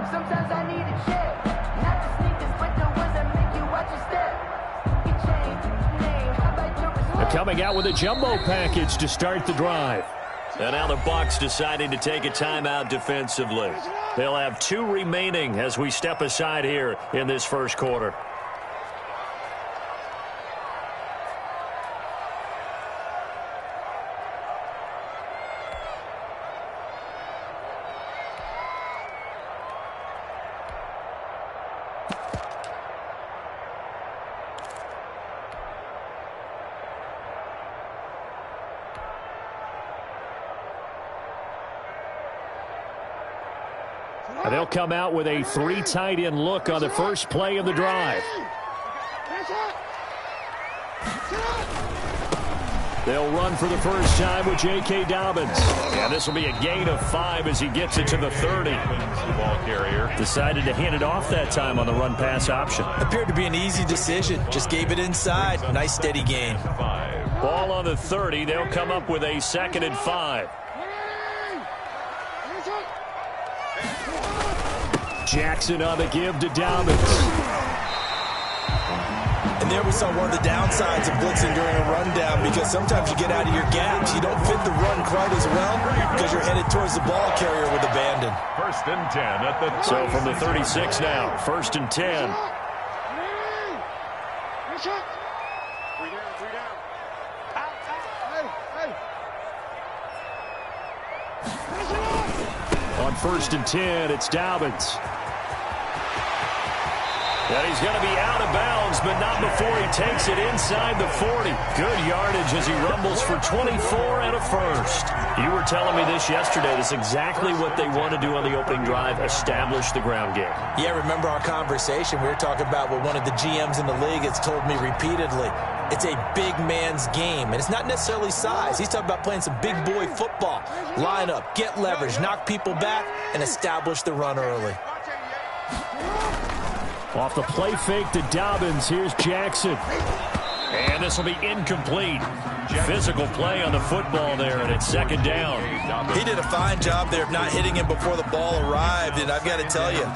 Sometimes I need a check. Not the sneakers, but the ones that make you watch your step. Your chain, name, how about your respect? They're coming out with a jumbo package to start the drive. And now the Bucs deciding to take a timeout defensively. They'll have 2 remaining as we step aside here in this first quarter. They'll come out with a 3 tight end look on the first play of the drive. They'll run for the first time with J.K. Dobbins. And this will be a gain of 5 as he gets it to the 30. The ball carrier Decided to hand it off that time on the run-pass option. Appeared to be an easy decision. Just gave it inside. Nice steady gain. Ball on the 30. They'll come up with a 2nd and 5. Jackson on the give to Dobbins. And there we saw one of the downsides of blitzing during a rundown, because sometimes you get out of your gaps. You don't fit the run quite as well because you're headed towards the ball carrier with abandon. 1st and 10 at the So from the 36 now, 1st and 10. On 1st and 10, it's Dobbins. And he's going to be out of bounds, but not before he takes it inside the 40. Good yardage as he rumbles for 24 and a first. You were telling me this yesterday. This is exactly what they want to do on the opening drive, establish the ground game. Yeah, remember our conversation? We were talking about what one of the GMs in the league has told me repeatedly. It's a big man's game, and it's not necessarily size. He's talking about playing some big boy football. Line up, get leverage, knock people back, and establish the run early. Off the play fake to Dobbins, here's Jackson. And this will be incomplete. Physical play on the football there, and it's 2nd down. He did a fine job there of not hitting him before the ball arrived, and I've got to tell you,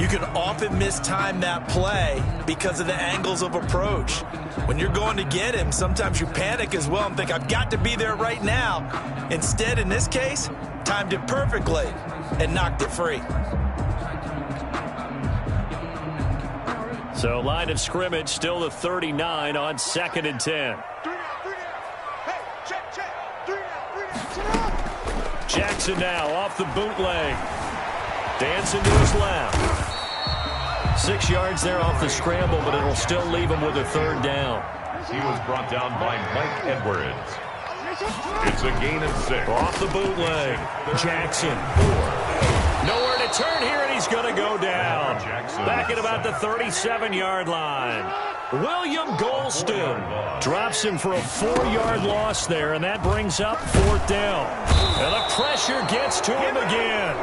you can often mistime that play because of the angles of approach. When you're going to get him, sometimes you panic as well and think, I've got to be there right now. Instead, in this case, timed it perfectly and knocked it free. So line of scrimmage still the 39 on 2nd and 10. Jackson now off the bootleg. Dancing to his left. 6 yards there off the scramble, but it'll still leave him with a 3rd down. He was brought down by Mike Edwards. It's a gain of 6. Off the bootleg. Jackson. Nowhere to turn here, and he's going to go down. Back at about the 37-yard line. William Golston drops him for a 4-yard loss there, and that brings up 4th down. And the pressure gets to him again.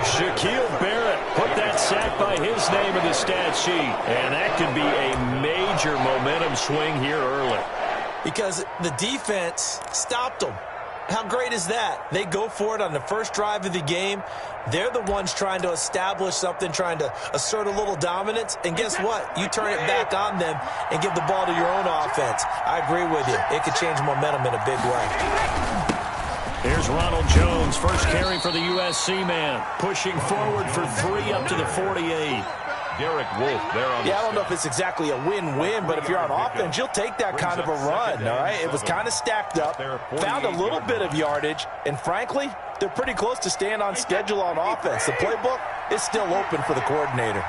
Shaquille Barrett put that sack by his name in the stat sheet, and that could be a major momentum swing here early. Because the defense stopped them. How great is that? They go for it on the first drive of the game. They're the ones trying to establish something, trying to assert a little dominance. And guess what? You turn it back on them and give the ball to your own offense. I agree with you. It could change momentum in a big way. Here's Ronald Jones, first carry for the USC man. Pushing forward for 3 up to the 48. Derek Wolf there on I don't know if it's exactly a win-win, but if you're on offense, you'll take that kind of a run, all right? It was kind of stacked up, found a little bit of yardage, and frankly, they're pretty close to staying on schedule on offense. The playbook is still open for the coordinator.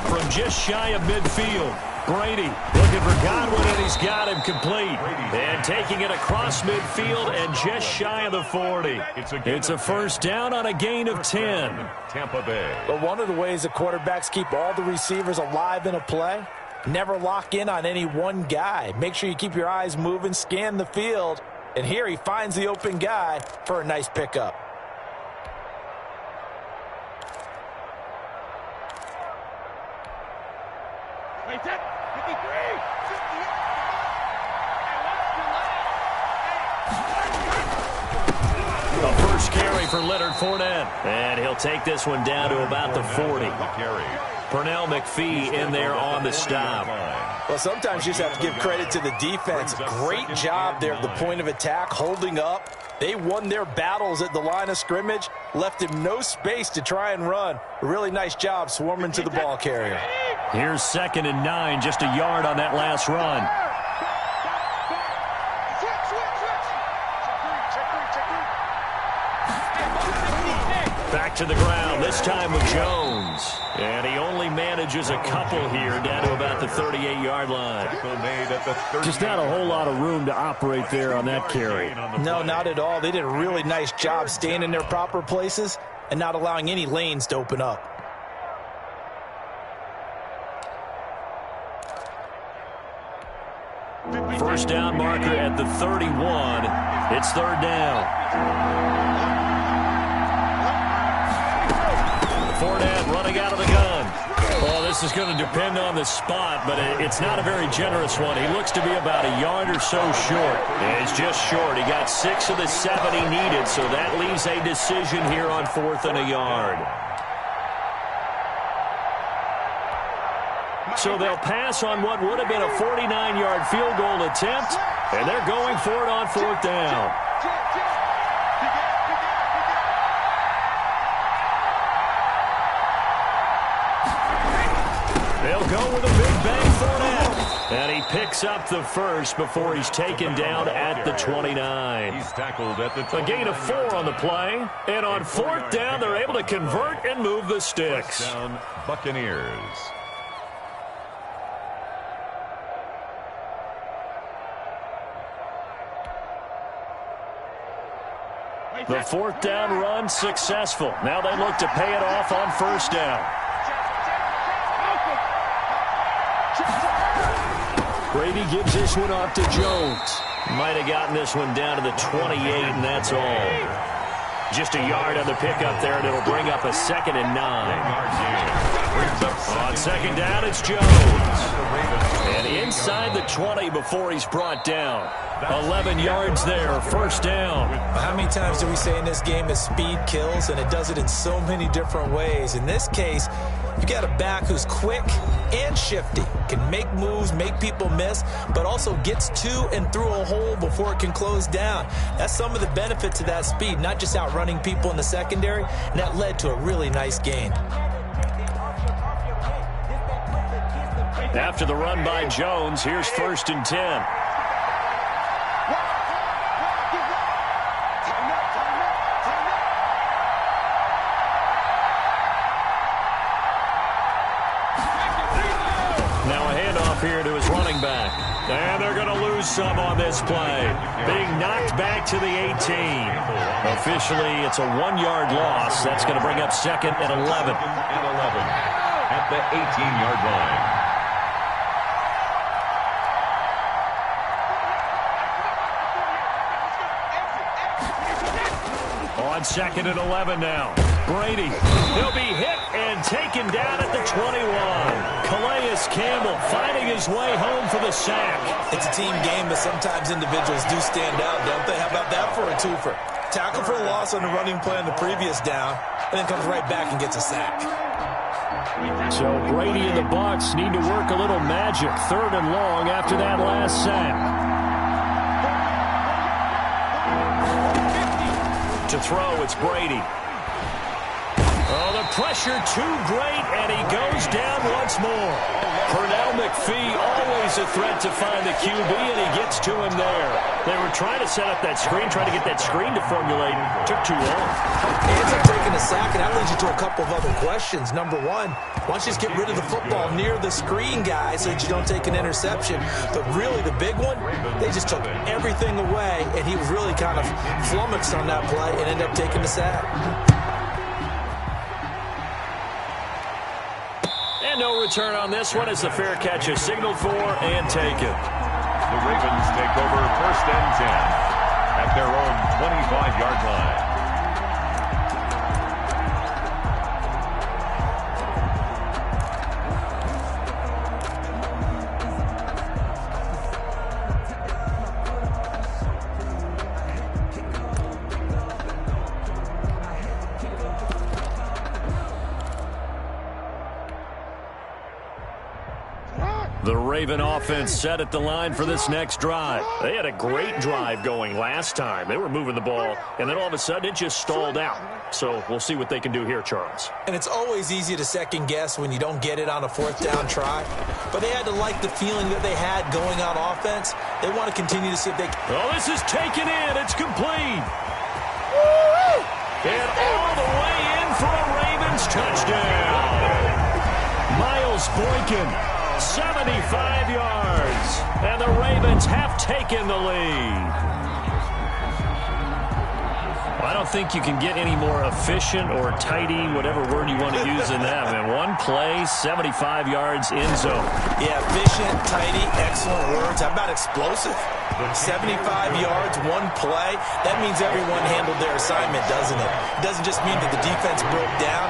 From just shy of midfield, Brady looking for Godwin, and he's got him complete. And taking it across midfield and just shy of the 40. It's a 1st down on a gain of 10. Tampa Bay. But one of the ways the quarterbacks keep all the receivers alive in a play, never lock in on any one guy. Make sure you keep your eyes moving, scan the field. And here he finds the open guy for a nice pickup. for Leonard Fournette. And he'll take this one down to about the 40. Pernell McPhee in there on the stop. Well, sometimes you just have to give credit to the defense. Great job there at the point of attack, holding up. They won their battles at the line of scrimmage, left him no space to try and run. A really nice job swarming to the ball carrier. Here's 2nd and 9, just a yard on that last run. Back to the ground, this time with Jones. And he only manages a couple here, down to about the 38-yard line. Just not a whole lot of room to operate there on that carry. No, not at all. They did a really nice job staying in their proper places and not allowing any lanes to open up. First down marker at the 31. It's 3rd down. Fournette running out of the gun. Well, this is going to depend on the spot, but it's not a very generous one. He looks to be about a yard or so short. It's just short. He got 6 of the 7 he needed, so that leaves a decision here on 4th and a yard. So they'll pass on what would have been a 49-yard field goal attempt, and they're going for it on 4th down. They'll go with a big bang Fournette. And he picks up the first before he's taken down at the 29. He's tackled at the 29. A gain of 4 on the play. And on 4th down, they're able to convert and move the sticks. Down, Buccaneers. The 4th down run successful. Now they look to pay it off on 1st down. Brady gives this one off to Jones. Might have gotten this one down to the 28, and that's all. Just a yard on the pickup there, and it'll bring up a 2nd and 9. On 2nd down, it's Jones. And inside the 20 before he's brought down. 11 yards there, 1st down. How many times do we say in this game that speed kills, and it does it in so many different ways? In this case, you got a back who's quick and shifty, can make moves, make people miss, but also gets to and through a hole before it can close down. That's some of the benefits of that speed, not just outrunning people in the secondary, and that led to a really nice gain. After the run by Jones, here's 1st and 10. Here to his running back. And they're going to lose some on this play. Being knocked back to the 18. Officially, it's a 1-yard loss. That's going to bring up 2nd and 11. At the 18-yard line. On 2nd and 11 now. Brady. He'll be hit and taken down at the 21. Calais Campbell finding his way home for the sack. It's a team game, but sometimes individuals do stand out, don't they? How about that for a twofer? Tackle for a loss on the running play on the previous down, and then comes right back and gets a sack. So Brady and the Bucs need to work a little magic. 3rd and long after that last sack. To throw, it's Brady. Oh, the pressure too great, and he goes down once more. Pernell McPhee, always a threat to find the QB, and he gets to him there. They were trying to set up that screen, trying to get that screen to formulate. Took too long. He ends up taking a sack, and that leads you to a couple of other questions. Number one, why don't you just get rid of the football near the screen guy so that you don't take an interception? But really, the big one, they just took everything away, and he was really kind of flummoxed on that play and ended up taking the sack. No return on this one as the fair catch is signaled for and taken. The Ravens take over 1st and 10 at their own 25-yard line. Raven offense set at the line for this next drive. They had a great drive going last time. They were moving the ball, and then all of a sudden it just stalled out. So we'll see what they can do here, Charles. And it's always easy to second guess when you don't get it on a fourth down try. But they had to like the feeling that they had going on offense. They want to continue to see if they can. Oh, this is taken in. It's complete. And all the way in for a Ravens touchdown. Miles Boykin, 75 yards. And the Ravens have taken the lead. I don't think you can get any more efficient or tidy, whatever word you want to use in that. Man, one play, 75 yards in zone. Yeah, efficient, tidy, excellent words. How about explosive? 75 yards, one play. That means everyone handled their assignment, doesn't it? It doesn't just mean that the defense broke down.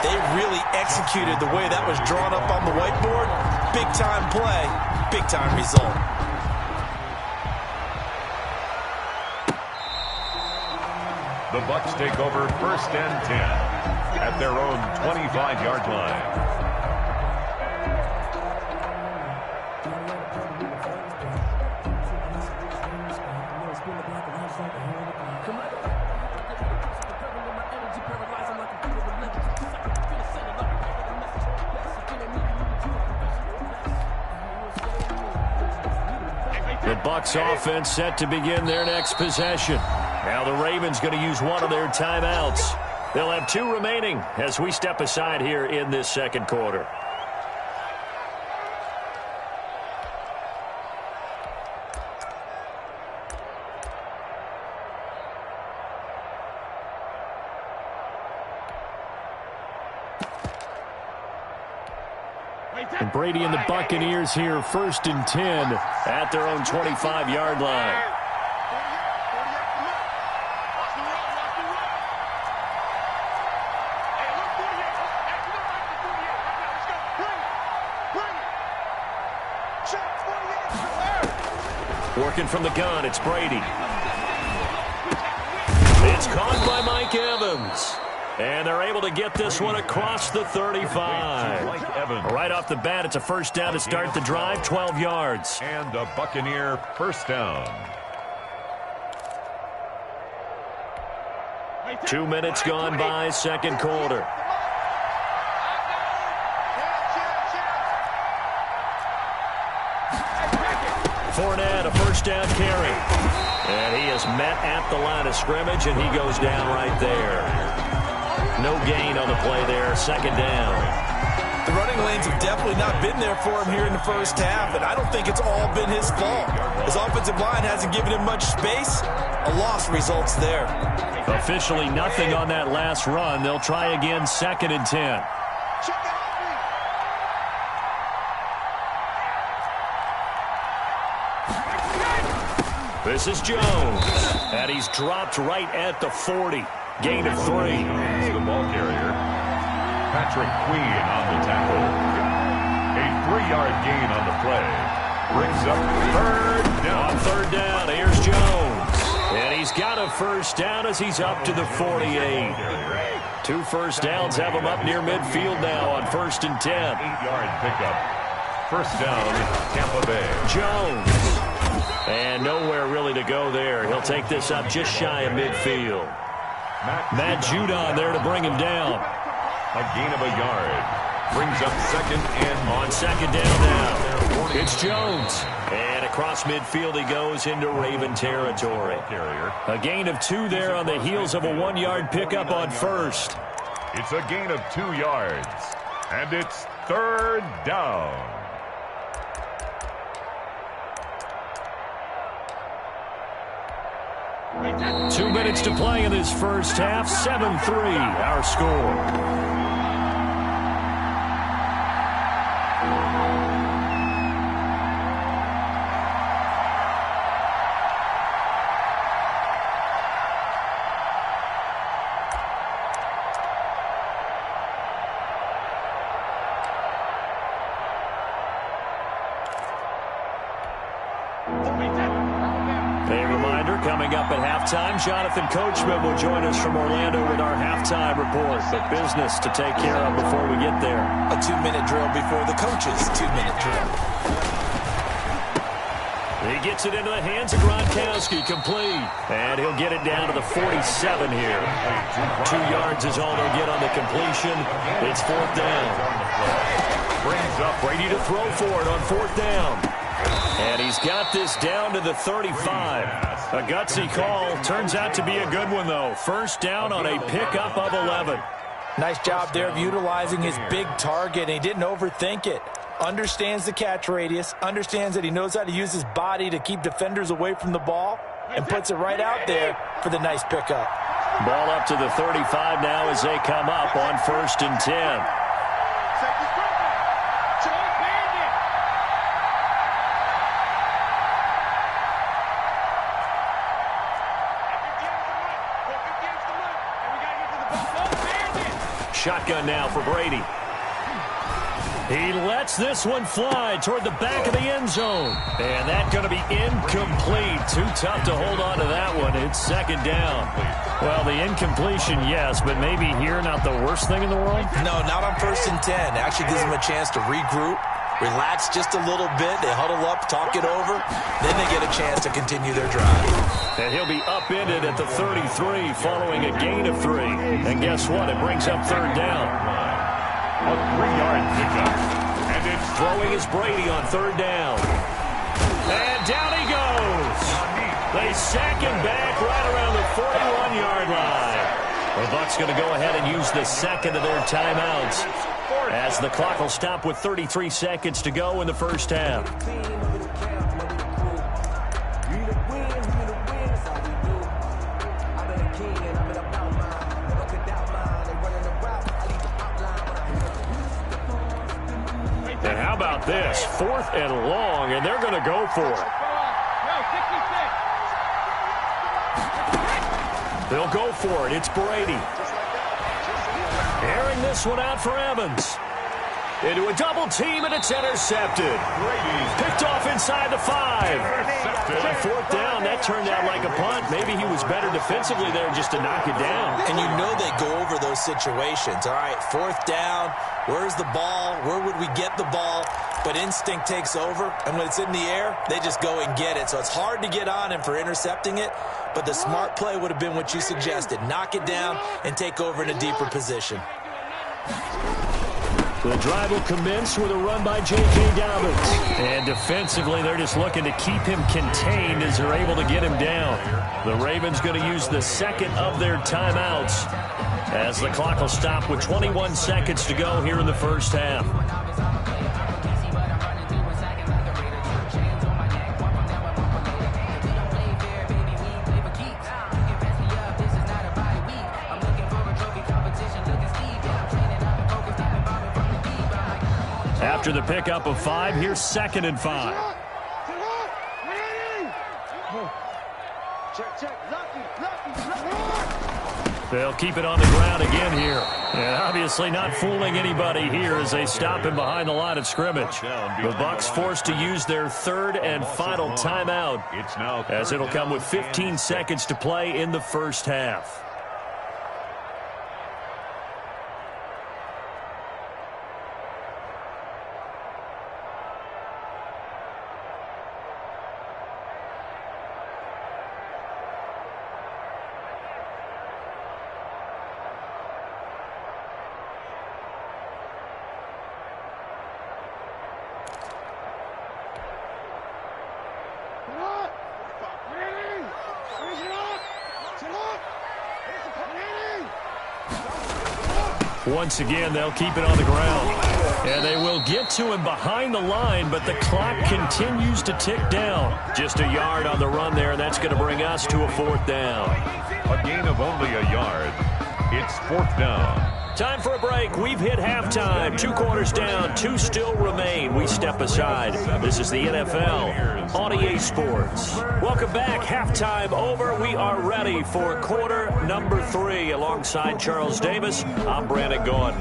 They really executed the way that was drawn up on the whiteboard. Big-time play, big-time result. The Bucs take over 1st and 10 at their own 25-yard line. The Bucs offense set to begin their next possession. Now the Ravens going to use one of their timeouts. They'll have 2 remaining as we step aside here in this second quarter. And Brady and the Buccaneers here, 1st and 10 at their own 25-yard line. Working from the gun, it's Brady. It's caught by Mike Evans. And they're able to get this one across the 35. Right off the bat, it's a first down to start the drive, 12 yards. And a Buccaneer first down. 2 minutes gone by, second quarter. Fournette, a first down carry. And he is met at the line of scrimmage, and he goes down right there. No gain on the play there, second down. The running lanes have definitely not been there for him here in the first half, and I don't think it's all been his fault. His offensive line hasn't given him much space. A loss results there. Officially nothing on that last run. They'll try again, 2nd and 10. This is Jones, and he's dropped right at the 40. Gain of 3. The ball carrier, Patrick Queen on the tackle. A 3-yard gain on the play. Brings up 3rd down. On 3rd down, here's Jones. And he's got a first down as he's up to the 48. 2 first downs have him up near midfield now on 1st and 10. 8-yard pickup. First down, Tampa Bay. Jones. And nowhere really to go there. He'll take this up just shy of midfield. Matt Judon there to bring him down. A gain of a yard. Brings up 2nd and on 2nd down now. It's Jones. And across midfield he goes into Raven territory. A gain of 2 there on the heels of a 1-yard pickup on 1st. It's a gain of 2 yards. And it's 3rd down. Two minutes to play in this first half. 7-3 our score. Coming up at halftime, Jonathan Coachman will join us from Orlando with our halftime report. But business to take care of before we get there. A 2-minute drill before the coach's 2-minute drill. He gets it into the hands of Gronkowski, complete. And he'll get it down to the 47 here. 2 yards is all they'll get on the completion. It's 4th down. Brings up Brady to throw for it on 4th down. And he's got this down to the 35. A gutsy call. Turns out to be a good one, though. 1st down on a pickup of 11. Nice job there of utilizing his big target. He didn't overthink it. Understands the catch radius, understands that he knows how to use his body to keep defenders away from the ball, and puts it right out there for the nice pickup. Ball up to the 35 now as they come up on 1st and 10. Shotgun now for Brady. He lets this one fly toward the back of the end zone. And that's going to be incomplete. Too tough to hold on to that one. It's 2nd down. Well, the incompletion, yes, but maybe here not the worst thing in the world? No, not on 1st and 10. It actually gives them a chance to regroup, relax just a little bit. They huddle up, talk it over. Then they get a chance to continue their drive. And he'll be upended at the 33 following a gain of 3. And guess what? It brings up 3rd down. A 3-yard pickup. And it's throwing is Brady on 3rd down. And down he goes. They sack him back right around the 41-yard line. The Bucs going to go ahead and use the 2nd of their timeouts as the clock will stop with 33 seconds to go in the 1st half. And how about this? 4th and long, and they're going to go for it. They'll go for it. It's Brady. Airing this one out for Evans. Into a double team, and it's intercepted. Picked off inside the 5. On 4th down, that turned out like a punt. Maybe he was better defensively there just to knock it down. And you know they go over those situations. All right, 4th down. Where's the ball? Where would we get the ball? But instinct takes over, and when it's in the air, they just go and get it. So it's hard to get on him for intercepting it, but the smart play would have been what you suggested. Knock it down and take over in a deeper position. The drive will commence with a run by J.K. Dobbins. And defensively, they're just looking to keep him contained as they're able to get him down. The Ravens going to use the 2nd of their timeouts as the clock will stop with 21 seconds to go here in the 1st half. After the pickup of 5, here's 2nd and 5. They'll keep it on the ground again here. And obviously not fooling anybody here as they stop him behind the line of scrimmage. The Bucs forced to use their 3rd and final timeout as it'll come with 15 seconds to play in the 1st half. Once again, they'll keep it on the ground. And they will get to him behind the line, but the clock continues to tick down. Just a yard on the run there, and that's going to bring us to a 4th down. A gain of only a yard. It's 4th down. Time for a break. We've hit halftime. 2 quarters down. 2 still remain. We step aside. This is the NFL on EA Sports. Welcome back. Halftime over. We are ready for quarter number 3. Alongside Charles Davis, I'm Brandon Gordon.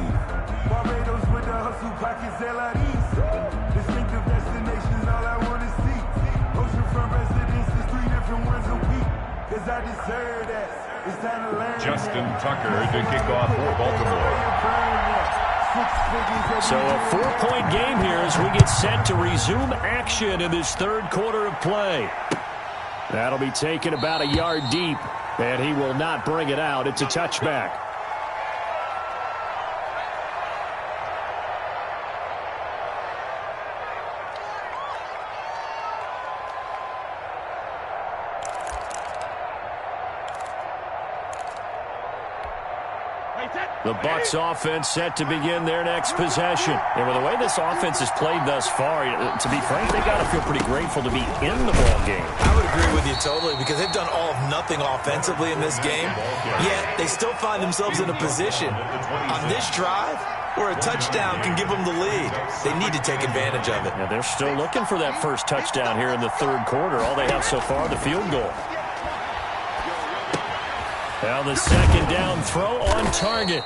Barbados with the hustle pockets, LIDs. Distinctive destinations, all I want to see. Oceanfront residences, 3 different ones a week. Cause I deserve that. It's time to learn. Justin Tucker to kick off for Baltimore. So a 4-point game here as we get set to resume action in this third quarter of play. That'll be taken about a yard deep, and he will not bring it out. It's a touchback. The Bucs offense set to begin their next possession. And with the way this offense has played thus far, to be frank, they got to feel pretty grateful to be in the ball game. I would agree with you totally because they've done all of nothing offensively in this game, yet they still find themselves in a position on this drive where a touchdown can give them the lead. They need to take advantage of it. Now they're still looking for that first touchdown here in the third quarter. All they have so far, the field goal. Now the second down throw on target.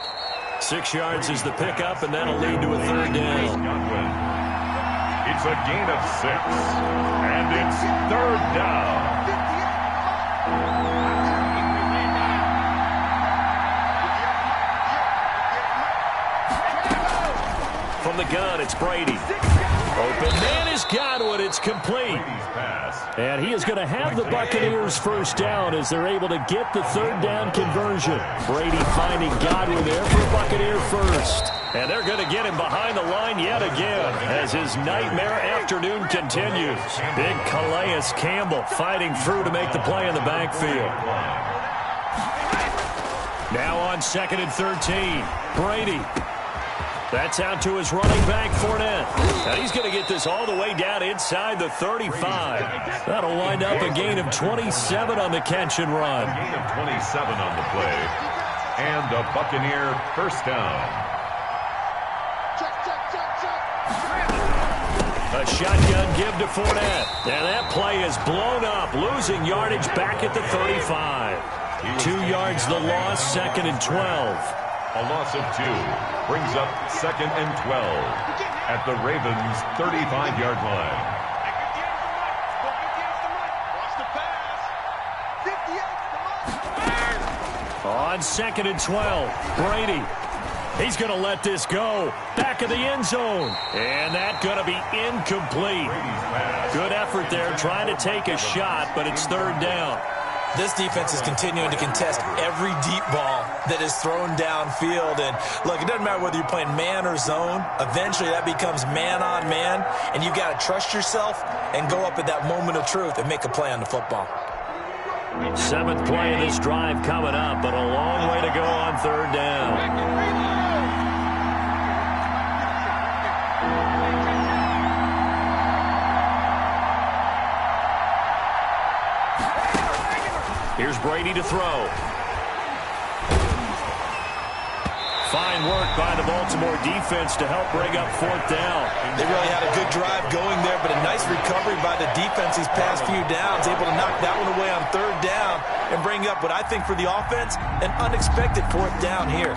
6 yards is the pickup, and that'll lead to a third down. It's a gain of 6, and it's third down. From the gun, it's Brady. Open man is Godwin. It's complete. And he is going to have the Buccaneers first down as they're able to get the third down conversion. Brady finding Godwin there for Buccaneer first. And they're going to get him behind the line yet again as his nightmare afternoon continues. Big Calais Campbell fighting through to make the play in the backfield. Now on 2nd and 13, Brady. That's out to his running back, Fournette. And he's going to get this all the way down inside the 35. That'll wind up a gain of 27 on the catch and run. A gain of 27 on the play. And a Buccaneer first down. A shotgun give to Fournette. And that play is blown up, losing yardage back at the 35. 2 yards the loss, 2nd and 12. A loss of 2 brings up 2nd and 12 at the Ravens' 35-yard line. On 2nd and 12, Brady. He's going to let this go. Back of the end zone. And that's going to be incomplete. Good effort there trying to take a shot, but it's third down. This defense is continuing to contest every deep ball that is thrown downfield. And, look, it doesn't matter whether you're playing man or zone. Eventually, that becomes man-on-man, and you've got to trust yourself and go up at that moment of truth and make a play on the football. 7th play of this drive coming up, but a long way to go on third down. Here's Brady to throw. Fine work by the Baltimore defense to help bring up 4th down. They really had a good drive going there, but a nice recovery by the defense these past few downs, able to knock that one away on third down and bring up what I think for the offense, an unexpected 4th down here.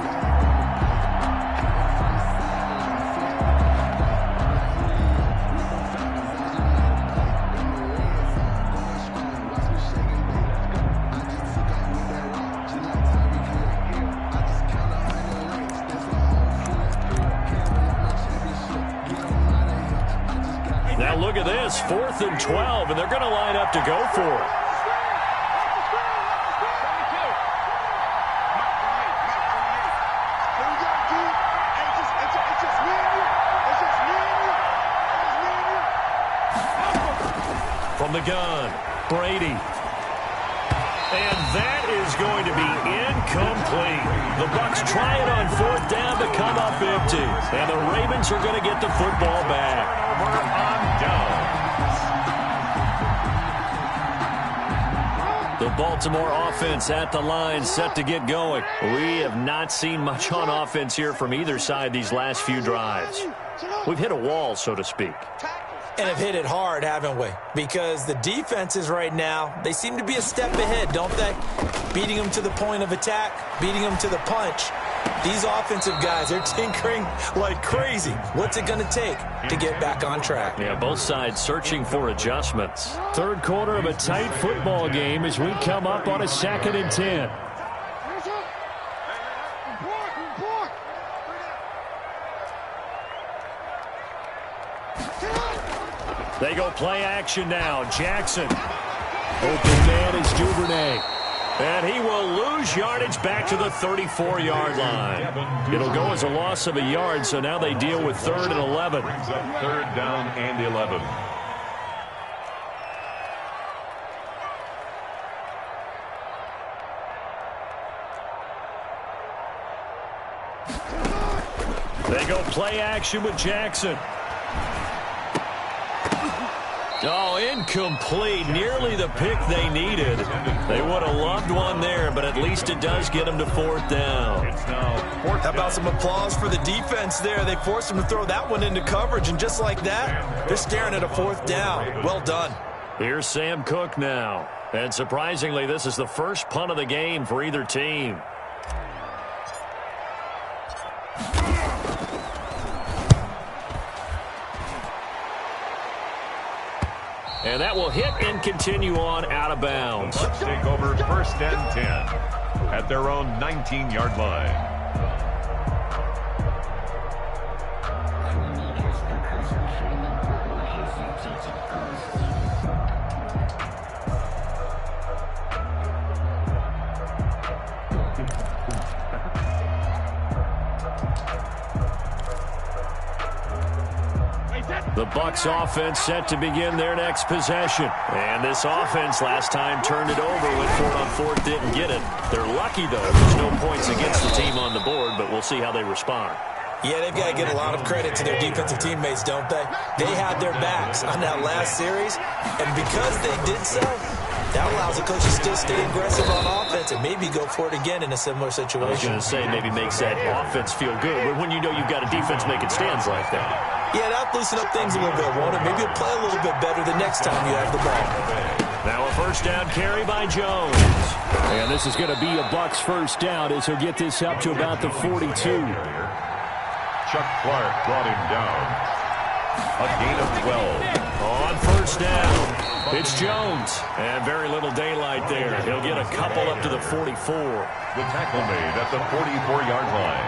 Look at this, 4th and 12, and they're going to line up to go for it. From the gun, Brady. And that is going to be incomplete. The Bucs try it on 4th down to come up empty. And the Ravens are going to get the football back. The Baltimore offense at the line, set to get going. We have not seen much on offense here from either side these last few drives. We've hit a wall, so to speak. And have hit it hard, haven't we? Because the defenses right now, they seem to be a step ahead, don't they? Beating them to the point of attack, beating them to the punch. These offensive guys, they're tinkering like crazy. What's it going to take to get back on track? Yeah, both sides searching for adjustments. Third quarter of a tight football game as we come up on a 2nd and 10. They go play action now. Jackson. Open man is Duvernay. And he will lose yardage back to the 34-yard line. It'll go as a loss of a yard, so now they deal with 3rd and 11. Brings up 3rd down and 11. They go play action with Jackson. Oh, incomplete. Nearly the pick they needed. They would have loved one there, but at least it does get them to 4th down. It's now 4th. How about some applause for the defense there? They forced them to throw that one into coverage, and just like that, they're staring at a 4th down. Well done. Here's Sam Cook now. And surprisingly, this is the first punt of the game for either team. And that will hit and continue on out of bounds. Let's take over 1st and 10 at their own 19-yard line. The Bucs offense set to begin their next possession. And this offense last time turned it over, went for it on 4th, didn't get it. They're lucky, though. There's no points against the team on the board, but we'll see how they respond. Yeah, they've got to give a lot of credit to their defensive teammates, don't they? They had their backs on that last series, and because they did so, that allows the coach to still stay aggressive on offense and maybe go for it again in a similar situation. I was going to say maybe makes that offense feel good, but when you know you've got a defense making stands like that. Yeah, that'll loosen up things a little bit, won't it? Maybe you'll play a little bit better the next time you have the ball. Now a 1st down carry by Jones. And this is going to be a Bucs 1st down as he'll get this up to about the 42. Chuck Clark brought him down. A gain of 12. On 1st down, it's Jones. And very little daylight there. He'll get a couple up to the 44. The tackle made at the 44-yard line.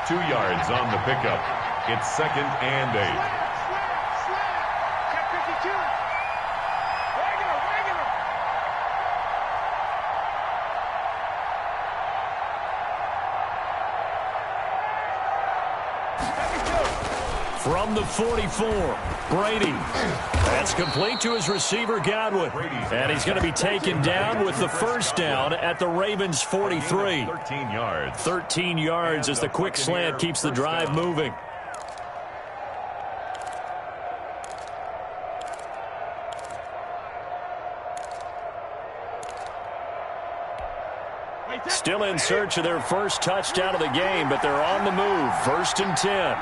2 yards on the pickup. It's 2nd and 8. From the 44, Brady. That's complete to his receiver, Godwin. And he's going to be taken down with the 1st down at the Ravens' 43. 13 yards. 13 yards as the quick slant keeps the drive moving. Still in search of their first touchdown of the game, but they're on the move. 1st and 10.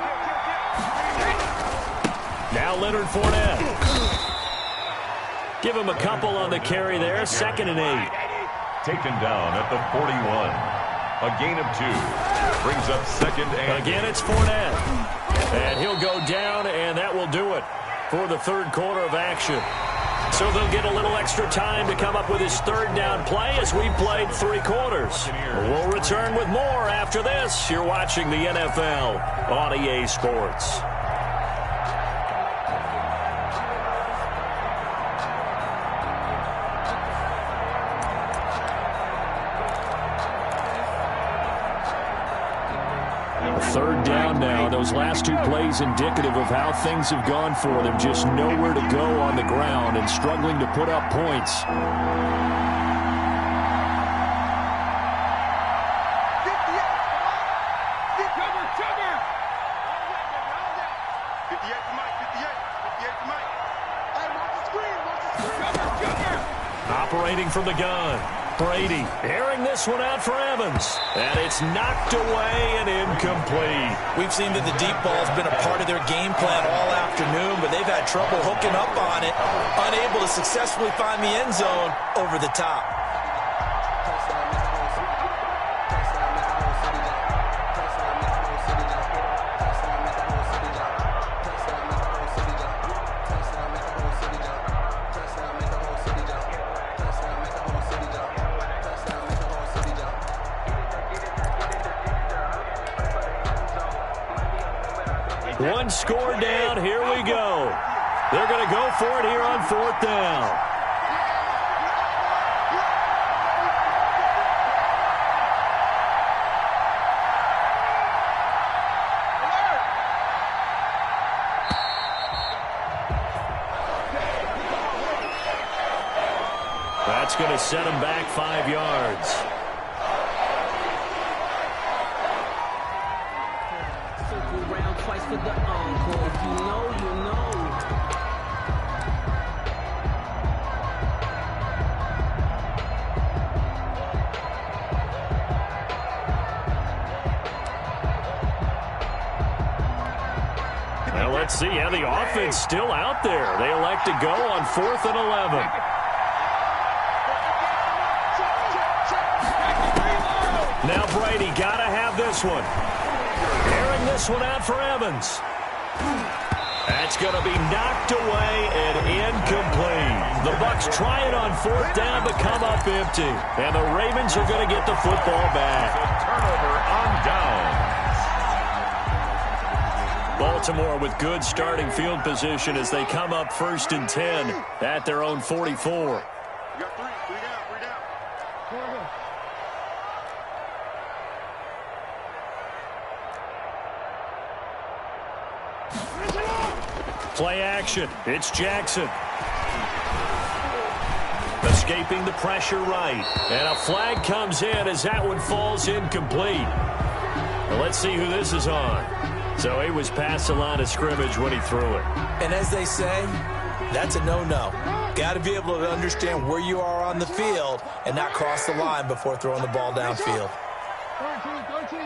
Now Leonard Fournette. Give him a couple on the carry there. 2nd and 8. Taken down at the 41. A gain of 2. Brings up 2nd and... Again, it's Fournette. And he'll go down, and that will do it for the 3rd quarter of action. So they'll get a little extra time to come up with his 3rd down play as we played 3 quarters. We'll return with more after this. You're watching the NFL on EA Sports. Third down now. Those last 2 plays indicative of how things have gone for them. Just nowhere to go on the ground and struggling to put up points. Operating from the gun. Brady airing this one out for Evans. And it's knocked away and incomplete. We've seen that the deep ball's been a part of their game plan all afternoon, but they've had trouble hooking up on it, unable to successfully find the end zone over the top. One score down. Here we go. They're going to go for it here on 4th down. That's going to set him back 5 yards. Circle around twice for the encore. If you know, you know. Well, let's see how the offense still out there. They elect to go on 4th and 11. Now Brady got to have this one. Airing this one out for Evans. That's going to be knocked away and incomplete. The Bucs try it on 4th down but come up empty. And the Ravens are going to get the football back. Turnover on down. Baltimore with good starting field position as they come up 1st and 10 at their own 44. Play action. It's Jackson. Escaping the pressure right. And a flag comes in as that one falls incomplete. Well, let's see who this is on. So he was past the line of scrimmage when he threw it. And as they say, that's a no-no. Got to be able to understand where you are on the field and not cross the line before throwing the ball downfield. 13.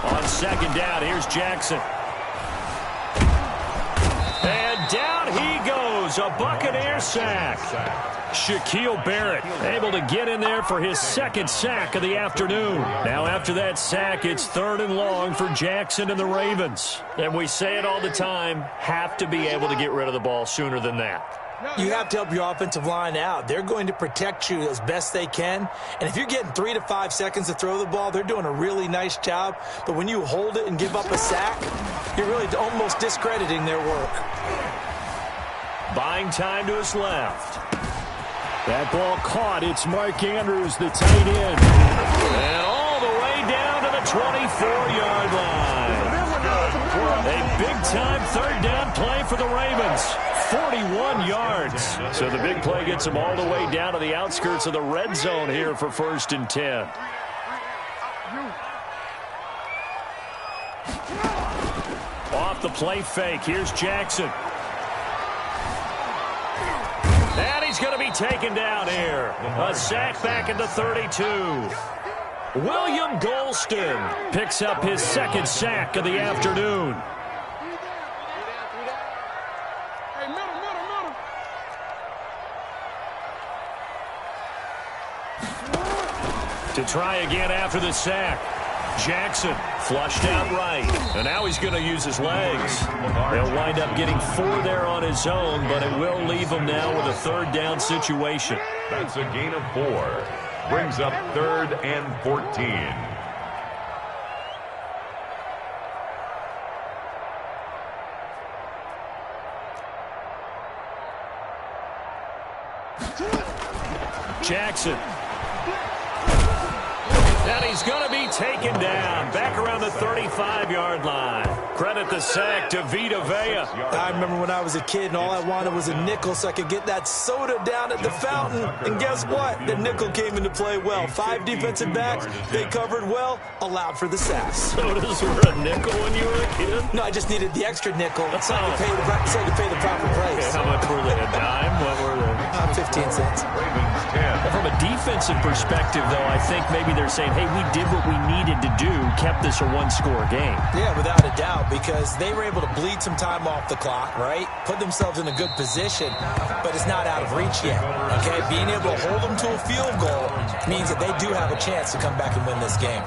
On 2nd down, here's Jackson. And down he goes, a Buccaneer sack. Shaquille Barrett able to get in there for his 2nd sack of the afternoon. Now after that sack, it's 3rd and long for Jackson and the Ravens. And we say it all the time, have to be able to get rid of the ball sooner than that. You have to help your offensive line out. They're going to protect you as best they can. And if you're getting 3 to 5 seconds to throw the ball, they're doing a really nice job. But when you hold it and give up a sack, you're really almost discrediting their work. Buying time to his left. That ball caught. It's Mark Andrews, the tight end. And all the way down to the 24-yard line. A big-time 3rd down play for the Ravens. 41 yards. So the big play gets them all the way down to the outskirts of the red zone here for 1st and 10. Off the play fake. Here's Jackson. And he's going to be taken down here. A sack back at the 32. William Golston picks up his 2nd sack of the afternoon. To try again after the sack. Jackson flushed out right. And now he's going to use his legs. They'll wind up getting 4 there on his own, but it will leave him now with a 3rd down situation. That's a gain of 4. Brings up 3rd and 14. Jackson. And he's going to be taken down back around the 35-yard line. Credit the sack to Vita Vea. I remember when I was a kid and all I wanted was a nickel so I could get that soda down at the fountain. And guess what? The nickel came into play well. 5 defensive backs, they covered well, allowed for the sack. Sodas were a nickel when you were a kid? No, I just needed the extra nickel so I could pay the proper price. Okay, how much were they? A dime? What were they? 15 cents. Ravens 10. Well, from a defensive perspective, though, I think maybe they're saying, hey, we did what we needed to do, kept this a one-score game. Yeah, without a doubt, because they were able to bleed some time off the clock, right? Put themselves in a good position, but it's not out of reach yet, okay? Being able to hold them to a field goal means that they do have a chance to come back and win this game.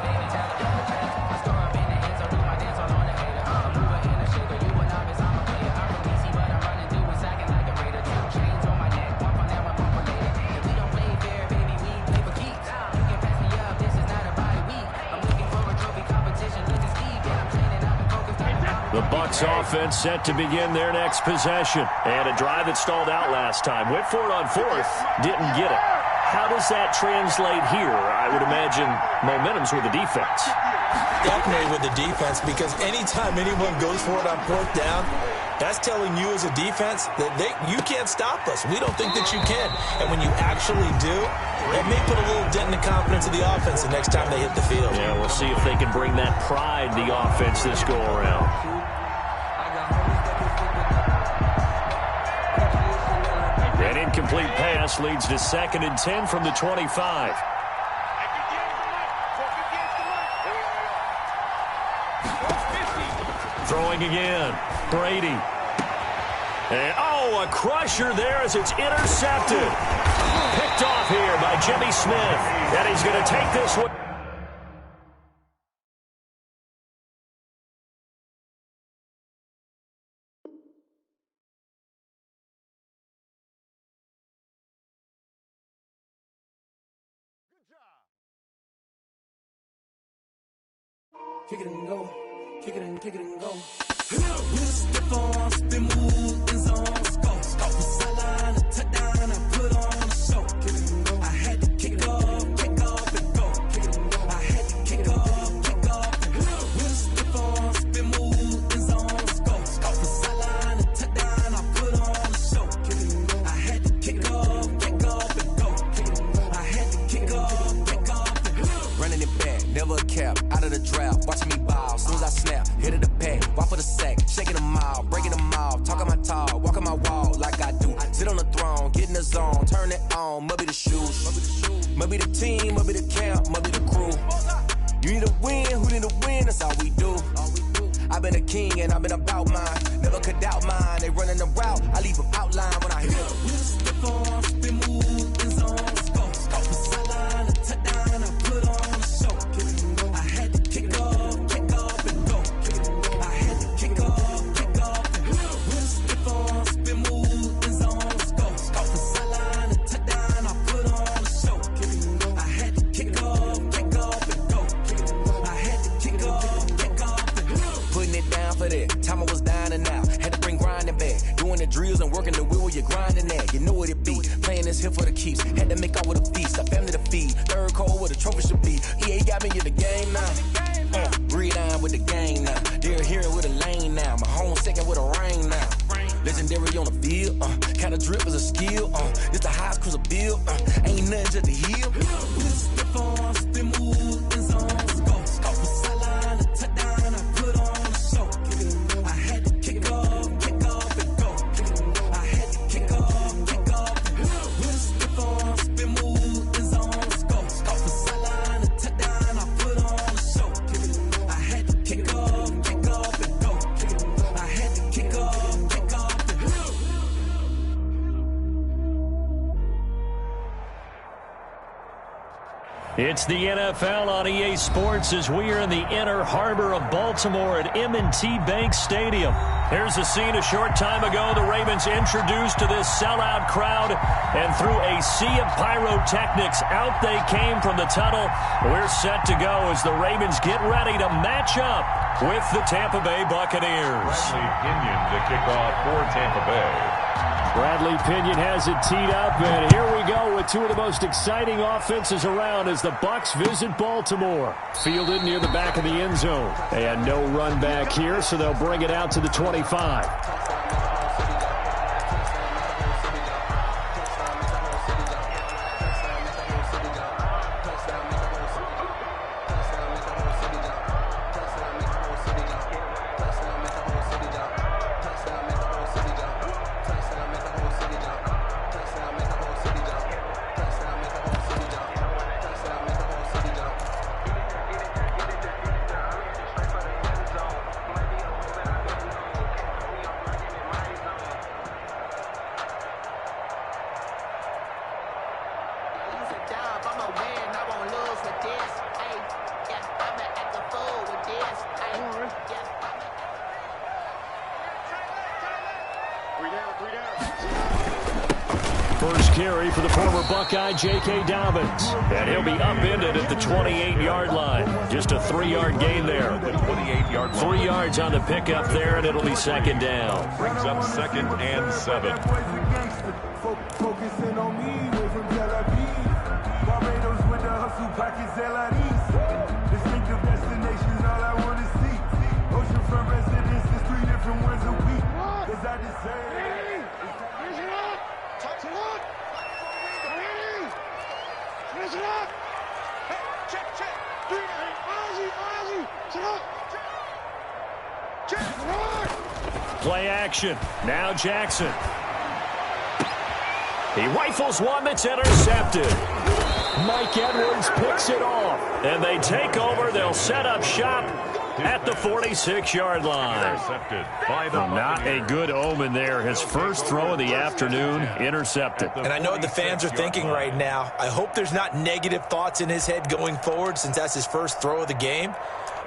The Bucs offense set to begin their next possession. And a drive that stalled out last time. Went for it on fourth, didn't get it. How does that translate here? I would imagine momentum's with the defense. Definitely with the defense, because anytime anyone goes for it on fourth down, that's telling you as a defense that you can't stop us. We don't think that you can. And when you actually do, it may put a little dent in the confidence of the offense the next time they hit the field. Yeah, we'll see if they can bring that pride to the offense this go-around. An incomplete pass leads to 2nd and 10 from the 25. Throwing again. Brady. And, a crusher there as it's intercepted. Picked off here by Jimmy Smith. And he's going to take this one. Kick it and go. Kick it and go. With a stiff arm, spin move, in zone, go. Off the sideline, a touchdown, I put on a show. Kick it and go. I had to kick off and go. Kick it and go. I had to kick off and go. With a stiff arm, spin move, in zone, go. Off the sideline, a touchdown, I put on a show. Kick it and go. I had to kick off and go. Kick it and go. I had to kick off and go. Running it back, never a cap, out of the draft, watching me ball. Soon as I snap, hit of the pack, walk for the sack, shaking them all, breaking them all, talking my talk, walking my wall like I do. Sit on the throne, get in the zone, turn it on, must be the shoes, must be the team, must be the camp, must be the crew. You need a win, who need a win, that's all we do. I've been a king and I've been about mine, never could doubt mine. They running the route, I leave them outline when I hit them. With a stiff arm, spin move, in zone, go. Off the sideline, a touchdown, I put on a show. I had to kick off and go. I had to kick off and go. With a stiff arm, spin move, in zone, go. Off the sideline, a touchdown, I put on a show. I had to kick off and go. I had to kick off and go. Putting it down for that, time I was down and out. Had to bring grinding back, doing the drills and working the wheel where you're grinding at. You know what it be, playing this here for the keeps. Had to make out with a feast, a family to feed. Third cold where the trophy should be. EA got me in the game now. Breed on with the game now. They're here with a lane now. My home second with a rain now. Legendary on the field, kind of drip is a skill. It's the highest cruiser bill, ain't nothing just to heal. With a stiff arm, spin move, in zone, go. Off the sideline, a touchdown, I put on a show. I had to kick off and go. I had to kick off and go. With a stiff arm, spin move, in zone, go. Off the sideline, a touchdown, I put on a show. I had to kick off and go. I had to kick off and go. It's the NFL on EA Sports as we are in the inner harbor of Baltimore at M&T Bank Stadium. Here's a scene a short time ago. The Ravens introduced to this sellout crowd, and through a sea of pyrotechnics, out they came from the tunnel. We're set to go as the Ravens get ready to match up with the Tampa Bay Buccaneers. Bradley Pinion to kick off for Tampa Bay. Bradley Pinion has it teed up, and here we go with two of the most exciting offenses around as the Bucs visit Baltimore. Fielded near the back of the end zone. And no run back here, so they'll bring it out to the 25. First carry for the former Buckeye, J.K. Dobbins. And he'll be upended at the 28-yard line. Just a 3-yard gain there. The 28-yard line. 3 yards on the pickup there, and it'll be second down. Brings up 2nd and 7. Focusing on me, way from Tel Aviv. Barbados with the hustle pockets, LIDs. Distinctive destinations, all I want to see. Oceanfront residences, 3 different ones a week. Cause I just say, Play action. Now Jackson. He rifles one that's intercepted. Mike Edwards picks it off. And they take over. They'll set up shop at the 46-yard line. Intercepted by the Not a good omen there. His first throw of the afternoon, intercepted. And I know what the fans are thinking right now. I hope there's not negative thoughts in his head going forward since that's his first throw of the game.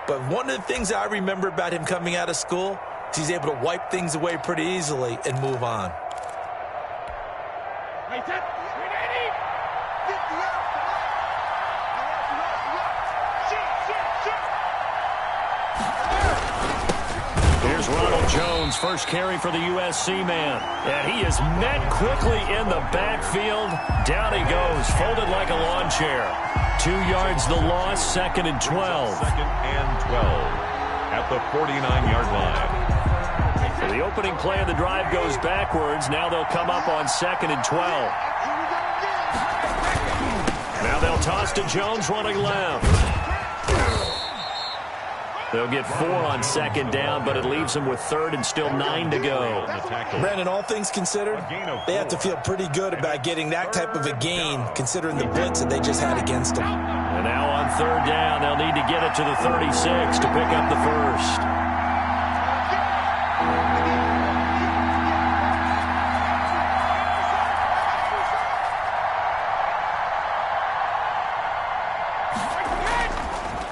But one of the things I remember about him coming out of school is he's able to wipe things away pretty easily and move on. Here's Ronald Jones, first carry for the USC man. And he is met quickly in the backfield. Down he goes, folded like a lawn chair. 2 yards the loss, 2nd and 12. 2nd and 12 at the 49-yard line. So the opening play of the drive goes backwards. Now they'll come up on 2nd and 12. Now they'll toss to Jones running left. They'll get 4 on 2nd down, but it leaves them with 3rd and still 9 to go. Brandon, all things considered, they have to feel pretty good about getting that type of a gain, considering the blitz that they just had against them. And now on 3rd down, they'll need to get it to the 36 to pick up the first.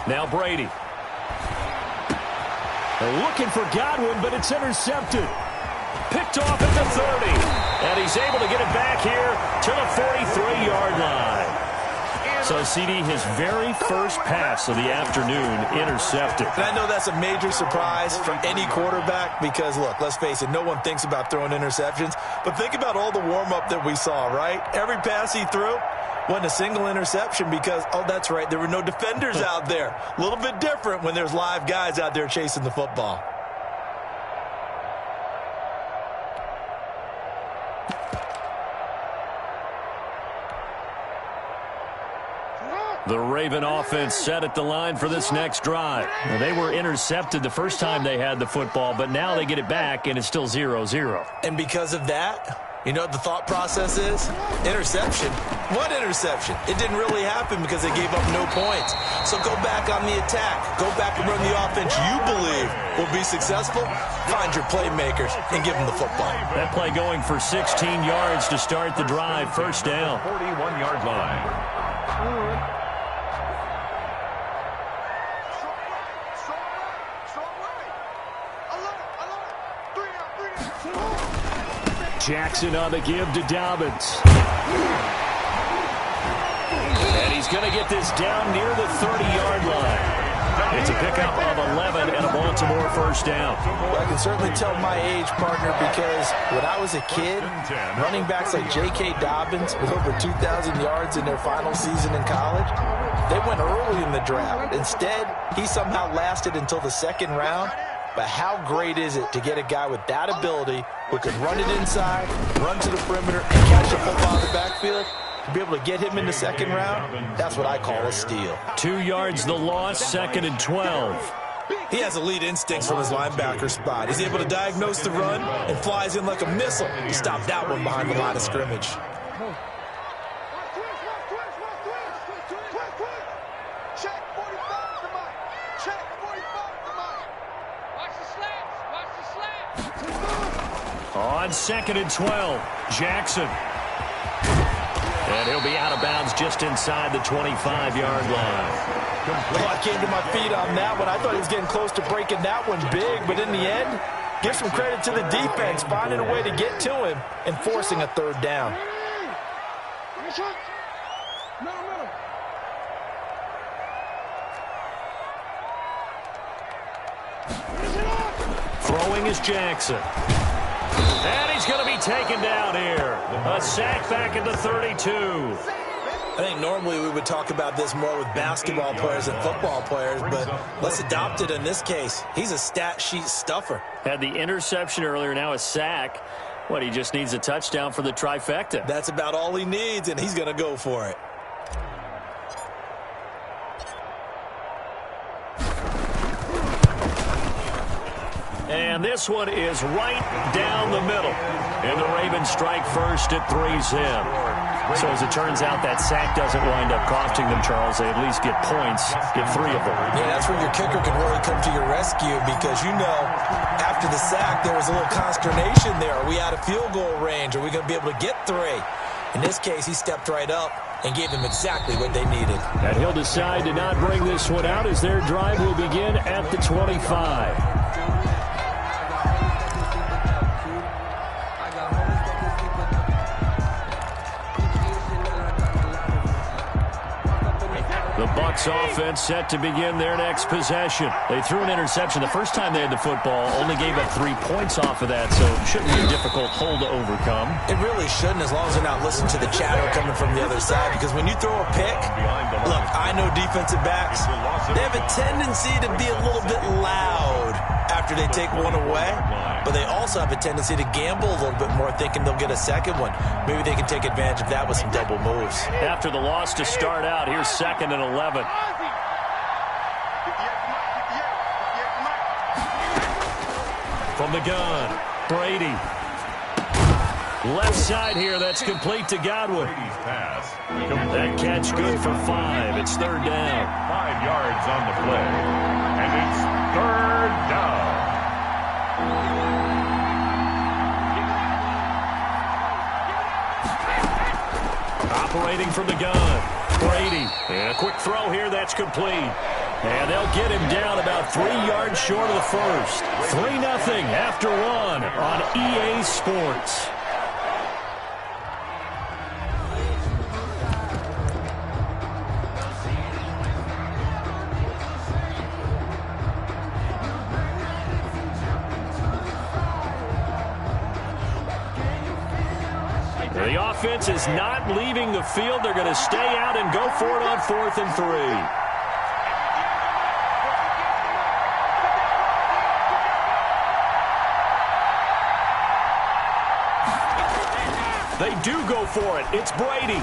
Now Brady. They're looking for Godwin, but it's intercepted. Picked off at the 30. And he's able to get it back here to the 43-yard line. So, CD, his very first pass of the afternoon intercepted. And I know that's a major surprise for any quarterback because, look, let's face it, no one thinks about throwing interceptions. But think about all the warm-up that we saw, right? Every pass he threw wasn't a single interception because, oh, that's right, there were no defenders out there. A little bit different when there's live guys out there chasing the football. The Raven offense set at the line for this next drive. Well, they were intercepted the first time they had the football, but now they get it back, and it's still 0-0. And because of that, you know what the thought process is? Interception. What interception? It didn't really happen because they gave up no points. So go back on the attack. Go back and run the offense you believe will be successful. Find your playmakers and give them the football. That play going for 16 yards to start the drive. First down. 41-yard line. Jackson on the give to Dobbins. And he's going to get this down near the 30-yard line. It's a pickup of 11 and a Baltimore first down. Well, I can certainly tell my age, partner, because when I was a kid, running backs like J.K. Dobbins with over 2,000 yards in their final season in college, they went early in the draft. Instead, he somehow lasted until the 2nd round. But how great is it to get a guy with that ability who can run it inside, run to the perimeter, and catch the football in the backfield? To be able to get him in the 2nd round, that's what I call a steal. 2 yards the loss, 2nd and 12. He has elite instincts from his linebacker spot. He's able to diagnose the run and flies in like a missile. He stopped that one behind the line of scrimmage. On 2nd and 12, Jackson. And he'll be out of bounds just inside the 25-yard line. Well, I came to my feet on that one. I thought he was getting close to breaking that one big, but in the end, give some credit to the defense, finding a way to get to him and forcing a 3rd down. Throwing is Jackson. And he's going to be taken down here. A sack back at the 32. I think normally we would talk about this more with basketball players and football players, but let's adopt it in this case. He's a stat sheet stuffer. Had the interception earlier, now a sack. He just needs a touchdown for the trifecta. That's about all he needs, and he's going to go for it. And this one is right down the middle. And the Ravens strike first. It threes him. So as it turns out, that sack doesn't wind up costing them, Charles. They at least get points, get 3 of them. Yeah, that's where your kicker can really come to your rescue because, after the sack, there was a little consternation there. Are we out of field goal range? Are we going to be able to get 3? In this case, he stepped right up and gave them exactly what they needed. And he'll decide to not bring this one out as their drive will begin at the 25. The Bucs offense set to begin their next possession. They threw an interception the first time they had the football, only gave up 3 points off of that, so it shouldn't be a difficult hole to overcome. It really shouldn't, as long as they're not listening to the chatter coming from the other side, because when you throw a pick, look, I know defensive backs, they have a tendency to be a little bit loud after they take one away, but they also have a tendency to gamble a little bit more, thinking they'll get a second one. Maybe they can take advantage of that with some double moves. After the loss to start out, here's 2nd and 11. From the gun, Brady. Left side here, that's complete to Godwin. That catch good for 5. It's 3rd down. 5 yards on the play. And it's 3rd down. Operating from the gun, Brady. And a quick throw here, that's complete. And they'll get him down about 3 yards short of the first. 3-0 after 1 on EA Sports. The offense is not leaving the field. They're going to stay out and go for it on 4th and 3. They do go for it. It's Brady.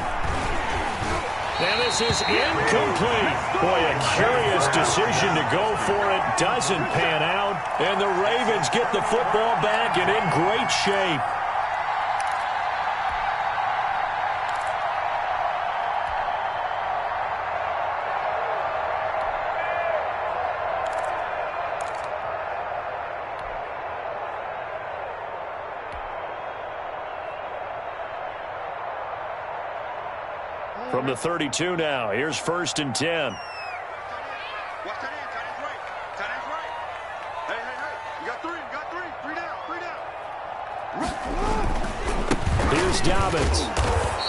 And this is incomplete. Boy, a curious decision to go for it. Doesn't pan out. And the Ravens get the football back and in great shape. From the 32 now, here's 1st and 10. Watch that in, tight end's right. Tight end's right. Hey. You got 3, you got 3. 3 down. Here's Dobbins.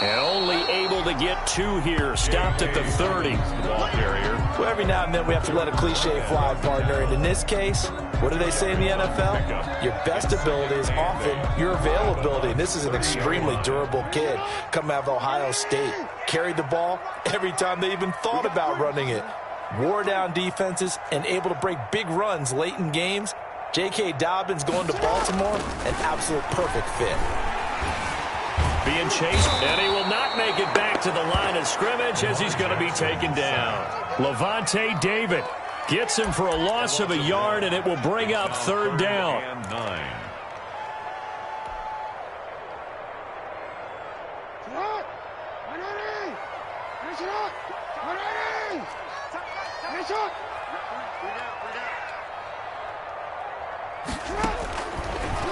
And only able to get 2 here. Stopped at the 30. Ball carrier. Well, every now and then we have to let a cliche fly, partner. And in this case, what do they say in the NFL? Your best ability is often your availability. And this is an extremely durable kid coming out of Ohio State. Carried the ball every time they even thought about running it. Wore down defenses and able to break big runs late in games. J.K. Dobbins going to Baltimore, an absolute perfect fit. Being chased, and he will not make it back to the line of scrimmage as he's going to be taken down. Levante David gets him for a loss of a yard, and it will bring up 3rd down. And 9.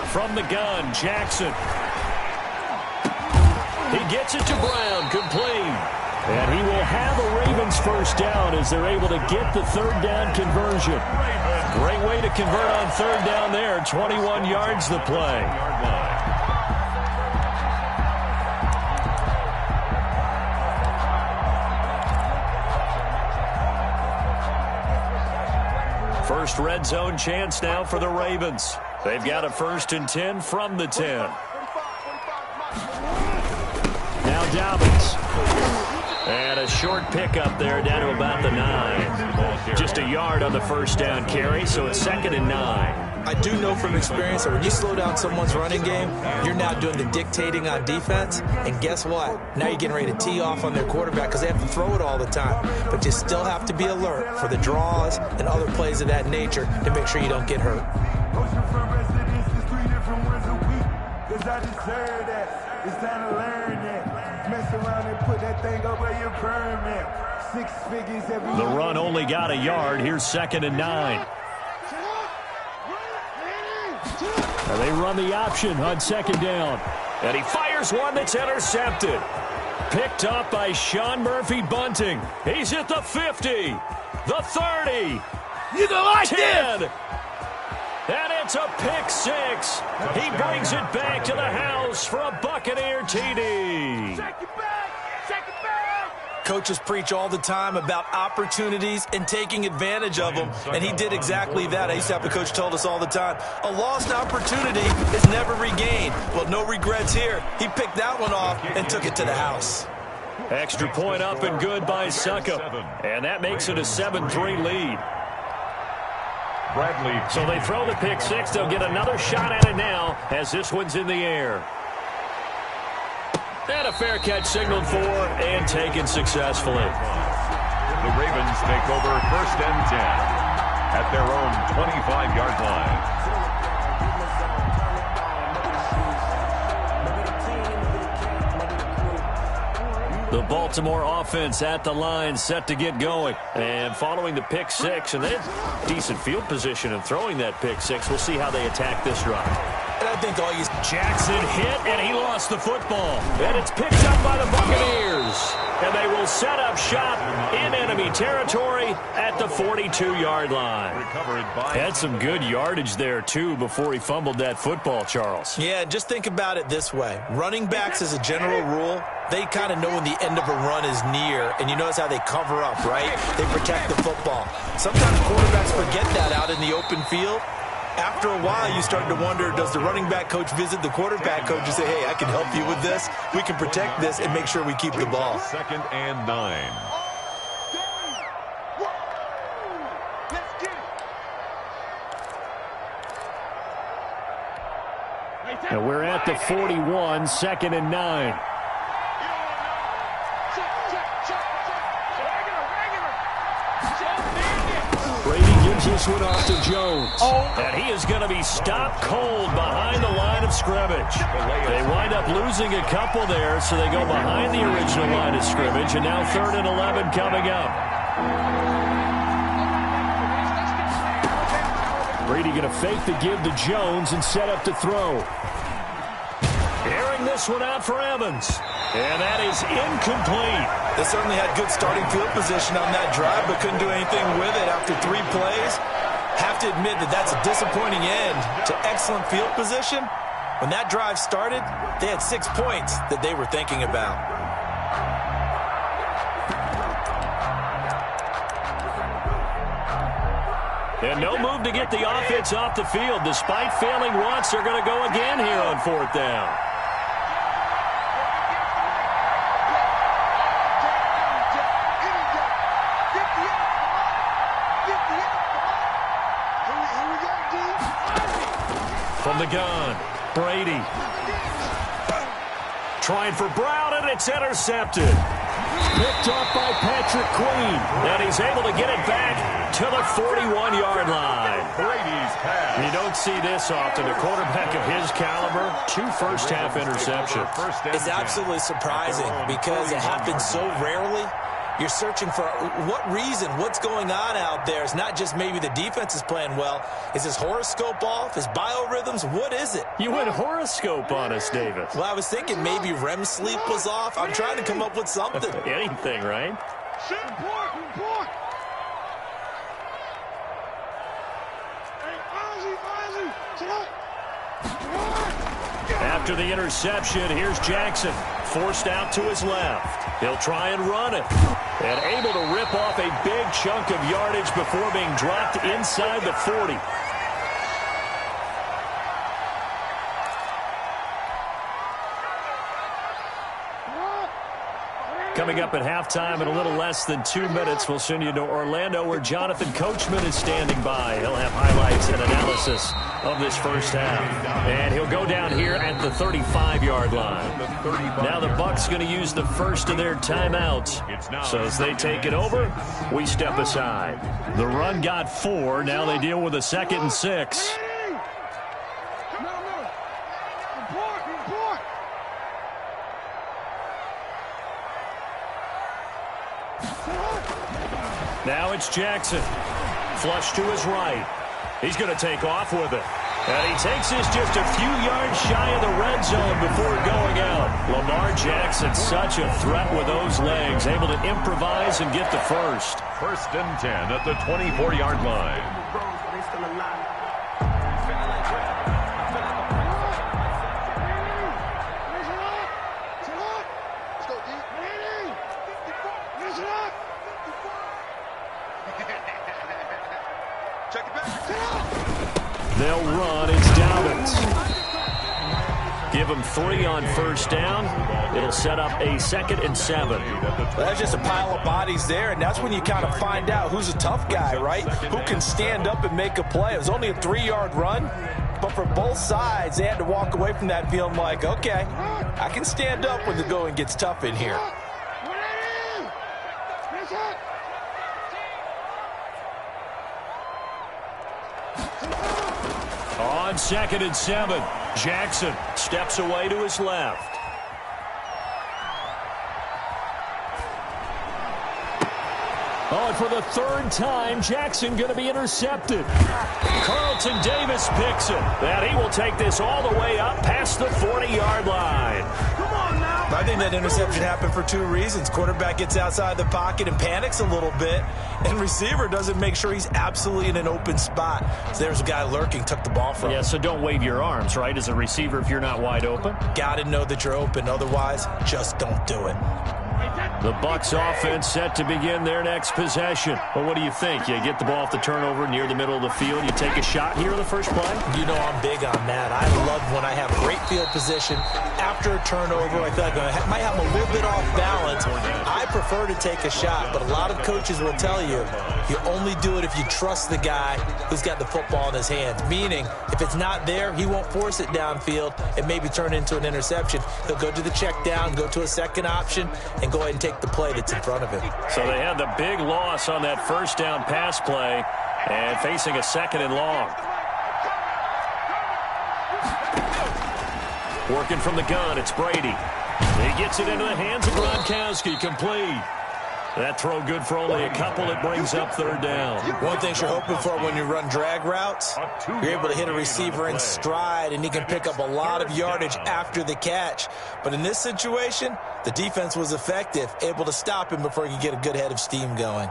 From the gun, Jackson. He gets it to Brown, complete. And he will have a Ravens 1st down as they're able to get the 3rd down conversion. Great way to convert on 3rd down there. 21 yards the play. First red zone chance now for the Ravens. They've got a 1st and 10 from the 10. Now Dobbins. And a short pickup there down to about the 9. Just a yard on the first down carry, so it's 2nd and 9. I do know from experience that when you slow down someone's running game, you're now doing the dictating on defense. And guess what? Now you're getting ready to tee off on their quarterback because they have to throw it all the time. But you still have to be alert for the draws and other plays of that nature to make sure you don't get hurt. Oceanfront residences, 3 different ones a week. Cause I deserve that. It's time to learn that. Mess around and put that thing up where your permit. 6 figures every The run only got a yard. Here's 2nd and 9. Now they run the option on 2nd down. And he fires one that's intercepted. Picked up by Sean Murphy-Bunting. He's at the 50, the 30, You don't like 10. And it's a pick 6. He brings it back to the house for a Buccaneer TD. Coaches preach all the time about opportunities and taking advantage of them, and he did exactly that. I used to have a coach told us all the time, a lost opportunity is never regained. Well, no regrets here. He picked that one off and took it to the house. Extra point up and good by Suckup. And that makes it a 7-3 lead. Bradley. So they throw the pick 6. They'll get another shot at it now as this one's in the air. And a fair catch signaled for and taken successfully. The Ravens take over 1st and 10 at their own 25-yard line. The Baltimore offense at the line, set to get going. And following the pick 6, and they had decent field position in throwing that pick 6. We'll see how they attack this drive. And I think all you... Jackson hit, and he lost the football. And it's picked up by the Buccaneers. And they will set up shop in enemy territory at the 42-yard line. Had some good yardage there, too, before he fumbled that football, Charles. Yeah, just think about it this way. Running backs, as a general rule, they kind of know when the end of a run is near, and you notice how they cover up, right? They protect the football. Sometimes quarterbacks forget that out in the open field. After a while, you start to wonder, does the running back coach visit the quarterback coach and say, hey, I can help you with this. We can protect this and make sure we keep the ball. 2nd and 9. And we're at the 41, 2nd and 9. This one off to Jones. And he is going to be stopped cold behind the line of scrimmage. They wind up losing a couple there, so they go behind the original line of scrimmage, and now 3rd and 11 coming up. Brady going to fake the give to Jones and set up to throw. Airing this one out for Evans. And that is incomplete. They certainly had good starting field position on that drive, but couldn't do anything with it after 3 plays. Have to admit that that's a disappointing end to excellent field position. When that drive started, they had 6 points that they were thinking about. And no move to get the offense off the field. Despite failing once, they're going to go again here on 4th down. From the gun, Brady. Trying for Brown, and it's intercepted. Picked off by Patrick Queen. And he's able to get it back to the 41-yard line. Brady's pass. You don't see this often. A quarterback of his caliber, 2 first-half interceptions. It's absolutely surprising because it happens so rarely. You're searching for what reason, what's going on out there. It's not just maybe the defense is playing well. Is his horoscope off? His biorhythms? What is it? You went horoscope on us, Davis. Well, I was thinking maybe REM sleep was off. I'm trying to come up with something. Anything, right? After the interception, here's Jackson. Forced out to his left. He'll try and run it. And able to rip off a big chunk of yardage before being dropped inside the 40. Coming up at halftime in a little less than 2 minutes, we'll send you to Orlando where Jonathan Coachman is standing by. He'll have highlights and analysis of this first half. And he'll go down here at the 35-yard line. Now the Bucs going to use the first of their timeouts. So as they take it over, we step aside. The run got 4. Now they deal with a 2nd and 6. Now it's Jackson. Flush to his right. He's going to take off with it. And he takes this just a few yards shy of the red zone before going out. Lamar Jackson, such a threat with those legs, able to improvise and get the first. 1st and 10 at the 24-yard line. They'll run. It's Dobbins. Give him 3 on first down. It'll set up a 2nd and 7. Well, that's just a pile of bodies there, and that's when you kind of find out who's a tough guy, right? Who can stand up and make a play. It was only a 3-yard run, but for both sides, they had to walk away from that feeling like, okay, I can stand up when the going gets tough in here. On 2nd and 7, Jackson steps away to his left. Oh, and for the 3rd time, Jackson going to be intercepted. Carlton Davis picks it. And he will take this all the way up past the 40-yard line. Come on now. I think that interception happened for 2 reasons. Quarterback gets outside the pocket and panics a little bit, and receiver doesn't make sure he's absolutely in an open spot. So there's a guy lurking, took the ball from him. Yeah, so don't wave your arms, right, as a receiver if you're not wide open. Got to know that you're open. Otherwise, just don't do it. The Bucs offense set to begin their next possession. Well, what do you think? You get the ball off the turnover near the middle of the field. You take a shot here in the first play? You know I'm big on that. I love when I have great field position. After a turnover, I feel like I might have a little bit off balance. I prefer to take a shot, but a lot of coaches will tell you, you only do it if you trust the guy who's got the football in his hands. Meaning, if it's not there, he won't force it downfield and maybe turn it into an interception. He'll go to the check down, go to a second option, and go ahead and take the play that's in front of him. So they had the big loss on that first down pass play and facing a 2nd and long. Working from the gun, it's Brady. He gets it into the hands of Gronkowski, complete. That throw good for only a couple. It brings up 3rd down. One thing you're hoping for when you run drag routes, you're able to hit a receiver in stride, and he can pick up a lot of yardage after the catch. But in this situation, the defense was effective, able to stop him before he could get a good head of steam going.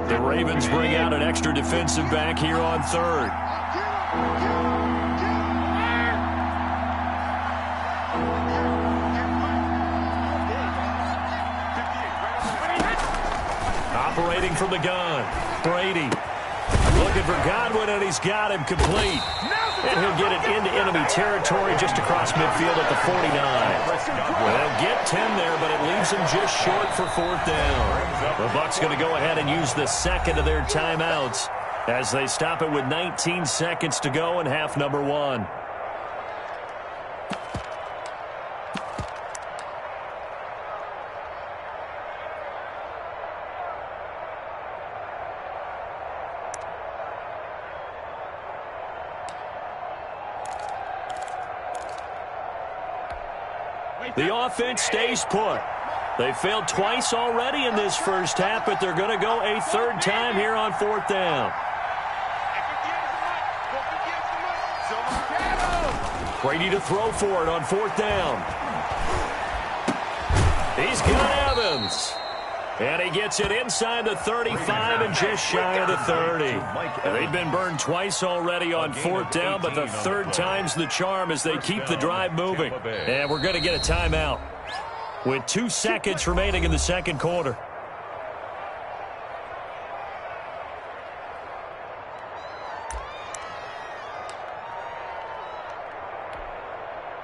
The Ravens bring out an extra defensive back here on 3rd. Operating from the gun, Brady looking for Godwin, and he's got him complete. And he'll get it into enemy territory just across midfield at the 49. They'll get 10 there, but it leaves them just short for 4th down. The Bucs going to go ahead and use the 2nd of their timeouts as they stop it with 19 seconds to go in half number 1. The offense stays put. They failed twice already in this first half, but they're going to go a 3rd time here on 4th down. Brady to throw for it on 4th down. He's got Evans. And he gets it inside the 35 and just shy of the 30. They've been burned twice already on fourth down, but the third time's the charm as they keep the drive moving. And we're going to get a timeout with 2 seconds remaining in the second quarter.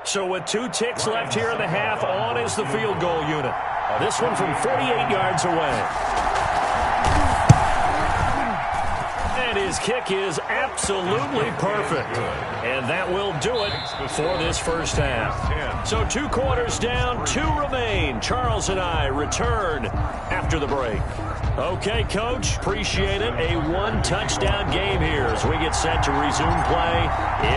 So with 2 ticks left here in the half, on is the field goal unit. This one from 48 yards away. And his kick is absolutely perfect. And that will do it for this first half. So 2 quarters down, 2 remain. Charles and I return after the break. Okay, Coach, appreciate it. A 1-touchdown game here as we get set to resume play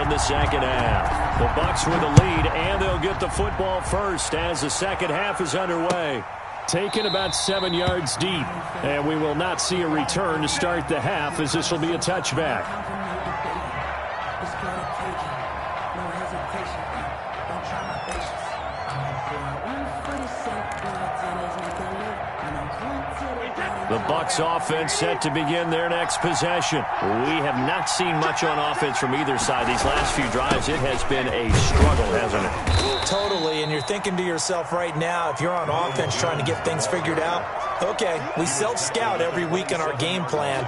in the second half. The Bucs with the lead, and they'll get the football first as the second half is underway. Taken about 7 yards deep, and we will not see a return to start the half as this will be a touchback. The Bucs offense set to begin their next possession. We have not seen much on offense from either side these last few drives. It has been a struggle, hasn't it? Totally, and you're thinking to yourself right now, if you're on offense trying to get things figured out, okay, we self-scout every week in our game plan.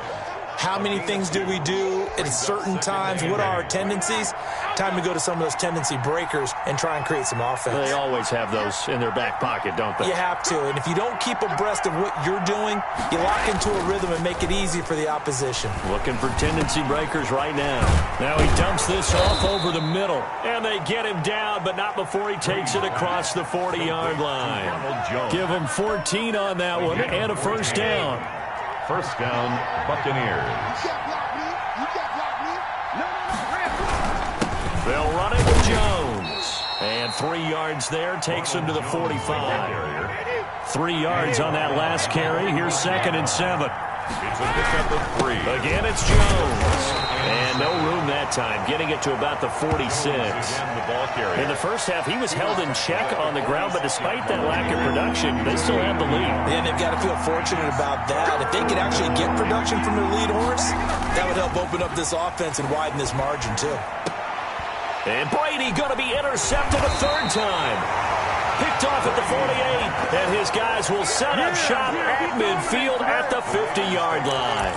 How many things do we do at certain times? What are our tendencies? Time to go to some of those tendency breakers and try and create some offense. They always have those in their back pocket, don't they? You have to, and if you don't keep abreast of what you're doing, you lock into a rhythm and make it easy for the opposition. Looking for tendency breakers right now. Now he dumps this off over the middle, and they get him down, but not before he takes it across the 40-yard line. Give him 14 on that one and a first down. First down, Buccaneers. They'll run it with Jones. And 3 yards there takes him to the 45. 3 yards on that last carry. Here's 2nd and 7. It's a pickup of 3. Again, it's Jones. And no room that time, getting it to about the 46. In the first half, he was held in check on the ground, but despite that lack of production, they still have the lead. And they've got to feel fortunate about that. If they could actually get production from their lead horse, that would help open up this offense and widen this margin, too. And Brady going to be intercepted a 3rd time. Picked off at the 48, and his guys will set up shop at midfield at the 50-yard line.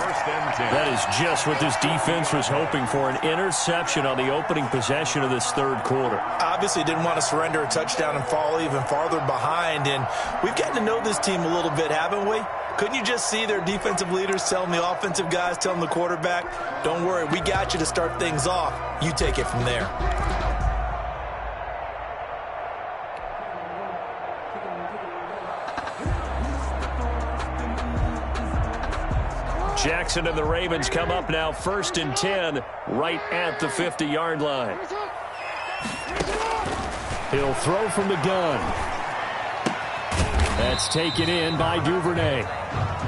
That is just what this defense was hoping for, an interception on the opening possession of this 3rd quarter. Obviously didn't want to surrender a touchdown and fall even farther behind, and we've gotten to know this team a little bit, haven't we? Couldn't you just see their defensive leaders telling the offensive guys, telling the quarterback, don't worry, we got you to start things off. You take it from there. Jackson and the Ravens come up now 1st and 10 right at the 50-yard line. He'll throw from the gun. That's taken in by Duvernay.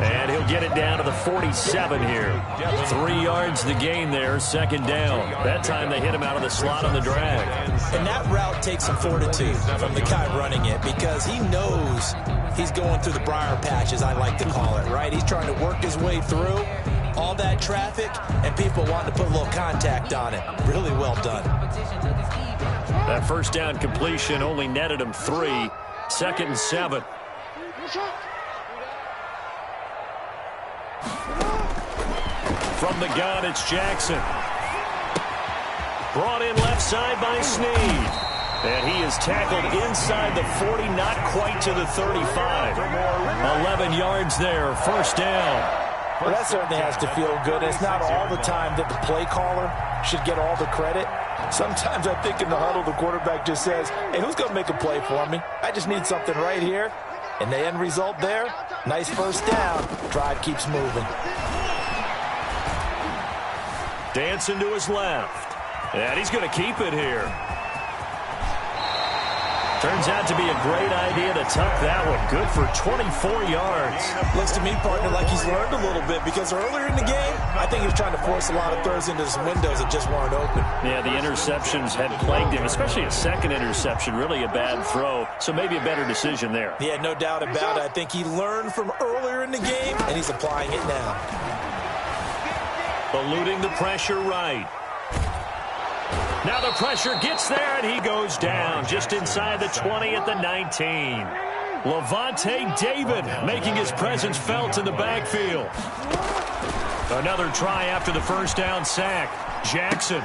And he'll get it down to the 47 here. 3 yards the gain there, 2nd down. That time they hit him out of the slot on the drag. And that route takes some fortitude from the guy running it because he knows he's going through the briar patch, as I like to call it, right? He's trying to work his way through all that traffic and people wanting to put a little contact on it. Really well done. That 1st down completion only netted him 3. 2nd and 7. From the gun, it's Jackson. Brought in left side by Snead. And he is tackled inside the 40, not quite to the 35. 11 yards there, 1st down. Well, that certainly has to feel good. It's not all the time that the play caller should get all the credit. Sometimes I think in the huddle, the quarterback just says, hey, who's going to make a play for me? I just need something right here. And the end result there, nice 1st down. Drive keeps moving. Dancing to his left. And he's going to keep it here. Turns out to be a great idea to tuck that one. Good for 24 yards. Looks to me, partner, like he's learned a little bit because earlier in the game, I think he was trying to force a lot of throws into some windows that just weren't open. Yeah, the interceptions had plagued him, especially a second interception. Really a bad throw, so maybe a better decision there. Yeah, no doubt about it. I think he learned from earlier in the game, and he's applying it now. Eluding the pressure right. Now the pressure gets there, and he goes down just inside the 20 at the 19. Levante David making his presence felt in the backfield. Another try after the first down sack. Jackson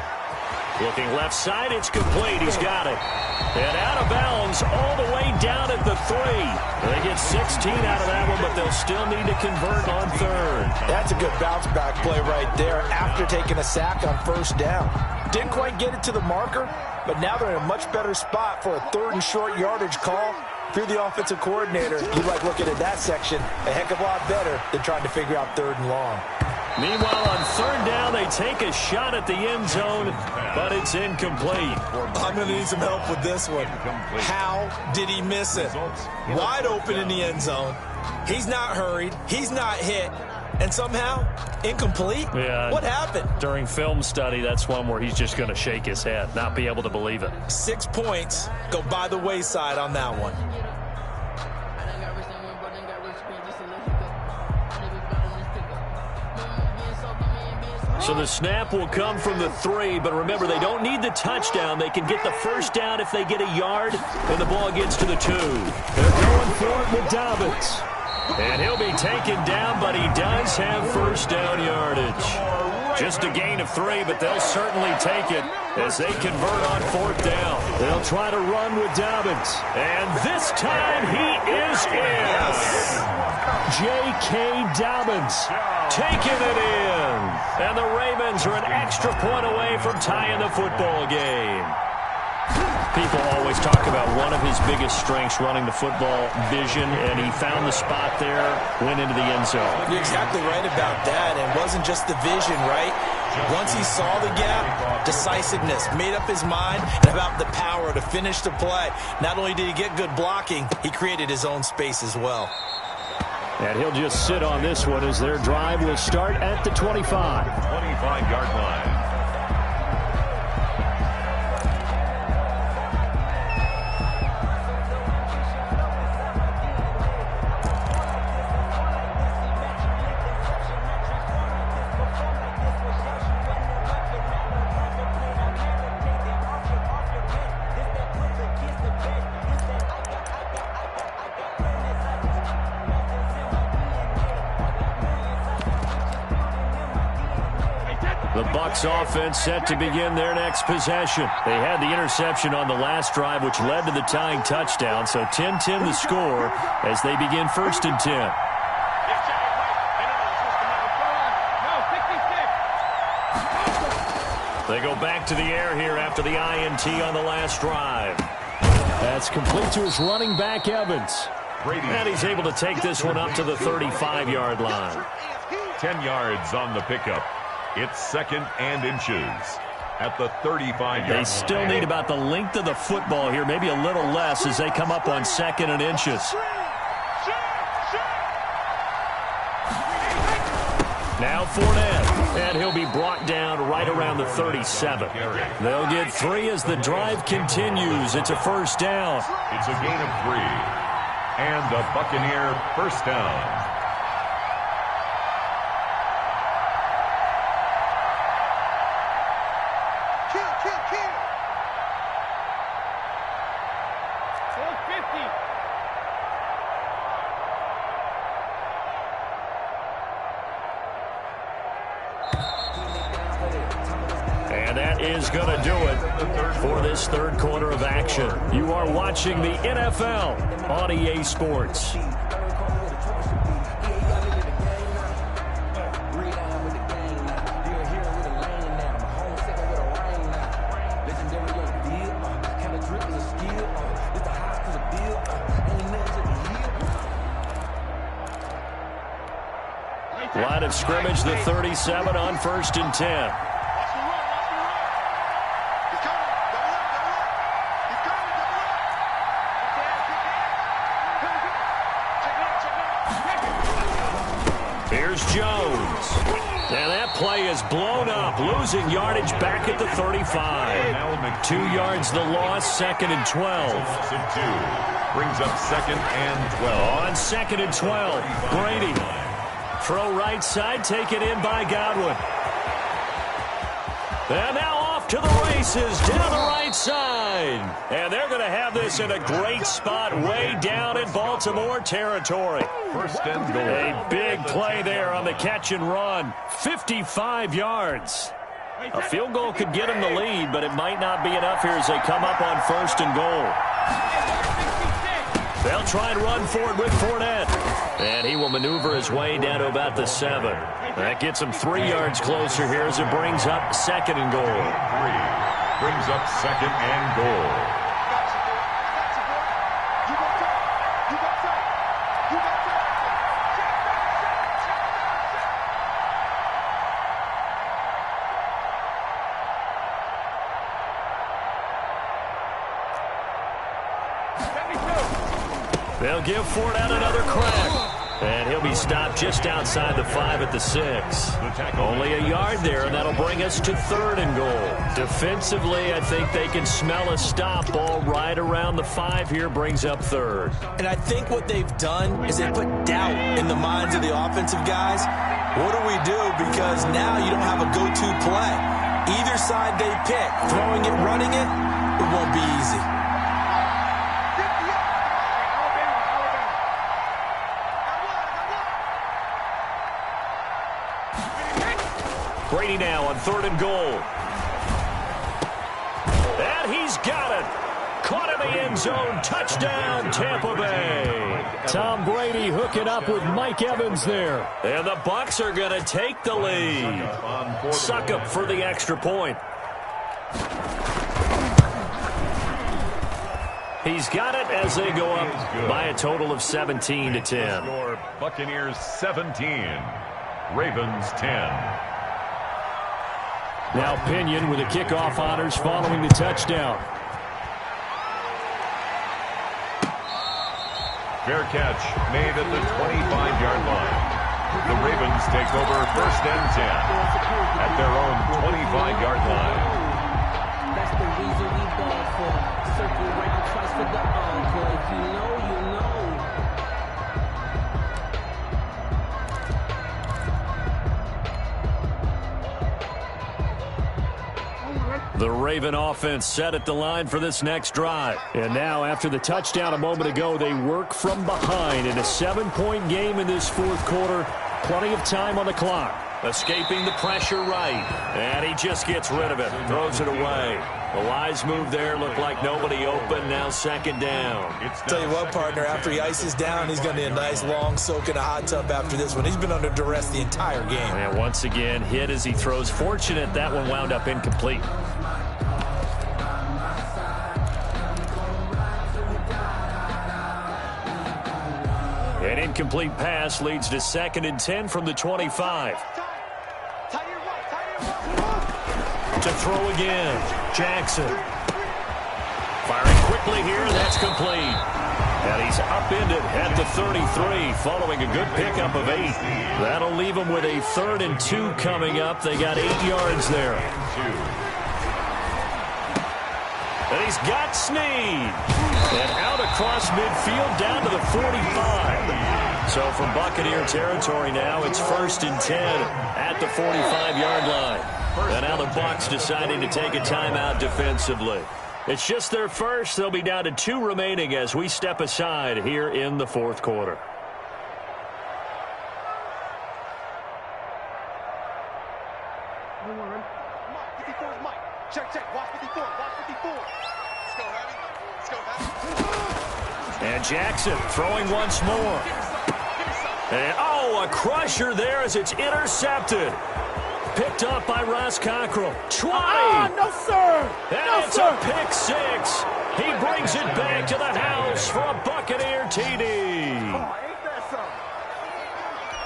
looking left side. It's complete. He's got it. And out of bounds all the way down at the 3. They get 16 out of that one, but they'll still need to convert on third. That's a good bounce-back play right there after taking a sack on first down. Didn't quite get it to the marker, but now they're in a much better spot for a third and short yardage call. If you're the offensive coordinator, you like looking at that section a heck of a lot better than trying to figure out third and long. Meanwhile, on third down, they take a shot at the end zone, but it's incomplete. I'm going to need some help with this one. How did he miss it? Wide open in the end zone. He's not hurried. He's not hit. And somehow, incomplete? Yeah. What happened? During film study, that's one where he's just going to shake his head, not be able to believe it. 6 points go by the wayside on that one. So the snap will come from the 3, but remember, they don't need the touchdown. They can get the first down if they get a yard, and the ball gets to the 2. They're going for it with Dobbins. And he'll be taken down, but he does have first down yardage. Just a gain of 3, but they'll certainly take it as they convert on fourth down. They'll try to run with Dobbins. And this time he is in. J.K. Dobbins taking it in. And the Ravens are an extra point away from tying the football game. People always talk about one of his biggest strengths, running the football, vision, and he found the spot there, went into the end zone. You're exactly right about that. And it wasn't just the vision, right? Once he saw the gap, decisiveness, made up his mind, and about the power to finish the play. Not only did he get good blocking, he created his own space as well. And he'll just sit on this one as their drive will start at the 25. 25-yard line. The Bucs offense set to begin their next possession. They had the interception on the last drive, which led to the tying touchdown. So 10-10 the score as they begin first and 10. They go back to the air here after the INT on the last drive. That's complete to his running back, Evans. And he's able to take this one up to the 35-yard line. 10 yards on the pickup. It's second and inches at the 35-yard line. They still need about the length of the football here, maybe a little less as they come up on second and inches. Now Fournette, and he'll be brought down right around the 37. They'll get 3 as the drive continues. It's a first down. It's a gain of 3. And a Buccaneer first down. And that is going to do it for this third quarter of action. You are watching the NFL on EA Sports. Line of scrimmage, the 37 on first and 10. And that play is blown up, losing yardage back at the 35. 2 yards the loss, 2nd and 12. Brings up 2nd and 12. On 2nd and 12, Brady. Throw right side, taken in by Godwin. And now off to the races, down the right side. And they're going to have this in a great spot way down in Baltimore territory. 1st and goal. A big play there on the catch and run. 55 yards. A field goal could get them the lead, but it might not be enough here as they come up on 1st and goal. They'll try and run for it with Fournette. And he will maneuver his way down to about the 7. That gets him 3 yards closer here as it brings up 2nd and goal. 3. Brings up 2nd and goal. They'll give Fournette another crack. And he'll be stopped just outside the 5 at the 6. Only a yard there, and that'll bring us to 3rd and goal. Defensively, I think they can smell a stop. Ball right around the 5 here brings up 3rd. And I think what they've done is they put doubt in the minds of the offensive guys. What do we do? Because now you don't have a go-to play. Either side they pick, throwing it, running it, it won't be easy. Brady now on 3rd and goal. And he's got it. Caught in the end zone. Touchdown, Tampa Bay. Tom Brady hooking up with Mike Evans there. And the Bucs are going to take the lead. Suckup for the extra point. He's got it as they go up by a total of 17-10. Buccaneers 17, Ravens 10. Now Pinion with the kickoff honors following the touchdown. Fair catch made at the 25-yard line. The Ravens take over 1st and 10 at their own 25-yard line. That's the reason we ball for. Circle around twice for the encore. If you know, you know. The Raven offense set at the line for this next drive. And now, after the touchdown a moment ago, they work from behind in a 7-point game in this 4th quarter. Plenty of time on the clock. Escaping the pressure right. And he just gets rid of it. Throws it away. The wise move there. Looked like nobody open. Now 2nd down. Tell you what, partner, after he ices down, he's going to need a nice long soak in a hot tub after this one. He's been under duress the entire game. And once again, hit as he throws. Fortunate that one wound up incomplete. An incomplete pass leads to 2nd and 10 from the 25. To throw again, Jackson. Firing quickly here, and that's complete. And he's upended at the 33 following a good pickup of 8. That'll leave him with a 3rd and 2 coming up. They got 8 yards there. And he's got Snead. And out across midfield down to the 45. So from Buccaneer territory now, it's 1st and 10 at the 45-yard line. And now the Bucs deciding to take a timeout defensively. It's just their first. They'll be down to 2 remaining as we step aside here in the 4th quarter. And Jackson throwing once more. And, oh, a crusher there as it's intercepted. Picked up by Ross Cockrell. 20. No, sir. And it's a pick 6. He brings it back to the house for a Buccaneer TD.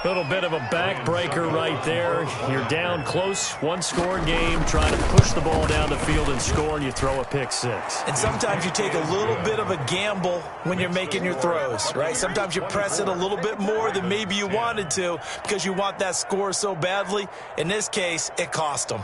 Little bit of a backbreaker right there. You're down close, one-score game, trying to push the ball down the field and score, and you throw a pick six. And sometimes you take a little bit of a gamble when you're making your throws, right? Sometimes you press it a little bit more than maybe you wanted to because you want that score so badly. In this case, it cost them.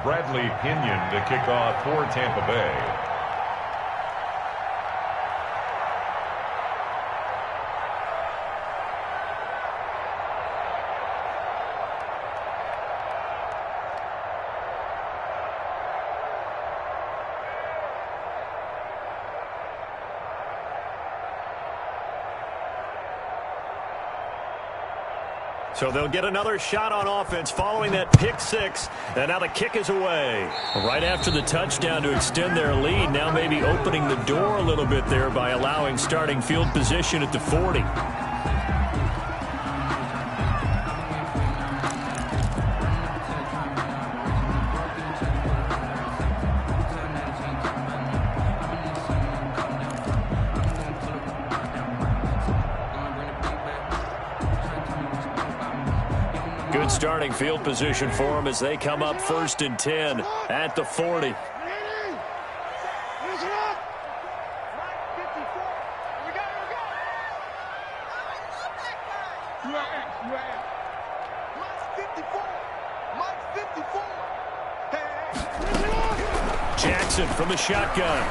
Bradley Pinion to kick off for Tampa Bay. So they'll get another shot on offense following that pick six. And now the kick is away. Right after the touchdown to extend their lead, now maybe opening the door a little bit there by allowing starting field position at the 40. Good starting field position for them as they come up 1st and 10 at the 40. Jackson from the shotgun.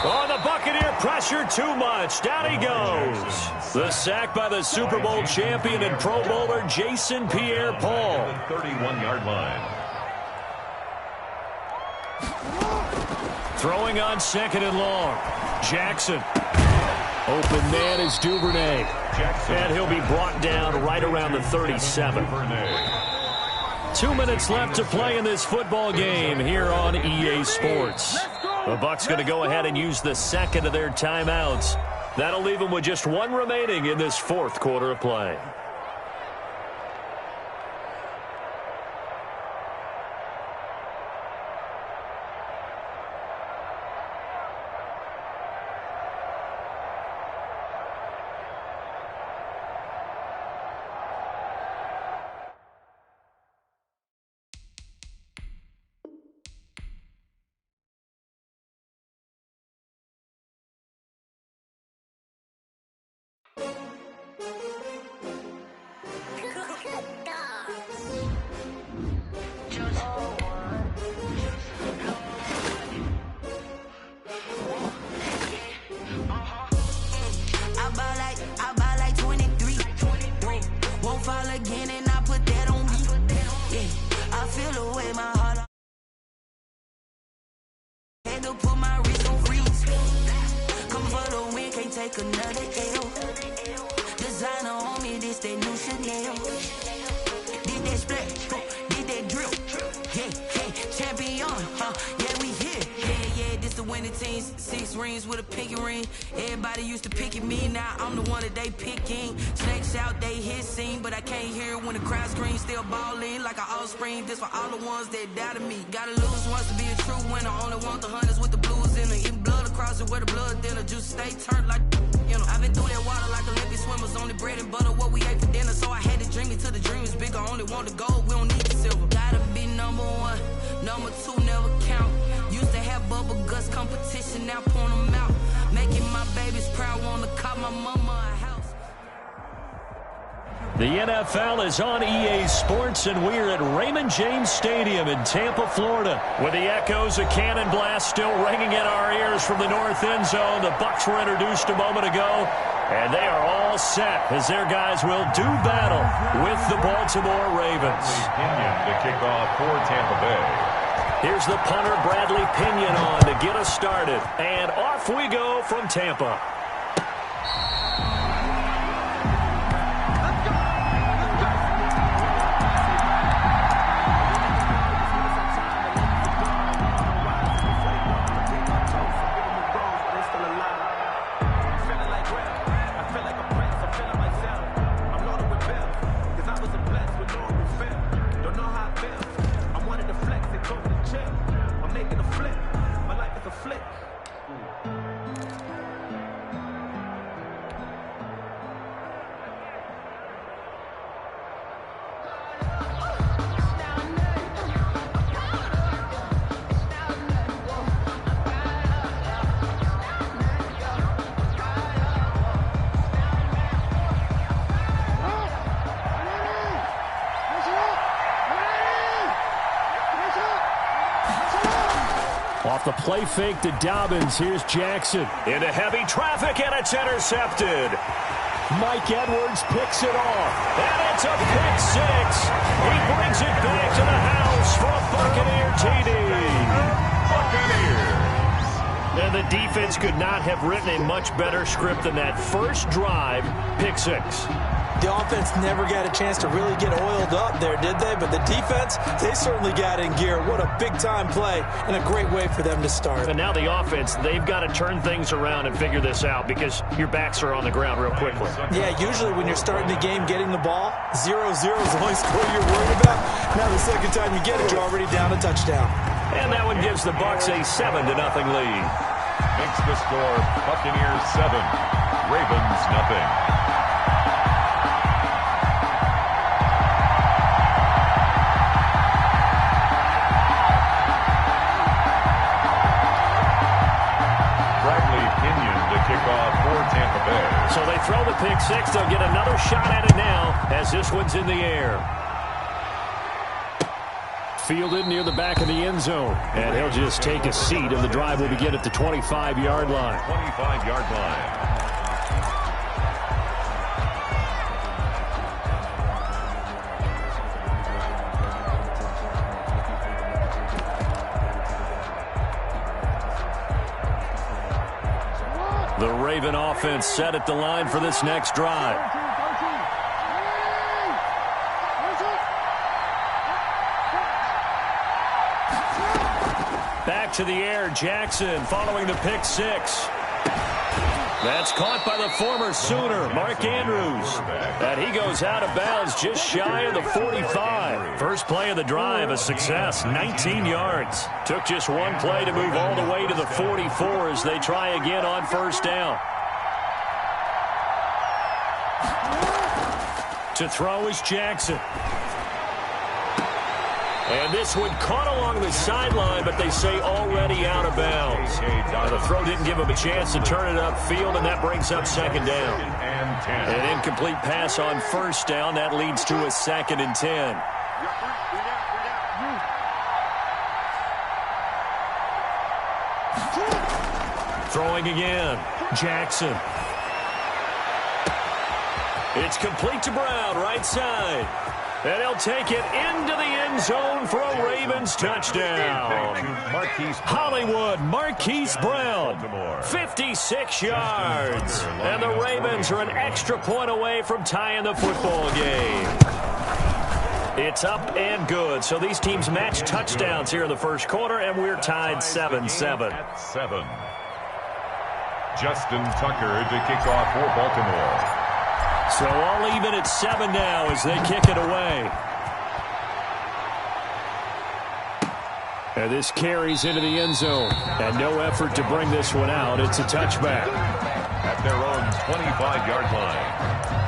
Oh, the Buccaneer pressure too much. Down he goes. The sack by the Super Bowl champion and Pro Bowler Jason Pierre-Paul. 31-yard line. Throwing on 2nd and long. Jackson. Open man is Duvernay. And he'll be brought down right around the 37. 2 minutes left to play in this football game here on EA Sports. The Bucs going to go ahead and use the second of their timeouts. That'll leave them with just one remaining in this 4th quarter of play. This for all the ones that doubted me. Gotta lose once to be a true winner. Only want the hunters with the blues in it. Eating blood across it where the blood dinner. Juice stay turned like, you know. I've been through that water like Olympic swimmers. Only bread and butter what we ate for dinner. So I had to dream it till the dream is bigger. Only want the gold, we don't need the silver. Gotta be number one, number two never count. Used to have bubble guts competition, now point them out. Making my babies proud, wanna call my mama a house. The NFL is on EA Sports, and we're at Raymond James Stadium in Tampa, Florida. With the echoes of cannon blast still ringing in our ears from the north end zone, the Bucs were introduced a moment ago, and they are all set as their guys will do battle with the Baltimore Ravens. Pinion to kick off for Tampa Bay. Here's the punter, Bradley Pinion, on to get us started. And off we go from Tampa. it a flip. My life is a flip. Off the play fake to Dobbins. Here's Jackson. Into heavy traffic, and it's intercepted. Mike Edwards picks it off. And it's a pick six. He brings it back to the house for a Buccaneer TD. Buccaneers. And the defense could not have written a much better script than that first drive, pick six. The offense never got a chance to really get oiled up there, did they? But the defense, they certainly got in gear. What a big-time play and a great way for them to start. And now the offense, they've got to turn things around and figure this out because your backs are on the ground real quickly. Yeah, usually when you're starting the game getting the ball, 0-0 is the only score you're worried about. Now the second time you get it, you're already down a touchdown. And that one gives the Bucs a 7-0 lead. Makes the score Buccaneers 7, Ravens nothing. So they throw the pick six. They'll get another shot at it now as this one's in the air. Fielded near the back of the end zone. And he'll just take a seat, and the drive will begin at the 25-yard line. 25-yard line. The Raven offense set at the line for this next drive. Back to the air, Jackson following the pick six. That's caught by the former Sooner, Mark Andrews. And he goes out of bounds just shy of the 45. First play of the drive, a success, 19 yards. Took just one play to move all the way to the 44 as they try again on first down. To throw is Jackson. And this one caught along the sideline, but they say already out of bounds. The throw didn't give him a chance to turn it upfield, and that brings up second down. An incomplete pass on first down. That leads to a 2nd and 10. Throwing again. Jackson. It's complete to Brown, right side. And he'll take it into the end zone for a Ravens touchdown. Hollywood, Marquise Brown, 56 yards. And the Ravens are an extra point away from tying the football game. It's up and good. So these teams match touchdowns here in the first quarter, and we're tied 7-7. Justin Tucker to kick off for Baltimore. So all even at 7 now as they kick it away. And this carries into the end zone. And no effort to bring this one out. It's a touchback. At their own 25-yard line.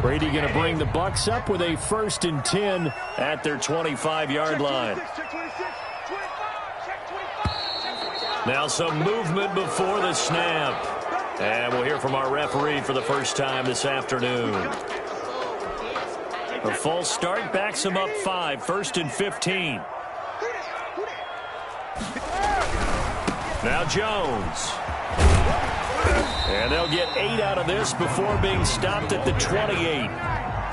Brady going to bring the Bucs up with a 1st and 10 at their 25-yard line. Now some movement before the snap. And we'll hear from our referee for the first time this afternoon. A false start backs him up 5, 1st and 15. Now Jones. And they'll get 8 out of this before being stopped at the 28.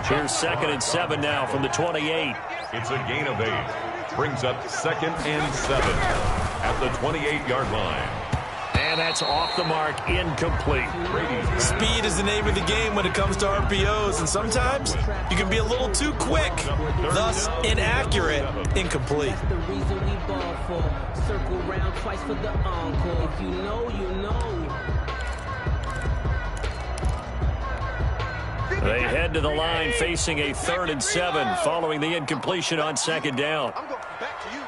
Here's 2nd and 7 now from the 28. It's a gain of 8. Brings up 2nd and 7 at the 28-yard line. And that's off the mark, incomplete. Speed is the name of the game when it comes to RPOs, and sometimes you can be a little too quick, thus inaccurate, incomplete. That's the reason we ball for. Circle round twice for the encore. If you know, you know. They head to the line facing a 3rd and 7 following the incompletion on 2nd down. I'm going back to you.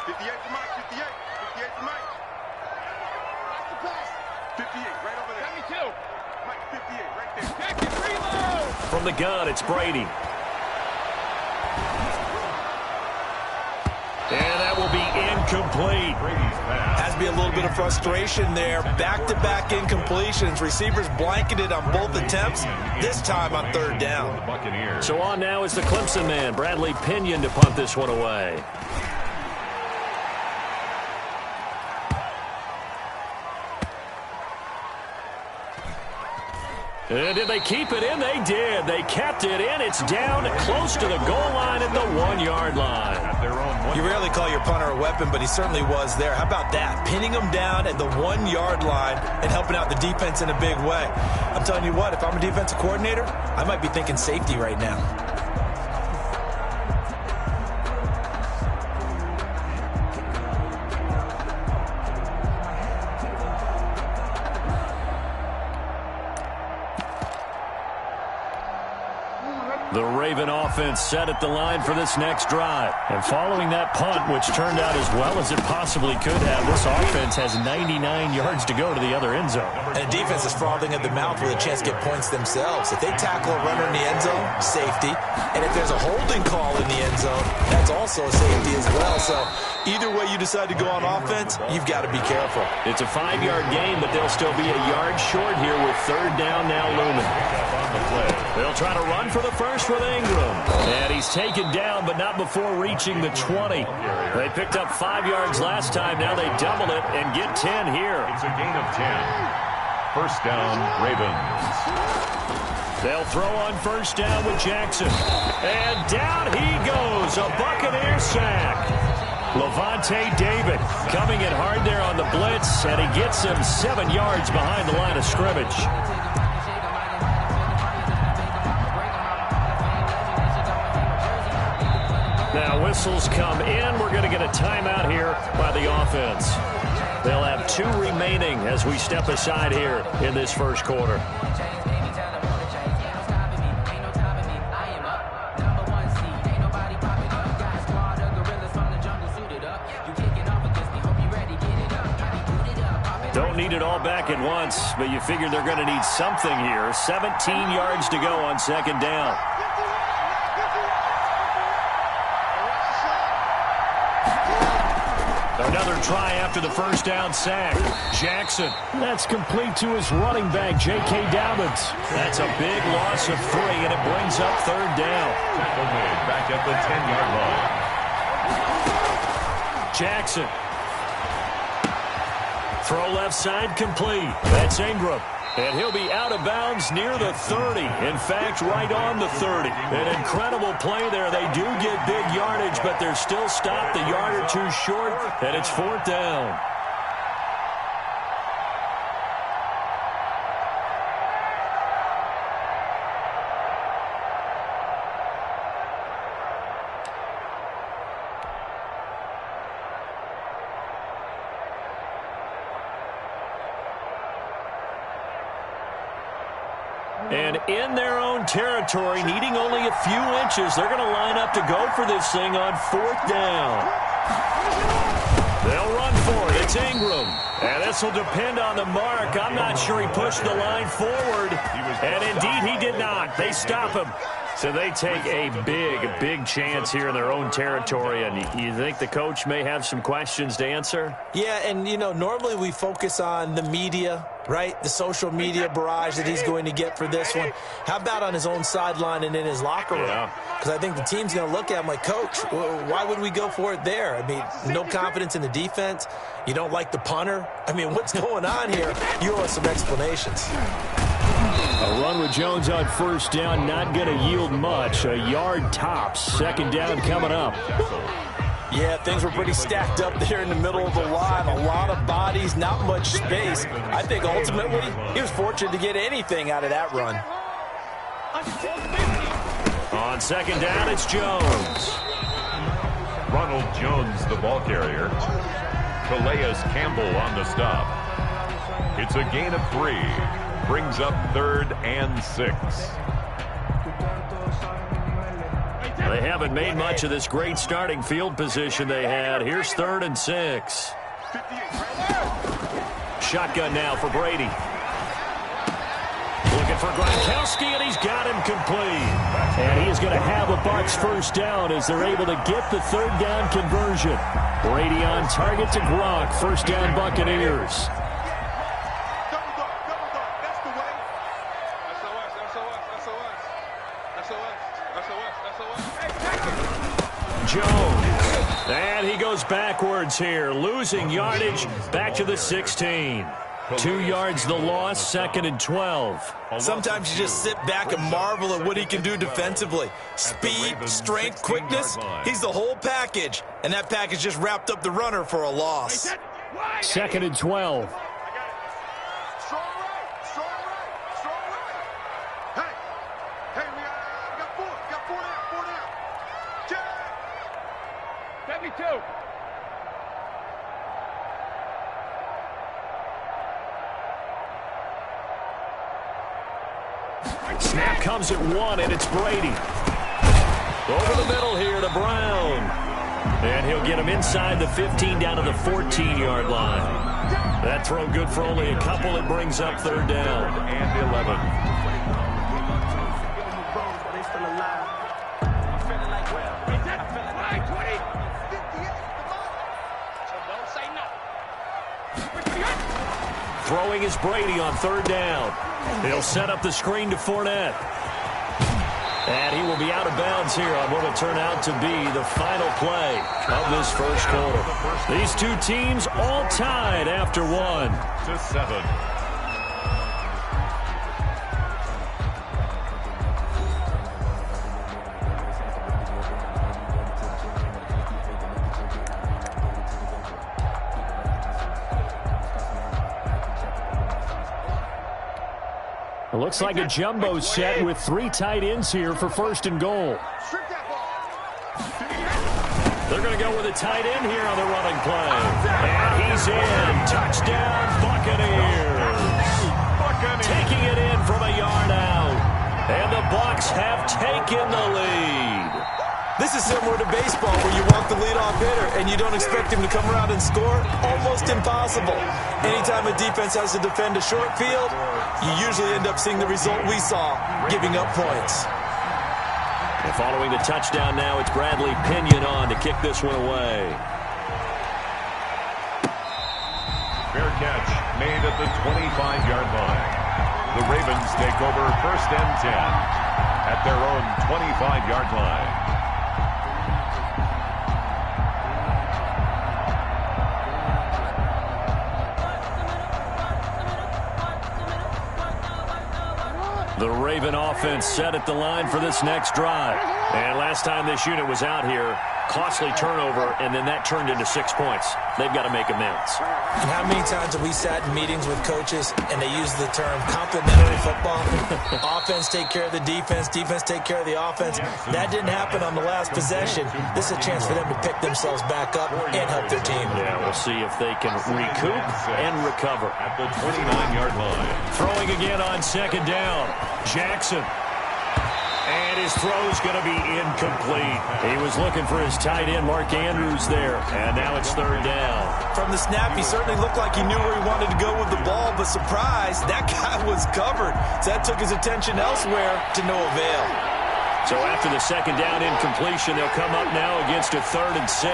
58 for Mike, 58. 58 for Mike. 58, right over there. 72. Mike, 58, right there. Check it, reload. From the gun, it's Brady. And that will be incomplete. Has to be a little bit of frustration there. Back-to-back incompletions. Receivers blanketed on both attempts, this time on 3rd down. So on now is the Clemson man, Bradley Pinion, to punt this one away. And did they keep it in? They did. They kept it in. It's down close to the goal line at the 1-yard line. You rarely call your punter a weapon, but he certainly was there. How about that? Pinning him down at the 1-yard line and helping out the defense in a big way. I'm telling you what, if I'm a defensive coordinator, I might be thinking safety right now. The Raven offense set at the line for this next drive. And following that punt, which turned out as well as it possibly could have, this offense has 99 yards to go to the other end zone. And the defense is frothing at the mouth with a chance to get points themselves. If they tackle a runner in the end zone, safety. And if there's a holding call in the end zone, that's also a safety as well. So either way you decide to go on offense, you've got to be careful. It's a 5-yard gain, but they'll still be a yard short here with 3rd down now looming. They'll try to run for the first with Ingram. And he's taken down, but not before reaching the 20. They picked up 5 yards last time. Now they double it and get 10 here. It's a gain of 10. 1st down, Ravens. They'll throw on 1st down with Jackson. And down he goes. A Buccaneer sack. Levante David coming in hard there on the blitz, and he gets him 7 yards behind the line of scrimmage. Now whistles come in. We're going to get a timeout here by the offense. They'll have 2 remaining as we step aside here in this first quarter. Don't need it all back at once, but you figure they're going to need something here. 17 yards to go on 2nd down. Another try after the 1st down sack. Jackson. That's complete to his running back, J.K. Dobbins. That's a big loss of 3, and it brings up 3rd down. Tackle made back at the 10-yard line. Jackson. Throw left side complete. That's Ingram. And he'll be out of bounds near the 30. In fact, right on the 30. An incredible play there. They do get big yardage, but they're still stopped a yard or 2 short, and it's 4th down. And in their own territory, needing only a few inches, they're going to line up to go for this thing on 4th down. They'll run for it. It's Ingram. And this will depend on the mark. I'm not sure he pushed the line forward. And indeed, he did not. They stop him. So they take a big chance here in their own territory. And you think the coach may have some questions to answer? Yeah, and, you know, normally we focus on the media, right? The social media barrage that he's going to get for this one. How about on his own sideline and in his locker room? Because I think the team's going to look at him like, Coach, why would we go for it there? I mean, no confidence in the defense. You don't like the punter. I mean, what's going on here? You owe us some explanations. A run with Jones on 1st down, not going to yield much. A yard tops. 2nd down coming up. Yeah, things were pretty stacked up there in the middle of the line. A lot of bodies, not much space. I think ultimately he was fortunate to get anything out of that run. On second down, it's Jones. Ronald Jones, the ball carrier. Calais Campbell on the stop. It's a gain of 3. Brings up 3rd and 6. They haven't made much of this great starting field position they had. Here's 3rd and 6. Shotgun now for Brady. Looking for Gronkowski, and he's got him complete. And he is going to have a Bucs first down as they're able to get the 3rd down conversion. Brady on target to Gronk. First down, Buccaneers. Jones. And he goes backwards here, losing yardage back to the 16. 2 yards the loss, 2nd and 12. Sometimes you just sit back and marvel at what he can do defensively. Speed, strength, quickness, he's the whole package. And that package just wrapped up the runner for a loss. 2nd and 12. Snap comes at 1, and it's Brady. Over the middle here to Brown. And he'll get him inside the 15 down to the 14-yard line. That throw good for only a couple. It brings up 3rd down. And 11. Throwing is Brady on 3rd down. He'll set up the screen to Fournette. And he will be out of bounds here on what will turn out to be the final play of this first quarter. These two teams all tied after 1. To 7. It looks like a jumbo set with 3 tight ends here for 1st and goal. They're going to go with a tight end here on the running play. And he's in. Touchdown, Buccaneers. Taking it in from a yard out. And the Bucs have taken the lead. This is similar to baseball where you walk the leadoff hitter and you don't expect him to come around and score. Almost impossible. Anytime a defense has to defend a short field, you usually end up seeing the result we saw, giving up points. And following the touchdown now, it's Bradley Pinion on to kick this one away. Fair catch made at the 25-yard line. The Ravens take over 1st and 10 at their own 25-yard line. The Raven offense set at the line for this next drive. And last time this unit was out here, costly turnover, and then that turned into 6 points. They've got to make amends. And how many times have we sat in meetings with coaches and they use the term complementary football? Offense take care of the defense, defense take care of the offense. That didn't happen on the last possession. This is a chance for them to pick themselves back up and help their team. Yeah, we'll see if they can recoup and recover. At the 29-yard line. Throwing again on 2nd down. Jackson. And his throw's going to be incomplete. He was looking for his tight end, Mark Andrews, there. And now it's 3rd down. From the snap, he certainly looked like he knew where he wanted to go with the ball, but surprise, that guy was covered. So that took his attention elsewhere to no avail. So after the 2nd down incompletion, they'll come up now against a 3rd and 6.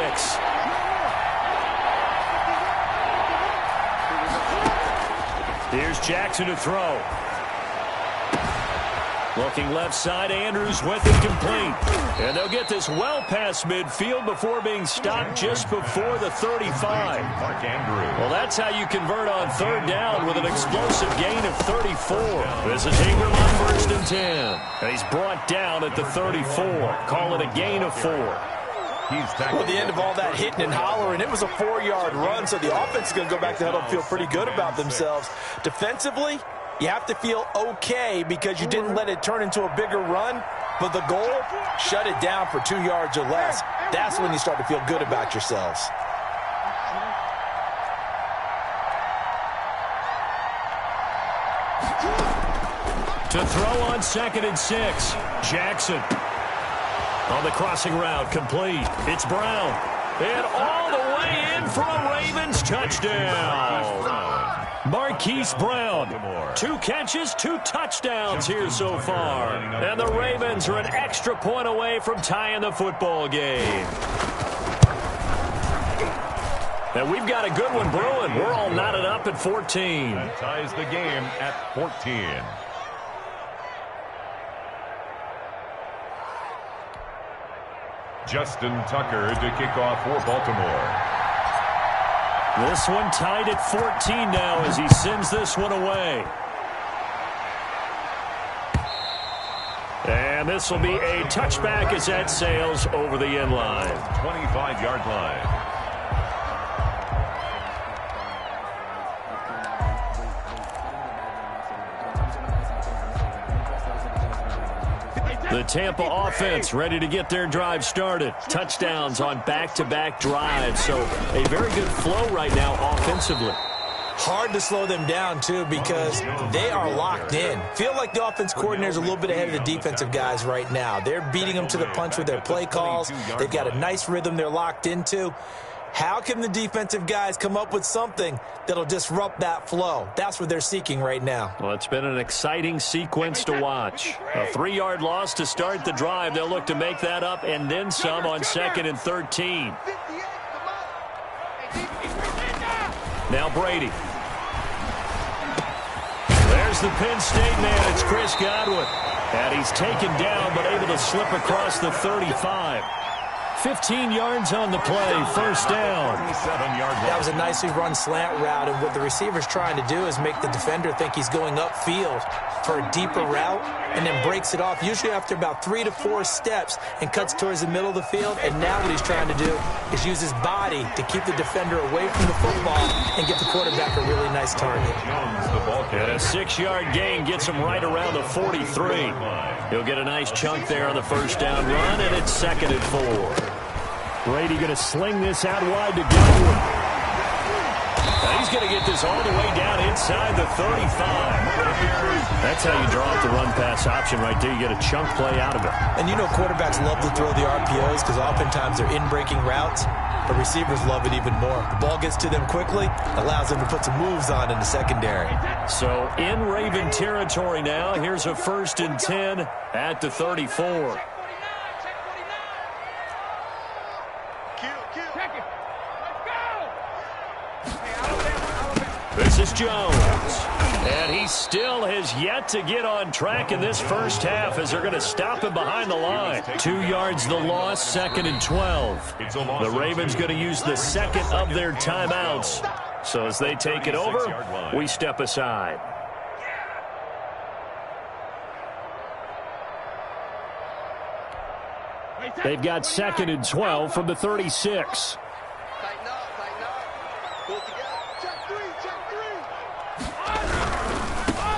Here's Jackson to throw. Looking left side, Andrews with it complete. And they'll get this well past midfield before being stopped just before the 35. Mark Andrews. Well, that's how you convert on 3rd down with an explosive gain of 34. This is Ingram on 1st and 10. And he's brought down at the 34. Call it a gain of 4. Well, the end of all that hitting and hollering, it was a 4-yard run, so the offense is going to go back to the huddle and feel pretty good about themselves. Defensively, you have to feel okay because you didn't let it turn into a bigger run, but the goal, shut it down for 2 yards or less. That's when you start to feel good about yourselves. To throw on 2nd and 6, Jackson. On the crossing route, complete. It's Brown. And all the way in for a Ravens touchdown. Marquise Brown. 2 catches, 2 touchdowns here so far. And the Ravens are an extra point away from tying the football game. And we've got a good one brewing. We're all knotted up at 14. That ties the game at 14. Justin Tucker to kick off for Baltimore. This one tied at 14 now as he sends this one away. And this will be a touchback as that sails over the end line. 25-yard line. The Tampa offense ready to get their drive started. Touchdowns on back-to-back drives. So a very good flow right now offensively. Hard to slow them down, too, because they are locked in. Feel like the offense coordinator is a little bit ahead of the defensive guys right now. They're beating them to the punch with their play calls. They've got a nice rhythm they're locked into. How can the defensive guys come up with something that'll disrupt that flow? That's what they're seeking right now. Well, it's been an exciting sequence to watch. A 3-yard loss to start the drive. They'll look to make that up and then some on 2nd and 13. Now Brady. There's the Penn State man. It's Chris Godwin. And he's taken down but able to slip across the 35. 15 yards on the play, first down. That was a nicely run slant route, and what the receiver's trying to do is make the defender think he's going upfield for a deeper route and then breaks it off, usually after about 3 to 4 steps, and cuts towards the middle of the field. And now what he's trying to do is use his body to keep the defender away from the football and get the quarterback a really nice target. And a 6-yard gain gets him right around the 43. He'll get a nice chunk there on the first down run, and it's 2nd and 4. Brady going to sling this out wide to Godwin. Now he's going to get this all the way down inside the 35. That's how you draw up the run-pass option right there. You get a chunk play out of it. And you know quarterbacks love to throw the RPOs because oftentimes they're in-breaking routes. But receivers love it even more. The ball gets to them quickly, allows them to put some moves on in the secondary. So in Raven territory now. Here's a 1st and 10 at the 34. This is Jones. And he still has yet to get on track in this first half as they're going to stop him behind the line. 2 yards the loss, 2nd and 12. The Ravens going to use the second of their timeouts. So as they take it over, we step aside. They've got 2nd and 12 from the 36.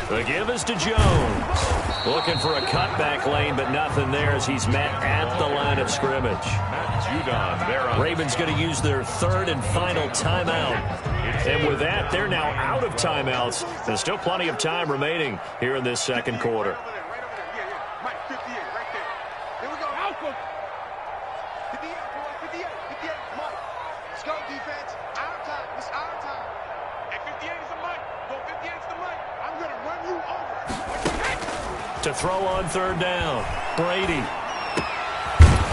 The give is to Jones. Looking for a cutback lane, but nothing there as he's met at the line of scrimmage. Ravens going to use their 3rd and final timeout. And with that, they're now out of timeouts. There's still plenty of time remaining here in this second quarter. To throw on 3rd down. Brady.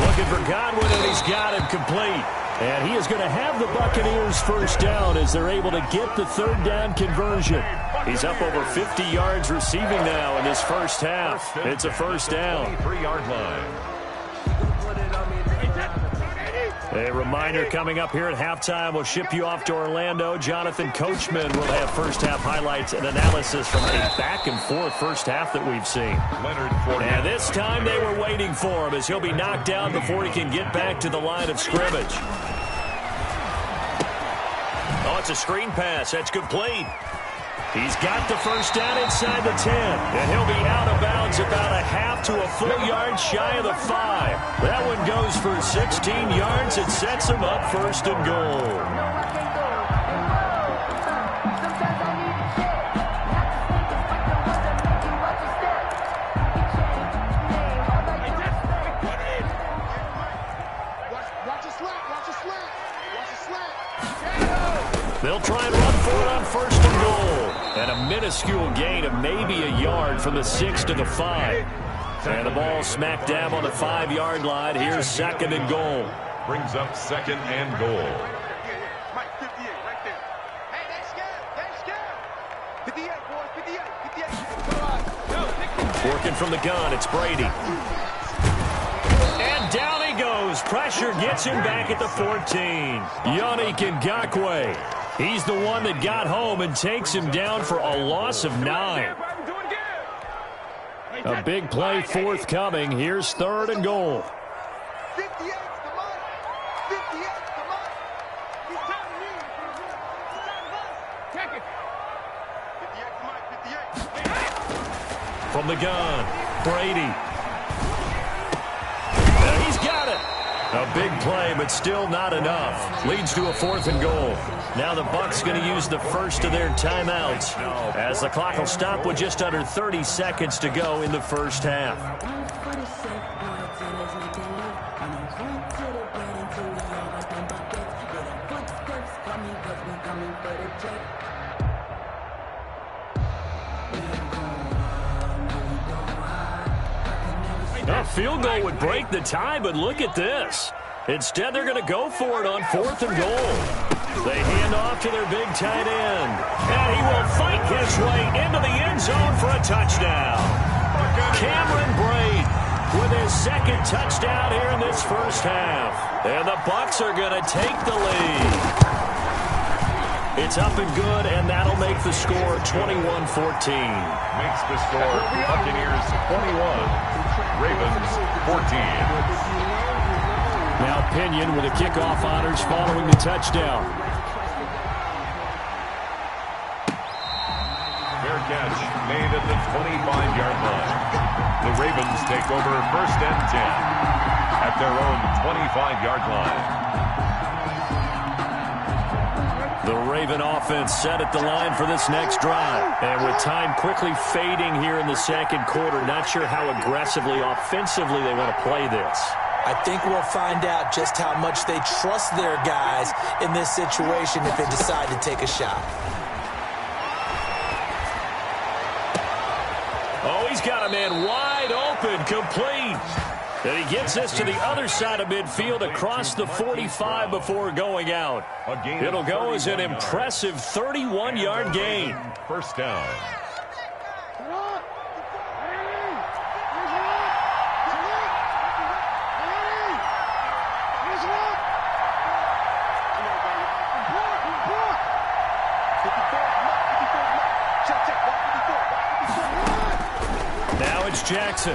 Looking for Godwin, and he's got him complete. And he is going to have the Buccaneers first down as they're able to get the 3rd down conversion. He's up over 50 yards receiving now in this first half. It's a first down. 3-yard line. A reminder coming up here at halftime. We'll ship you off to Orlando. Jonathan Coachman will have first-half highlights and analysis from a back-and-forth first half that we've seen. And this time they were waiting for him as he'll be knocked down before he can get back to the line of scrimmage. Oh, it's a screen pass. That's complete. He's got the first down inside the 10, and he'll be out of bounds about a half to a full yard shy of the 5. That one goes for 16 yards and sets him up first and goal. They'll try and run for it on first and goal. And a minuscule gain of maybe a yard from the 6 to the 5. And the ball smack dab on the 5-yard line. Here's second and goal. Brings up second and goal. Mike, 58, right there. Hey, they scared. They scared. 58, boys, 58, 58. Working from the gun, it's Brady. And down he goes. Pressure gets him back at the 14. Yannick Ngakoue. He's the one that got home and takes him down for a loss of 9. A big play forthcoming. Here's third and goal. 58's the mark. 58's the mark. He's telling you. Check it. 58's the mark. 58. From the gun, Brady. And he's got it. A big play, but still not enough. Leads to a fourth and goal. Now the Bucs going to use the first of their timeouts as the clock will stop with just under 30 seconds to go in the first half. A field goal would break the tie, but look at this. Instead, they're going to go for it on fourth and goal. They hand off to their big tight end. And he will fight his way into the end zone for a touchdown. Cameron Brate with his second touchdown here in this first half. And the Bucs are going to take the lead. It's up and good, and that'll make the score 21-14. Makes the score Buccaneers 21, Ravens 14. Now Pinion with the kickoff honors following the touchdown. Fair catch made at the 25-yard line. The Ravens take over first and 10 at their own 25-yard line. The Raven offense set at the line for this next drive. And with time quickly fading here in the second quarter, not sure how aggressively, offensively they want to play this. I think we'll find out just how much they trust their guys in this situation if they decide to take a shot. Oh, he's got a man wide open, complete. And he gets this to the other side of midfield across the 45 before going out. It'll go as an impressive 31-yard gain. First down. Now it's Jackson.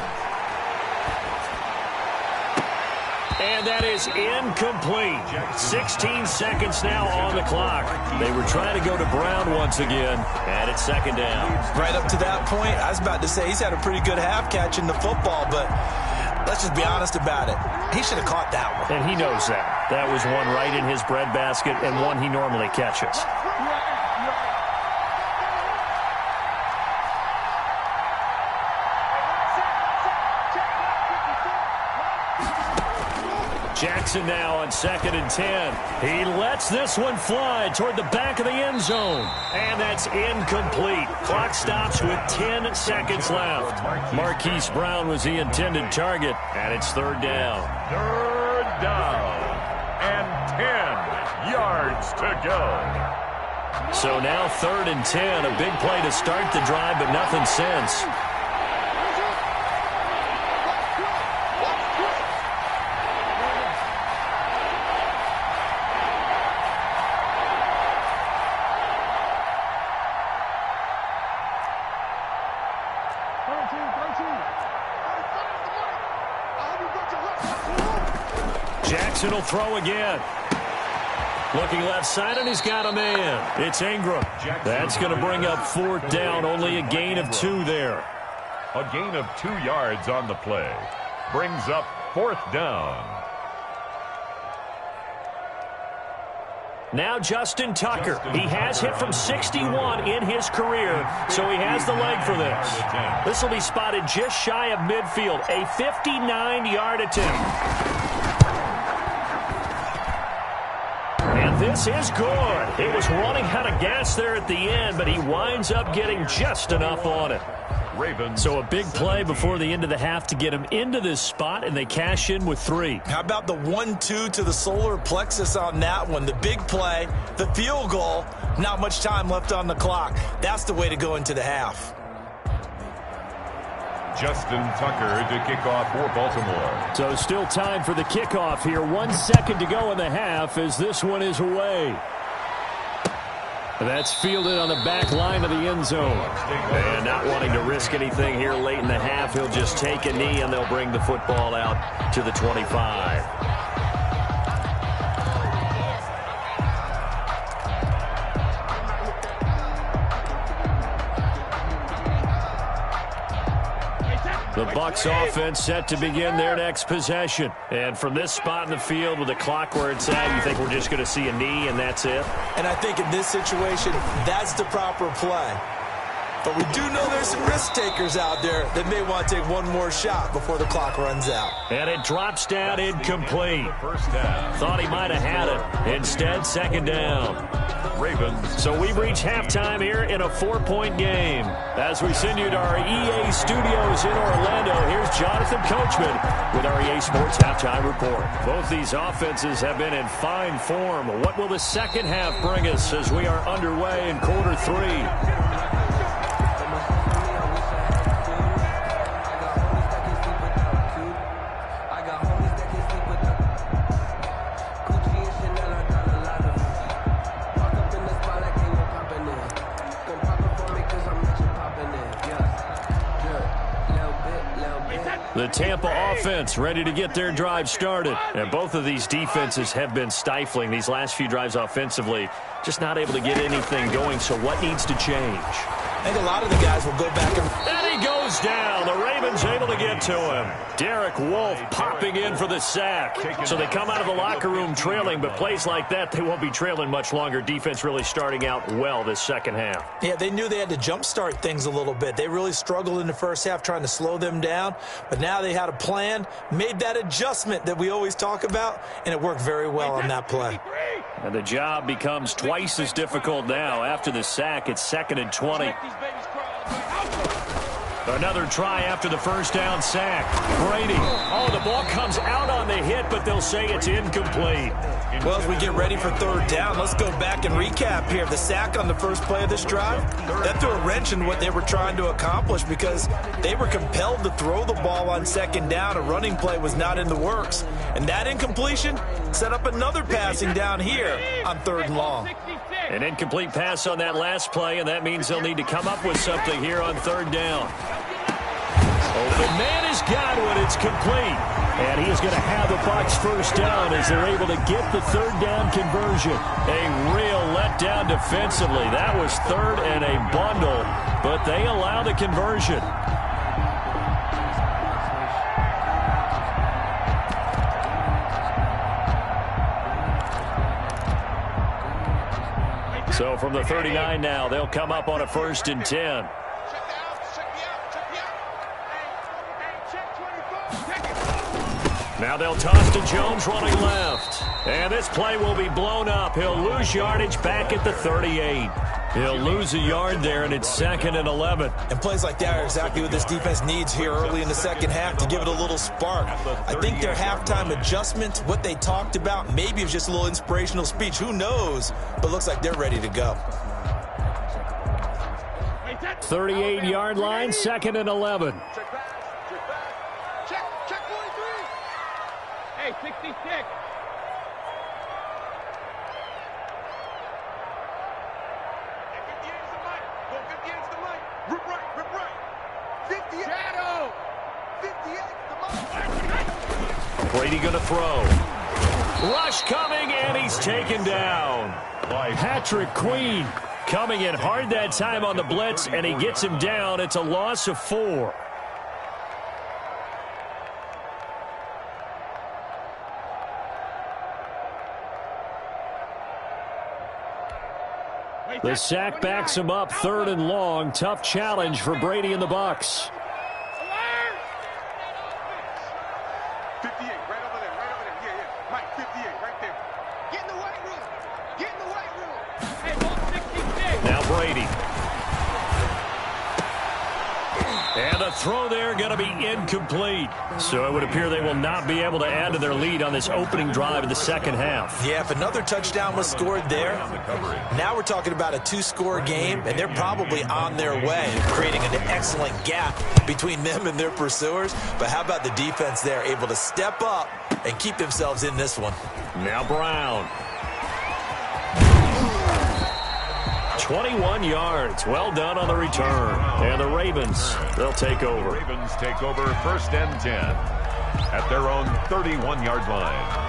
And that is incomplete. 16 seconds now on the clock. They were trying to go to Brown once again, and it's second down. Right up to that point, I was about to say he's had a pretty good half catching the football, but let's just be honest about it. He should have caught that one. And he knows that. That was one right in his breadbasket and one he normally catches. Jackson now on second and 10. He lets this one fly toward the back of the end zone. And that's incomplete. Clock stops with 10 seconds left. Marquise Brown was the intended target, and it's third down. Third down and 10 yards to go. So now third and 10. A big play to start the drive, but nothing since. Jackson will throw again. Looking left side, and he's got a man. It's Ingram. That's going to bring up 4th down. Only a gain of 2 there. A gain of 2 yards on the play. Brings up 4th down. Now Justin Tucker. He has hit from 61 in his career, so he has the leg for this. This will be spotted just shy of midfield. A 59-yard attempt. And this is good. It was running out of gas there at the end, but he winds up getting just enough on it. Ravens. So a big play before the end of the half to get him into this spot, and they cash in with 3. How about the 1-2 to the solar plexus on that one? The big play, the field goal, not much time left on the clock. That's the way to go into the half. Justin Tucker to kick off for Baltimore. So still time for the kickoff here. 1 second to go in the half as this one is away. That's fielded on the back line of the end zone. And not wanting to risk anything here late in the half, he'll just take a knee and they'll bring the football out to the 25. The Bucs offense set to begin their next possession. And from this spot in the field with the clock where it's at, you think we're just going to see a knee and that's it? And I think in this situation, that's the proper play. But we do know there's some risk takers out there that may want to take one more shot before the clock runs out. And it drops down incomplete. Thought he might have had it. Instead, 2nd down. Ravens. So we've reached halftime here in a 4-point game. As we send you to our EA studios in Orlando, here's Jonathan Coachman with our EA Sports Halftime Report. Both these offenses have been in fine form. What will the second half bring us as we are underway in quarter 3? The Tampa offense ready to get their drive started. And both of these defenses have been stifling these last few drives offensively. Just not able to get anything going, so what needs to change? I think a lot of the guys will go back and he goes down. The Ravens able to get to him. Derek Wolfe popping in for the sack. So they come out of the locker room trailing, but plays like that, they won't be trailing much longer. Defense really starting out well this second half. Yeah, they knew they had to jumpstart things a little bit. They really struggled in the first half trying to slow them down, but now they had a plan, made that adjustment that we always talk about, and it worked very well on that play. And the job becomes twice as difficult now. After the sack, it's 2nd and 20. Another try after the first down sack. Brady. Oh, the ball comes out on the hit, but they'll say it's incomplete. Well, as we get ready for 3rd down, let's go back and recap here. The sack on the first play of this drive, that threw a wrench in what they were trying to accomplish because they were compelled to throw the ball on 2nd down. A running play was not in the works. And that incompletion set up another passing down here on 3rd and long. An incomplete pass on that last play, and that means they'll need to come up with something here on 3rd down. Open man is Godwin. It's complete. And he is going to have the Bucs first down as they're able to get the 3rd down conversion. A real letdown defensively. That was 3rd and a bundle, but they allow the conversion. So from the 39 now, they'll come up on a 1st and 10. Now they'll toss to Jones running left. And this play will be blown up. He'll lose yardage back at the 38. He'll lose a yard there, and it's 2nd and 11. And plays like that are exactly what this defense needs here early in the second half to give it a little spark. I think their halftime adjustment, what they talked about, maybe it was just a little inspirational speech. Who knows? But looks like they're ready to go. 38-yard line, 2nd and 11. Check 43. Hey, 66. Rip right. 58. Shadow. 58. Brady going to throw. Rush coming, and he's taken down. Patrick Queen coming in hard that time on the blitz, and he gets him down. It's a loss of 4. The sack backs him up, 3rd and long. Tough challenge for Brady and the Bucs. 58, right over there, right over there. Yeah, yeah. Mike, 58, right there. Get in the weight room. Get in the weight room. Hey, ball 66. Now Brady. And the throw there going to be incomplete. So it would appear they will not be able to add to their lead on this opening drive of the second half. Yeah, if another touchdown was scored there, now we're talking about a 2-score game, and they're probably on their way, creating an excellent gap between them and their pursuers. But how about the defense there, able to step up and keep themselves in this one? Now Brown. 21 yards. Well done on the return. And the Ravens, they'll take over. Ravens take over 1st and 10 at their own 31-yard line.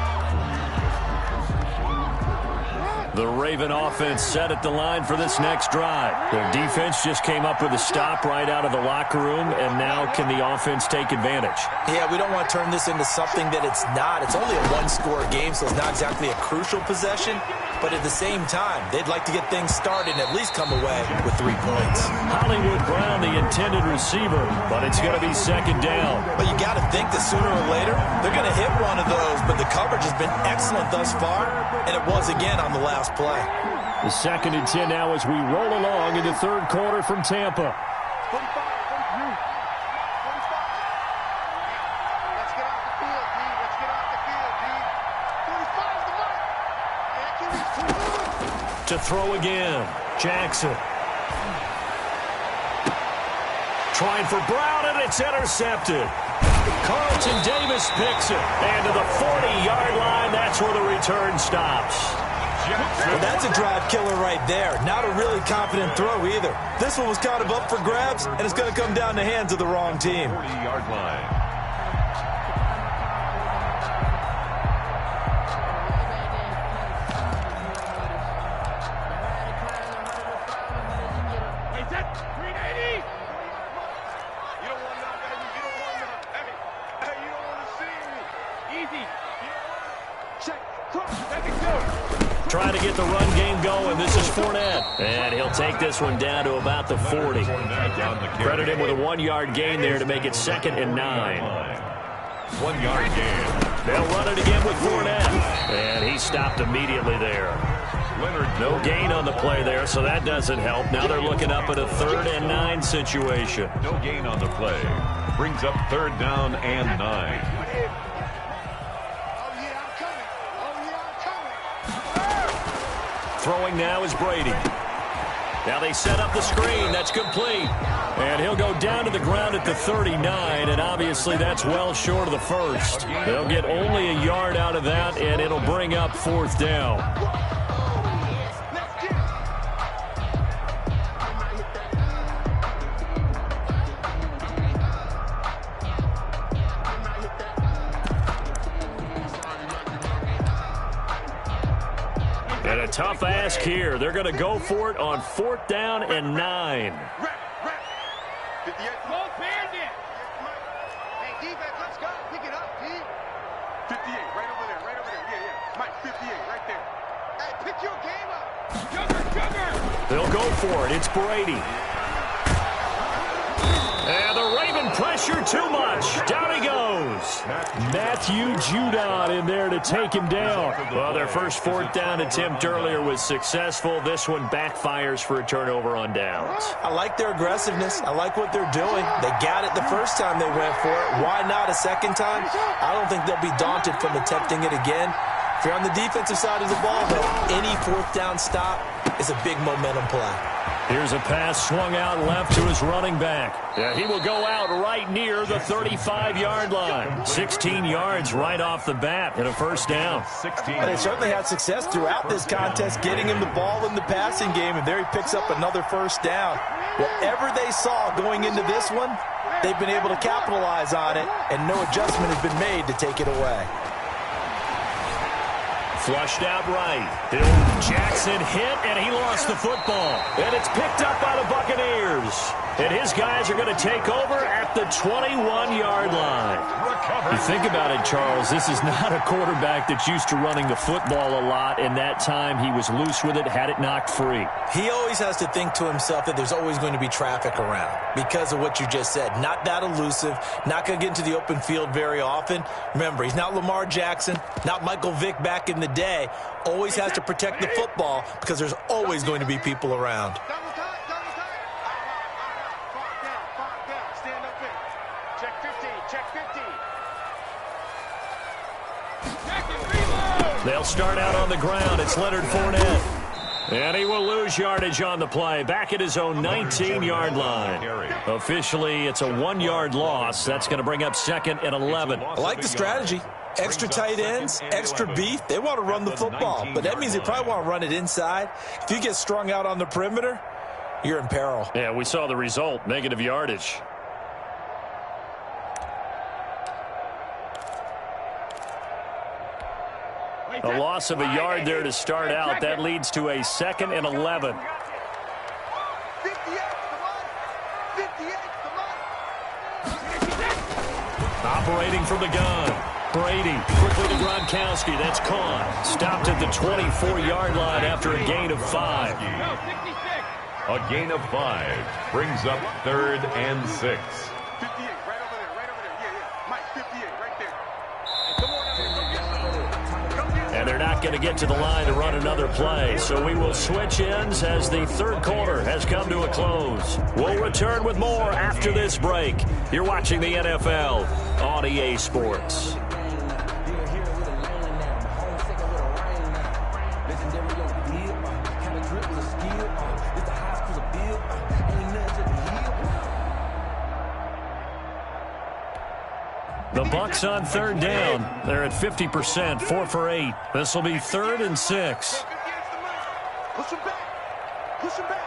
The Raven offense set at the line for this next drive. Their defense just came up with a stop right out of the locker room, and now can the offense take advantage? Yeah, we don't want to turn this into something that it's not. It's only a 1-score game, so it's not exactly a crucial possession. But at the same time, they'd like to get things started and at least come away with 3 points. Hollywood Brown, the intended receiver, but it's going to be 2nd down. But you got to think that sooner or later, they're going to hit one of those. But the coverage has been excellent thus far, and it was again on the last play. The 2nd and 10 now as we roll along in the 3rd quarter from Tampa. To throw again, Jackson. Trying for Brown, and it's intercepted. Carlton Davis picks it. And to the 40-yard line, that's where the return stops. Well, that's a drive killer right there. Not a really confident throw either. This one was kind of up for grabs, and it's going to come down the hands of the wrong team. 40-yard line. Trying to get the run game going. This is Fournette. And he'll take this one down to about the 40. Credit him with a 1-yard gain there to make it 2nd and 9. 1-yard gain. They'll run it again with Fournette. And he stopped immediately there. No gain on the play there, so that doesn't help. Now they're looking up at a 3rd and 9 situation. No gain on the play. Brings up 3rd down and 9. Throwing now is Brady. Now they set up the screen. That's complete. And he'll go down to the ground at the 39, and obviously that's well short of the first. They'll get only a yard out of that, and it'll bring up 4th down. And a tough ask here. They're going to go for it on 4th down and 9. They'll go for it. It's Brady. And the Raven pressure too much. Down he goes. Matthew Judon in there to take him down. Well, their first 4th down attempt earlier was successful. This one backfires for a turnover on downs. I like their aggressiveness. I like what they're doing. They got it the first time they went for it. Why not a second time? I don't think they'll be daunted from attempting it again. If you're on the defensive side of the ball, though, any 4th down stop is a big momentum play. Here's a pass swung out left to his running back. Yeah, he will go out right near the 35-yard line. 16 yards right off the bat and a 1st down. They certainly had success throughout this contest getting him the ball in the passing game, and there he picks up another 1st down. Whatever they saw going into this one, they've been able to capitalize on it, and no adjustment has been made to take it away. Flushed out right. Jackson hit, and he lost the football. And it's picked up by the Buccaneers. And his guys are going to take over at the 21-yard line. You think about it, Charles, this is not a quarterback that's used to running the football a lot, and that time he was loose with it, had it knocked free. He always has to think to himself that there's always going to be traffic around because of what you just said. Not that elusive, not going to get into the open field very often. Remember, he's not Lamar Jackson, not Michael Vick back in the day. Always has to protect the football because there's always going to be people around. They'll start out on the ground. It's Leonard Fournette. And he will lose yardage on the play. Back at his own 19-yard line. Officially, it's a 1-yard loss. That's going to bring up 2nd and 11. I like the strategy. Extra tight ends, extra beef. They want to run the football, but that means they probably want to run it inside. If you get strung out on the perimeter, you're in peril. Yeah, we saw the result, negative yardage. A loss of a yard there to start out. That leads to a 2nd and 11. Operating from the gun. Brady quickly to Gronkowski. That's caught. Stopped at the 24-yard line after a gain of 5. A gain of 5 brings up 3rd and 6. 58, right over there, right over there. Yeah. Mike, 58, right there. Hey, come on out here, And they're not going to get to the line to run another play. So we will switch ends as the 3rd quarter has come to a close. We'll return with more after this break. You're watching the NFL on EA Sports. The Bucs on 3rd down. They're at 50%, 4 for 8. This will be 3rd and 6. Push him back. Push him back.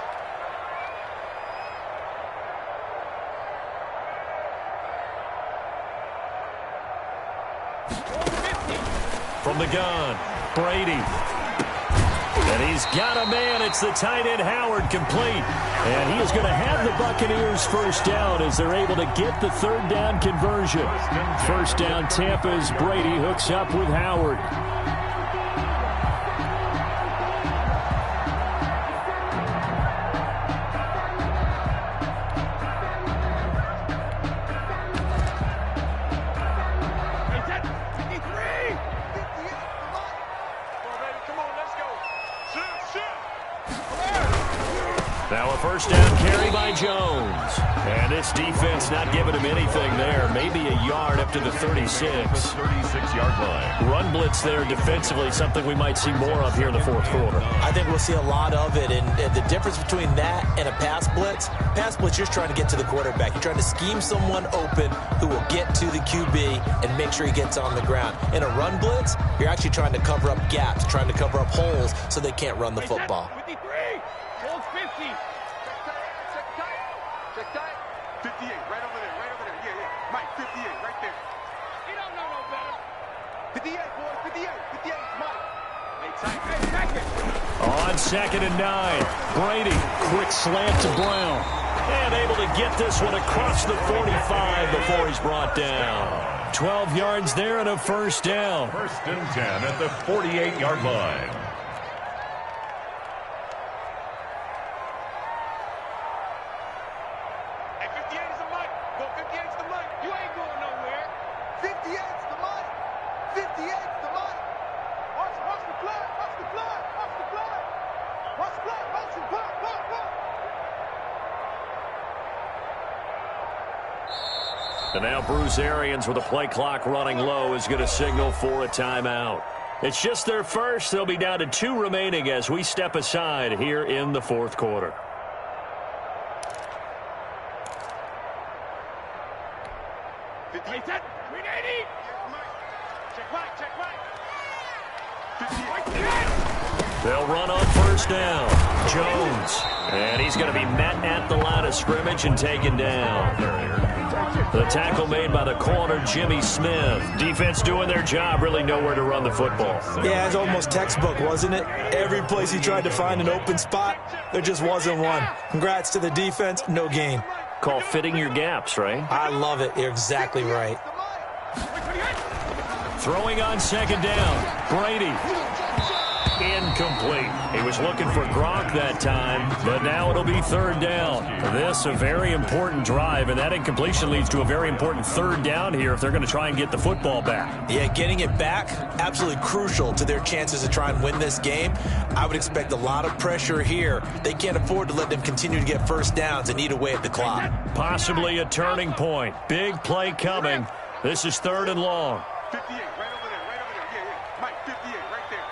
From the gun, Brady. And he's got a man. It's the tight end Howard complete. And he is going to have the Buccaneers first down as they're able to get the 3rd down conversion. First down Tampa as Brady hooks up with Howard. Now a first down carry by Jones. And this defense not giving him anything there. Maybe a yard up to the 36. 36-yard line. Run blitz there defensively, something we might see more of here in the 4th quarter. I think we'll see a lot of it. And the difference between that and a pass blitz, you're trying to get to the quarterback. You're trying to scheme someone open who will get to the QB and make sure he gets on the ground. In a run blitz, you're actually trying to cover up gaps, trying to cover up holes so they can't run the football. 58, right over there, right over there. Yeah. Mike, 58, right there. He don't know no better. 58, boys, 58, 58, Mike. On 2nd and 9, Brady, quick slant to Brown. And able to get this one across the 45 before he's brought down. 12 yards there and a first down. 1st and 10 at the 48-yard line. And now Bruce Arians with the play clock running low is going to signal for a timeout. It's just their first. They'll be down to 2 remaining as we step aside here in the 4th quarter. They'll run on first down. Jones. And he's going to be met at the line of scrimmage and taken down. The tackle made by the corner, Jimmy Smith. Defense doing their job, really nowhere to run the football. Yeah, it's almost textbook, wasn't it? Every place he tried to find an open spot, there just wasn't one. Congrats to the defense, no gain. Call fitting your gaps, right? I love it. You're exactly right. Throwing on second down, Brady. Incomplete. He was looking for Gronk that time, but now it'll be third down. This a very important drive, and that incompletion leads to a very important third down here if they're going to try and get the football back. Yeah, getting it back, absolutely crucial to their chances to try and win this game. I would expect a lot of pressure here. They can't afford to let them continue to get first downs and eat away at the clock. Possibly a turning point. Big play coming. This is third and long. 58, right over there, right over there. Yeah. Mike, 58, right there.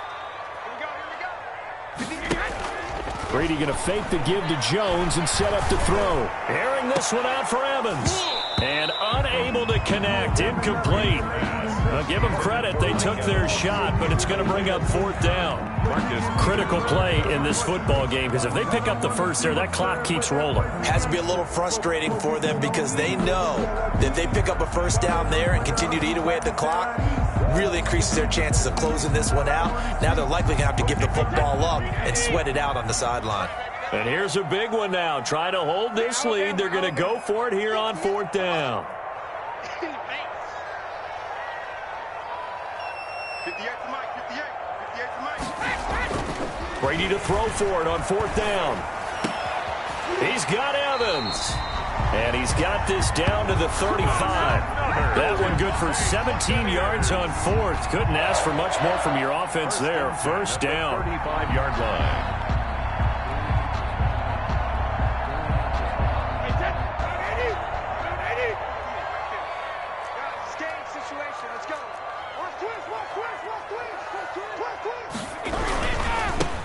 Here we go. Brady going to fake the give to Jones and set up to throw. Airing this one out for Evans. And unable to connect. Incomplete. Now give them credit. They took their shot, but it's going to bring up fourth down. Critical play in this football game, because if they pick up the first there, that clock keeps rolling. Has to be a little frustrating for them because they know that if they pick up a first down there and continue to eat away at the clock, really increases their chances of closing this one out. Now they're likely going to have to give the football up and sweat it out on the sideline. And here's a big one now. Trying to hold this lead. They're going to go for it here on fourth down. 58 to Mike, 58 to Mike. Brady to throw for it on fourth down. He's got Evans. And he's got this down to the 35. That one good for 17 yards on fourth. Couldn't ask for much more from your offense there. First down. 35-yard line.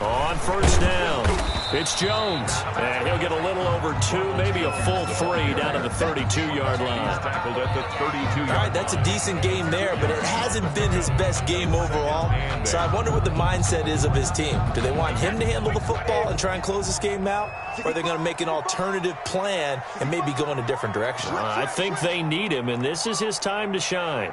On first down, it's Jones, and he'll get a little over 2, maybe a full 3 down to the 32-yard line. Tackled at the 32-yard. All right, that's a decent game there, but it hasn't been his best game overall. So I wonder what the mindset is of his team. Do they want him to handle the football and try and close this game out? Or are they going to make an alternative plan and maybe go in a different direction? I think they need him, and this is his time to shine.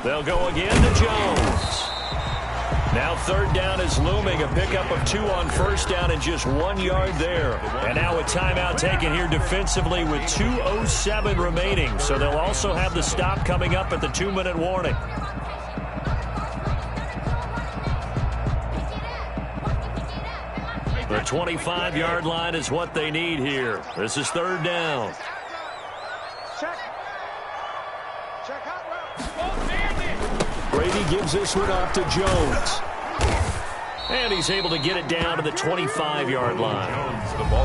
They'll go again to Jones. Now third down is looming. A pickup of 2 on first down and just 1 yard there. And now a timeout taken here defensively with 2:07 remaining. So they'll also have the stop coming up at the 2-minute warning. The 25-yard line is what they need here. This is third down. Brady gives this one off to Jones. And he's able to get it down to the 25-yard line.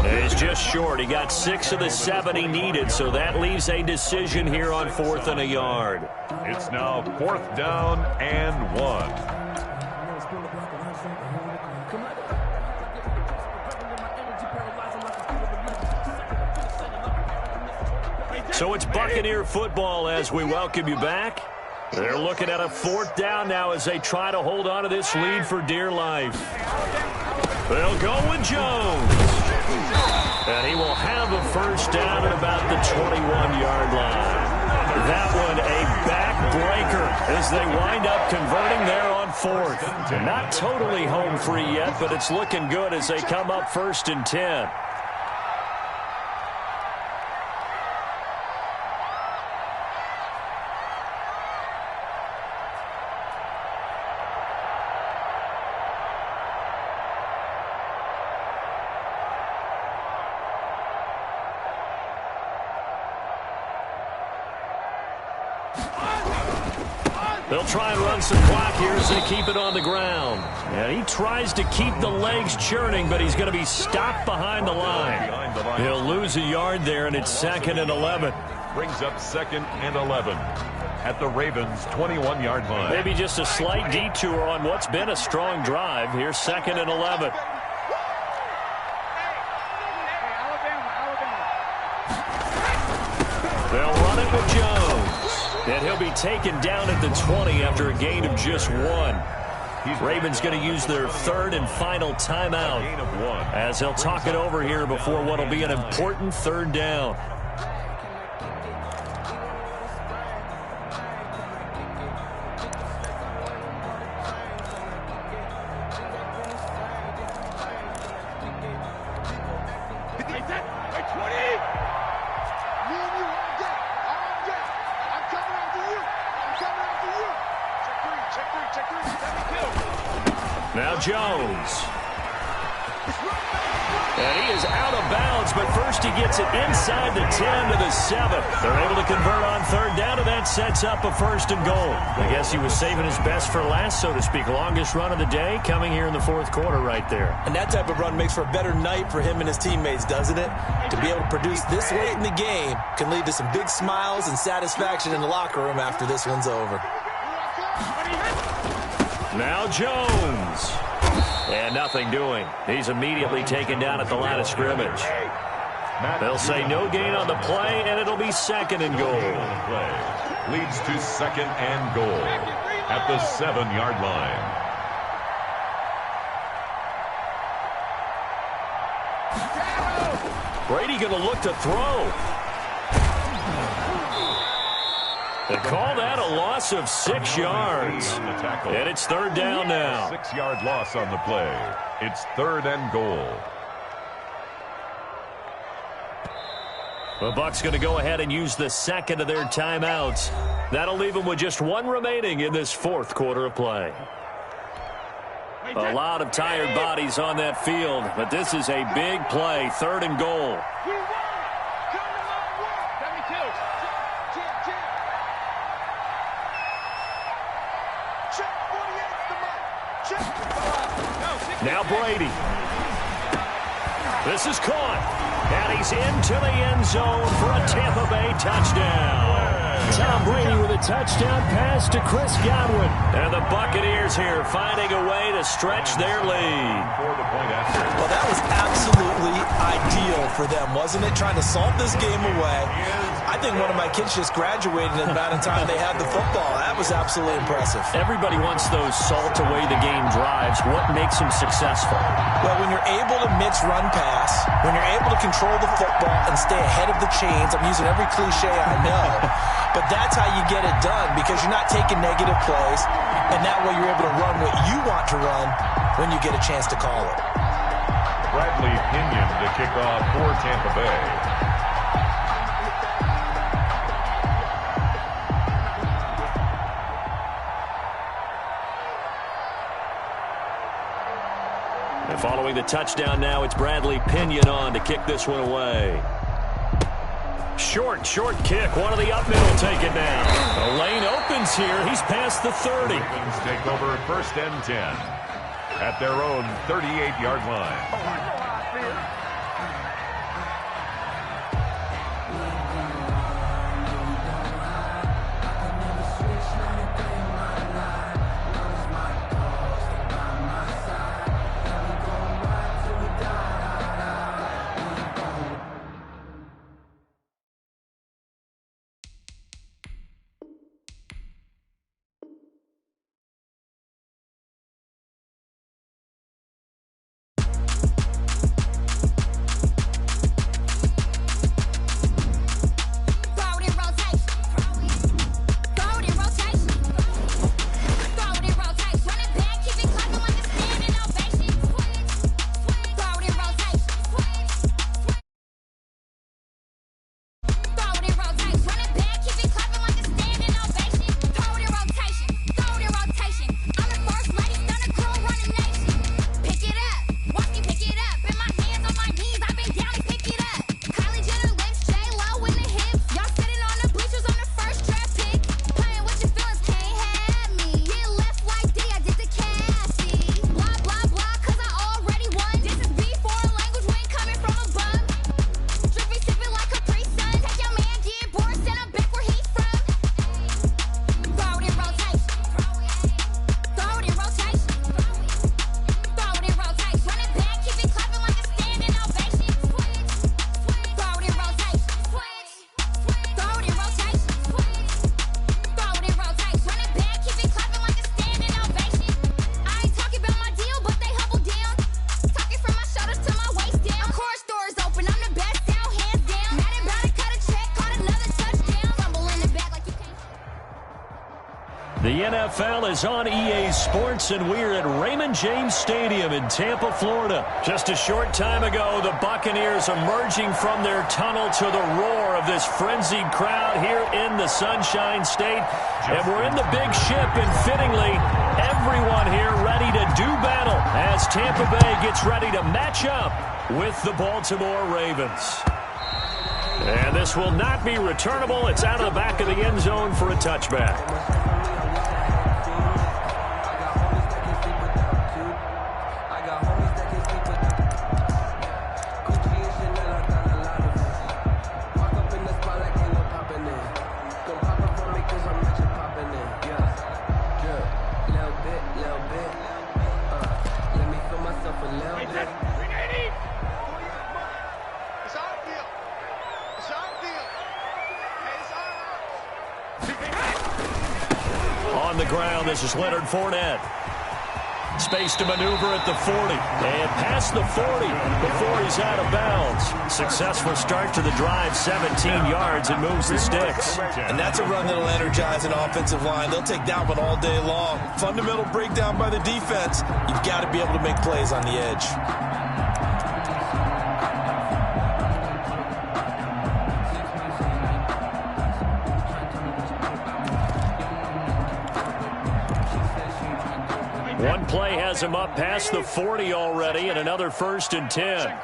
It's just short. He got 6 of the 7 he needed, so that leaves a decision here on 4th and a yard. It's now 4th down and 1. So it's Buccaneer football as we welcome you back. They're looking at a 4th down now as they try to hold on to this lead for dear life. They'll go with Jones. And he will have a first down at about the 21-yard line. That one a backbreaker as they wind up converting there on 4th. Not totally home free yet, but it's looking good as they come up 1st and 10. They'll try and run some clock here as they keep it on the ground. And he tries to keep the legs churning, but he's going to be stopped behind the line. He'll lose a yard there, and it's 2nd and 11. Brings up 2nd and 11 at the Ravens' 21-yard line. Maybe just a slight detour on what's been a strong drive. Here's 2nd and 11. They'll run it with Jones. And he'll be taken down at the 20 after a gain of just 1. Ravens going to use their third and final timeout as he'll talk it over here before what will be an important third down. Now Jones. And he is out of bounds, but first he gets it inside the 10 to the 7. They're able to convert on third down, and that sets up a first and goal. I guess he was saving his best for last, so to speak. Longest run of the day coming here in the fourth quarter right there. And that type of run makes for a better night for him and his teammates, doesn't it? To be able to produce this late in the game can lead to some big smiles and satisfaction in the locker room after this one's over. Now Jones. And nothing doing. He's immediately taken down at the line of scrimmage. They'll say no gain on the play, and it'll be second and goal. Leads to second and goal at the 7-yard line. Brady going to look to throw. They call that a loss of 6 yards. And it's third down now. 6-yard loss on the play. It's third and goal. The Bucs going to go ahead and use the second of their timeouts. That'll leave them with just 1 remaining in this fourth quarter of play. A lot of tired bodies on that field, but this is a big play, third and goal. Now Brady. This is caught. And he's into the end zone for a Tampa Bay touchdown. Tom Brady with a touchdown pass to Chris Godwin. And the Buccaneers here finding a way to stretch their lead. Well, that was absolutely ideal for them, wasn't it? Trying to salt this game away. I think one of my kids just graduated in the amount of time they had the football. That was absolutely impressive. Everybody wants those salt away the game drives. What makes them successful? Well, when you're able to mix run pass, when you're able to control the football and stay ahead of the chains, I'm using every cliche I know, but that's how you get it done because you're not taking negative plays, and that way you're able to run what you want to run when you get a chance to call it. Bradley Pinion to kick off for Tampa Bay. Following the touchdown now, it's Bradley Pinion on to kick this one away. Short kick. One of the up middle take it down. The lane opens here. He's past the 30. Ravens take over first and 10 at their own 38-yard line. The NFL is on EA Sports, and we're at Raymond James Stadium in Tampa, Florida. Just a short time ago, the Buccaneers emerging from their tunnel to the roar of this frenzied crowd here in the Sunshine State. And we're in the big ship, and fittingly, everyone here ready to do battle as Tampa Bay gets ready to match up with the Baltimore Ravens. And this will not be returnable. It's out of the back of the end zone for a touchback. On the ground, this is Leonard Fournette. Space to maneuver at the 40. And past the 40 before he's out of bounds. Successful start to the drive, 17 yards, and moves the sticks. And that's a run that'll energize an offensive line. They'll take that one all day long. Fundamental breakdown by the defense. You've got to be able to make plays on the edge. One play has him up past the 40 already, and another 1st and 10.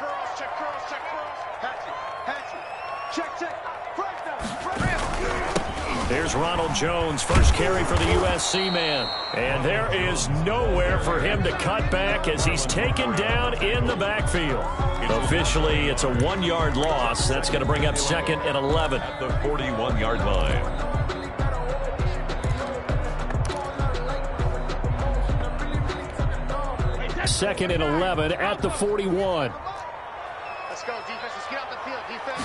Here's Ronald Jones, first carry for the USC man. And there is nowhere for him to cut back as he's taken down in the backfield. Officially, it's a 1-yard loss. That's going to bring up 2nd and 11. At the 41-yard line. 2nd and 11 at the 41. Let's go, defense. Let's get off the field, defense.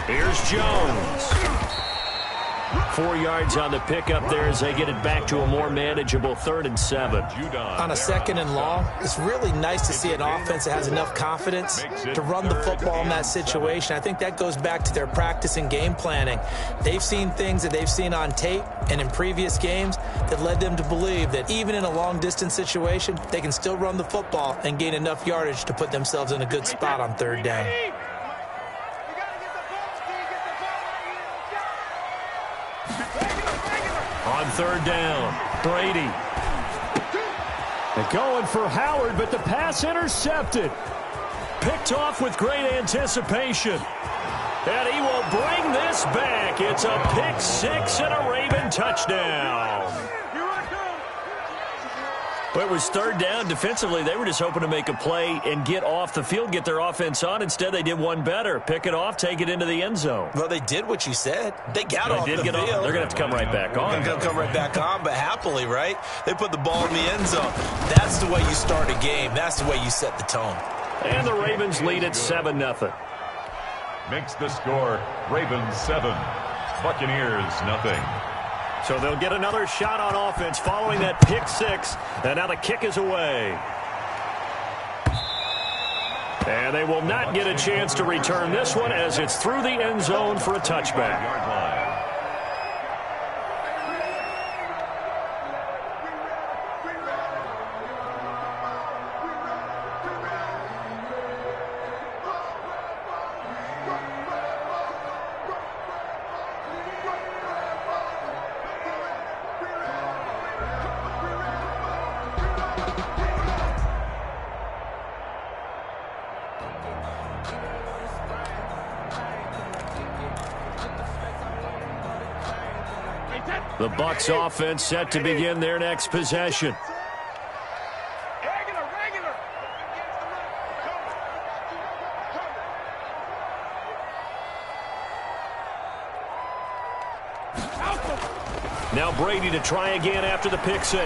Here's Jones. 4 yards on the pickup there as they get it back to a more manageable 3rd and 7. On a 2nd and long, it's really nice to see an offense that has enough confidence to run the football in that situation. I think that goes back to their practice and game planning. They've seen things that they've seen on tape and in previous games that led them to believe that even in a long-distance situation, they can still run the football and gain enough yardage to put themselves in a good spot on 3rd down. On 3rd down, Brady. They're going for Howard, but the pass intercepted. Picked off with great anticipation. And he will bring this back. It's a pick 6 and a Raven touchdown. But it was 3rd down. Defensively, they were just hoping to make a play and get off the field, get their offense on. Instead, they did one better. Pick it off, take it into the end zone. Well, they did what you said. They got off the field. They're going to have to come right back on. They're going to come right back on, but happily, right? They put the ball in the end zone. That's the way you start a game. That's the way you set the tone. And the Ravens lead at 7-0. Makes the score Ravens 7, Buccaneers nothing. So they'll get another shot on offense following that pick 6. And now the kick is away. And they will not get a chance to return this one as it's through the end zone for a touchback. The Bucs offense set to begin their next possession. Now Brady to try again after the pick 6.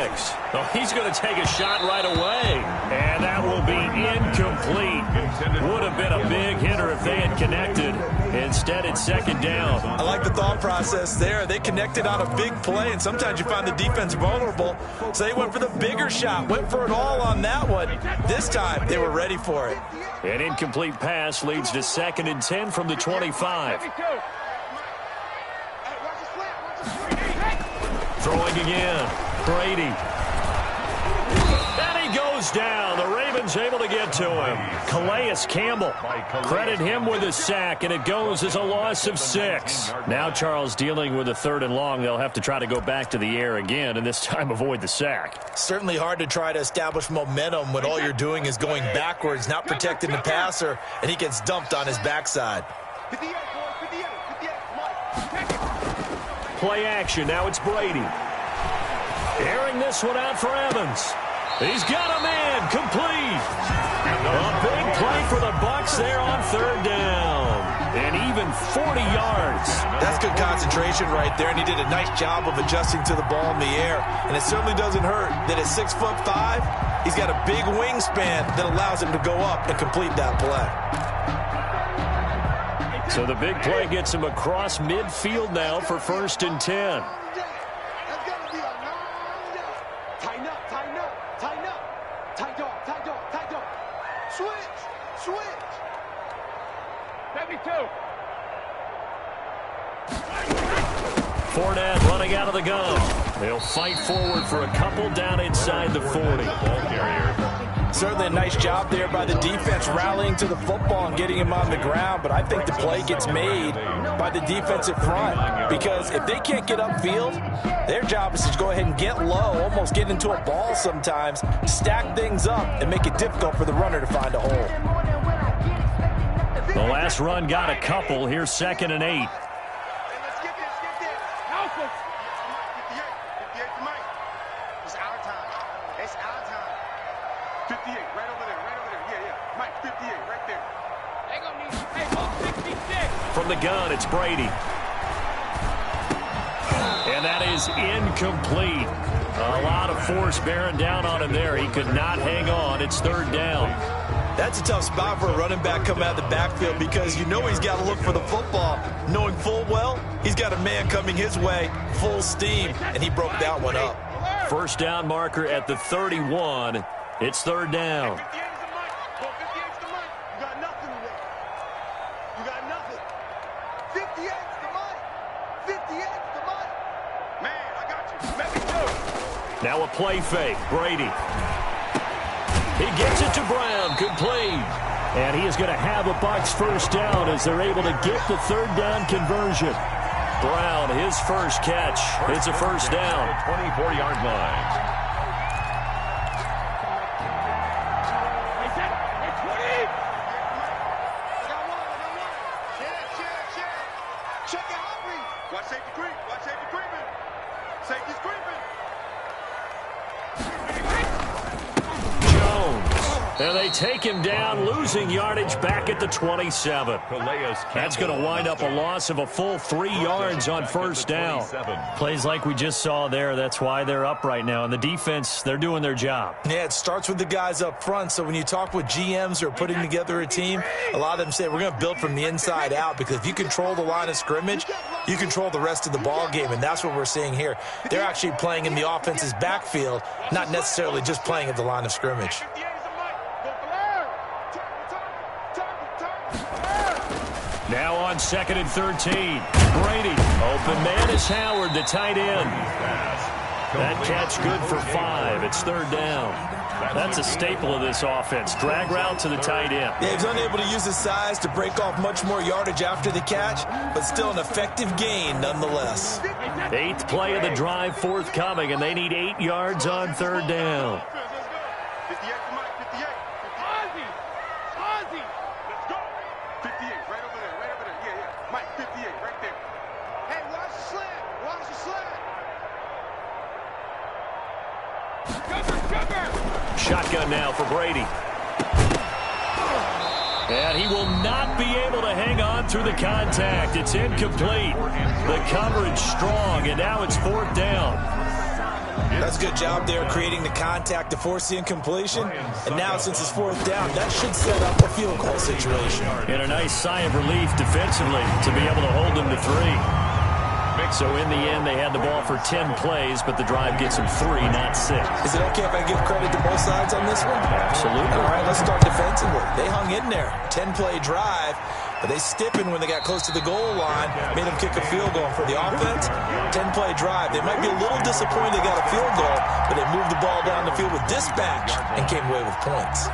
Oh, he's going to take a shot right away. And that will be incomplete. Would have been a big hitter if they had connected. Instead, it's 2nd down. I like the thought process there. They connected on a big play, and sometimes you find the defense vulnerable. So they went for the bigger shot, went for it all on that one. This time, they were ready for it. An incomplete pass leads to 2nd and 10 from the 25. Throwing again. Brady. And he goes down. The Ravens able to get to him. Calais Campbell. Credit him with a sack, and it goes as a loss of 6. Now Charles dealing with a 3rd and long. They'll have to try to go back to the air again, and this time avoid the sack. Certainly hard to try to establish momentum when all you're doing is going backwards, not protecting the passer, and he gets dumped on his backside. Play action. Now it's Brady. Airing this one out for Evans. He's got a man. Complete. A big play for the Bucs there on 3rd down. And even 40 yards. That's good concentration right there, and he did a nice job of adjusting to the ball in the air. And it certainly doesn't hurt that at 6'5", he's got a big wingspan that allows him to go up and complete that play. So the big play gets him across midfield now for 1st and 10. Fournette running out of the gun. They'll fight forward for a couple down inside the 40. Certainly a nice job there by the defense rallying to the football and getting him on the ground, but I think the play gets made by the defensive front because if they can't get upfield, their job is to go ahead and get low, almost get into a ball sometimes, stack things up, and make it difficult for the runner to find a hole. The last run got a couple. Here's 2nd and 8. From the gun, it's Brady. And that is incomplete. A lot of force bearing down on him there. He could not hang on. It's 3rd down. That's a tough spot for a running back coming out of the backfield because you know he's got to look for the football, knowing full well he's got a man coming his way, full steam, and he broke that one up. 1st down marker at the 31. It's 3rd down. Now a play fake. Brady. He gets it to Brown. Complete. And he is going to have a Bucs 1st down as they're able to get the 3rd down conversion. Brown, his first catch. It's a 1st down. 24-yard line. And they take him down, losing yardage back at the 27. That's going to wind up a loss of a full 3 yards on 1st down. Plays like we just saw there. That's why they're up right now. And the defense, they're doing their job. Yeah, it starts with the guys up front. So when you talk with GMs who are putting together a team, a lot of them say we're going to build from the inside out because if you control the line of scrimmage, you control the rest of the ball game. And that's what we're seeing here. They're actually playing in the offense's backfield, not necessarily just playing at the line of scrimmage. Now on 2nd and 13. Brady. Open man is Howard, the tight end. That catch good for 5. It's 3rd down. That's a staple of this offense. Drag route to the tight end. Yeah, he's unable to use his size to break off much more yardage after the catch, but still an effective gain nonetheless. 8th play of the drive forthcoming, and they need 8 yards on 3rd down. Shotgun now for Brady. And he will not be able to hang on through the contact. It's incomplete. The coverage strong, and now it's 4th down. That's a good job there creating the contact to force the incompletion. And now since it's 4th down, that should set up a field goal situation. And a nice sigh of relief defensively to be able to hold him to 3. So in the end, they had the ball for 10 plays, but the drive gets them 3, not 6. Is it okay if I give credit to both sides on this one? Absolutely. All right, let's start defensively. They hung in there. 10-play drive. But they stiffened when they got close to the goal line, made them kick a field goal. For the offense, 10-play drive. They might be a little disappointed they got a field goal, but they moved the ball down the field with dispatch and came away with points.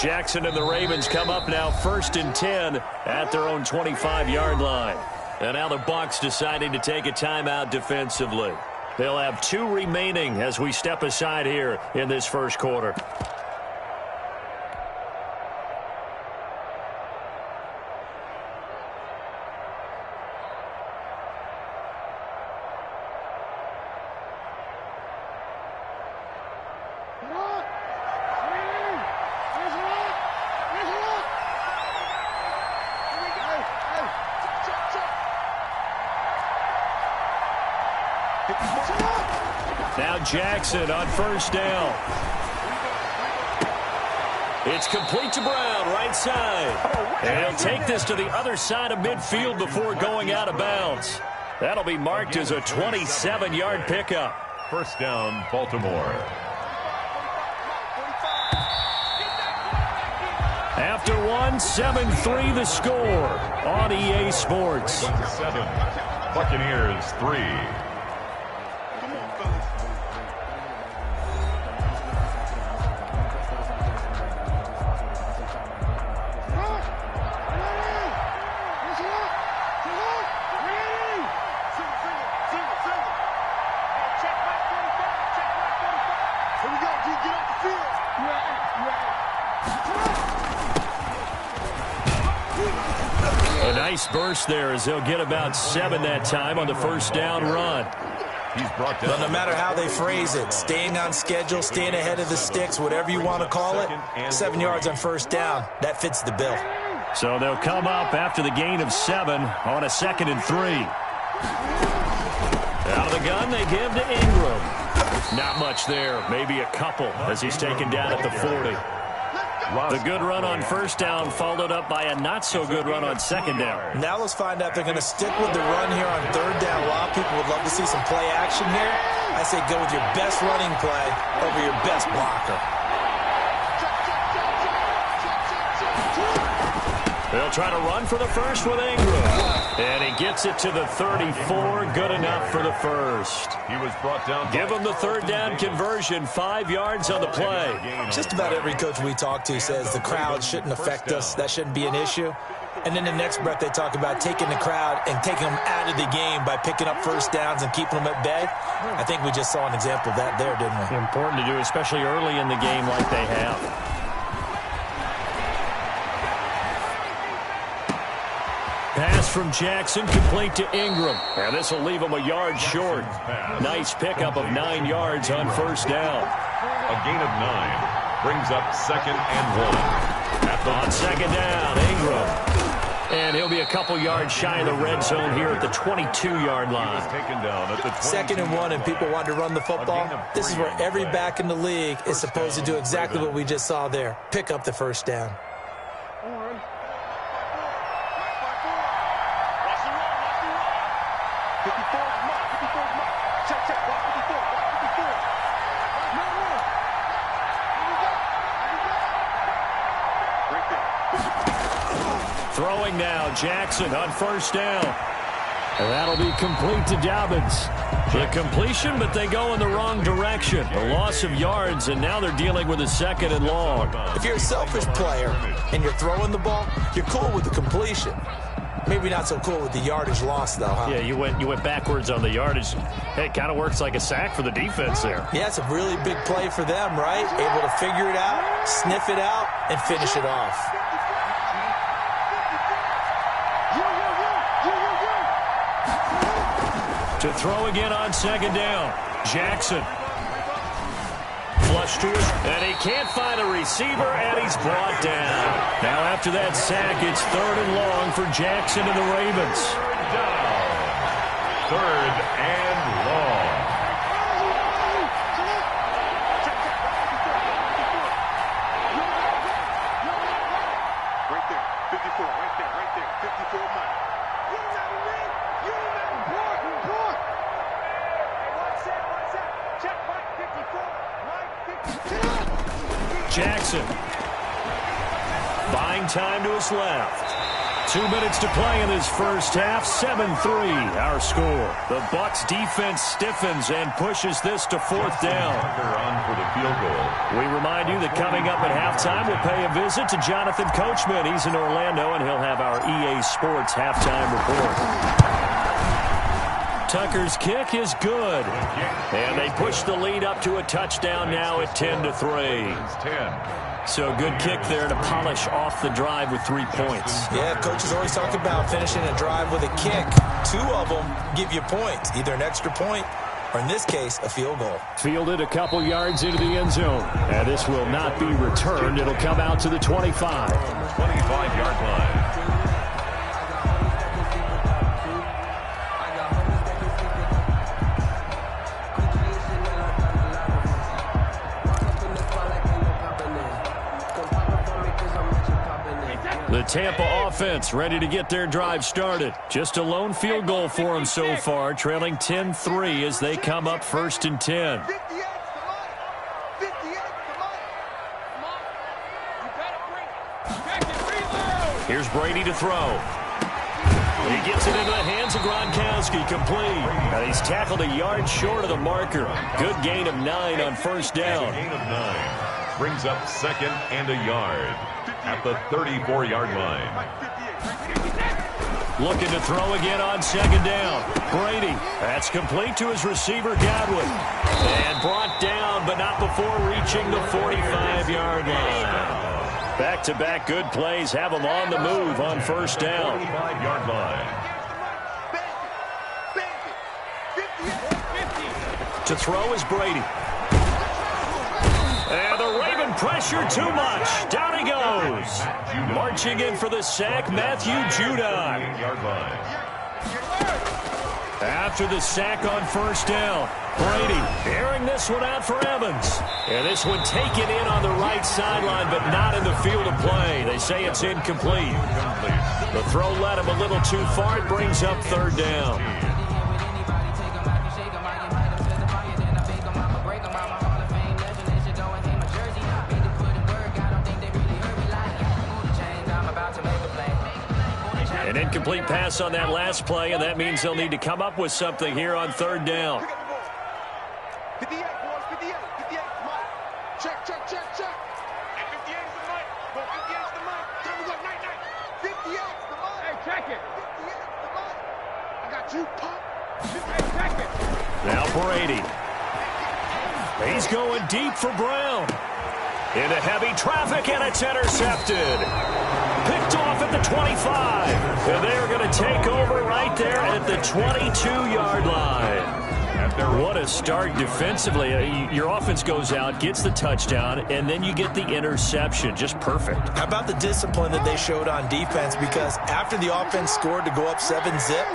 Jackson and the Ravens come up now 1st and 10 at their own 25-yard line. And now the Bucs deciding to take a timeout defensively. They'll have 2 remaining as we step aside here in this first quarter. Now Jackson on 1st down. It's complete to Brown, right side. And he'll take this to the other side of midfield before going out of bounds. That'll be marked as a 27-yard pickup. 1st down, Baltimore. After 1, 7-3 the score on EA Sports. 7, Buccaneers 3. A nice burst there as they'll get about 7 that time on the 1st down run. He's brought down. But no matter how they phrase it, staying on schedule, staying ahead of the sticks, whatever you want to call it, 7 yards on 1st down, that fits the bill. So they'll come up after the gain of 7 on a 2nd and 3. Out of the gun, they give to Ingram. Not much there, maybe a couple as he's taken down at the 40. The good run on 1st down followed up by a not-so-good run on 2nd down. Now let's find out if they're going to stick with the run here on 3rd down. A lot of people would love to see some play action here. I say go with your best running play over your best blocker. They'll try to run for the first with Ingram. And he gets it to the 34. Good enough for the first. He was brought down. Give him the 3rd down conversion. 5 yards on the play. Just about every coach we talk to says the crowd shouldn't affect us. That shouldn't be an issue. And then the next breath they talk about taking the crowd and taking them out of the game by picking up 1st downs and keeping them at bay. I think we just saw an example of that there, didn't we? Important to do, especially early in the game like they have. Pass from Jackson, complete to Ingram. And this will leave him a yard short. Nice pickup of 9 yards on 1st down. A gain of 9 brings up 2nd and 1. On 2nd down, Ingram. And he'll be a couple yards shy of the red zone here at the 22-yard line. Taken down at the 2nd and 1, and people want to run the football. This is where every back in the league is supposed to do exactly what we just saw there. Pick up the 1st down. Throwing now, Jackson on 1st down. And that'll be complete to Dobbins. The completion, but they go in the wrong direction. A loss of yards, and now they're dealing with a 2nd and long. If you're a selfish player and you're throwing the ball, you're cool with the completion. Maybe not so cool with the yardage loss, though, huh? Yeah, you went backwards on the yardage. Hey, it kind of works like a sack for the defense there. Yeah, it's a really big play for them, right? Able to figure it out, sniff it out, and finish it off. To throw again on 2nd down. Jackson. Flush to us, and he can't find a receiver, and he's brought down. Now after that sack, it's 3rd and long for Jackson and the Ravens. down. 3rd and long. Jackson. Buying time to his left. 2 minutes to play in this first half. 7-3 our score. The Bucs defense stiffens and pushes this to fourth down. They're on for the field goal. We remind you that coming up at halftime, we'll pay a visit to Jonathan Coachman. He's in Orlando, and he'll have our EA Sports halftime report. Tucker's kick is good. And they push the lead up to a touchdown now at 10-3. So good kick there to polish off the drive with 3 points. Yeah, coaches always talk about finishing a drive with a kick. 2 of them give you points, either an extra point or, in this case, a field goal. Fielded a couple yards into the end zone. And this will not be returned. It'll come out to the 25. 25-yard line. The Tampa offense ready to get their drive started. Just a lone field goal for them so far, trailing 10-3 as they come up 1st and 10. Here's Brady to throw. He gets it into the hands of Gronkowski, complete. And he's tackled a yard short of the marker. Good gain of 9 on first down. Gain of 9 brings up 2nd and a yard at the 34-yard line. Looking to throw again on 2nd down. Brady, that's complete to his receiver, Godwin. And brought down, but not before reaching the 45-yard line. Back-to-back good plays have them on the move on first down. 45-yard line. To throw is Brady. And the Raven pressure too much. Down he goes. Marching in for the sack, Matthew Judon. After the sack on first down, Brady airing this one out for Evans. And this one taken in on the right sideline, but not in the field of play. They say it's incomplete. The throw led him a little too far. It brings up 3rd down. An incomplete pass on that last play, and that means they'll need to come up with something here on 3rd down. 58, boys, 58, 58, Mike. Check. And 58 is the mic. 58 is the mic. Time to go, night. 58 is the mic. Hey, check it. 58 is the mic. I got you, pop. Hey, check it. Now Brady. He's going deep for Brown. Into heavy traffic, and it's intercepted. Picked off at the 25. And they're going to take over right there at the 22-yard line. What a start defensively. Your offense goes out, gets the touchdown, and then you get the interception. Just perfect. How about the discipline that they showed on defense? Because after the offense scored to go up 7-zip,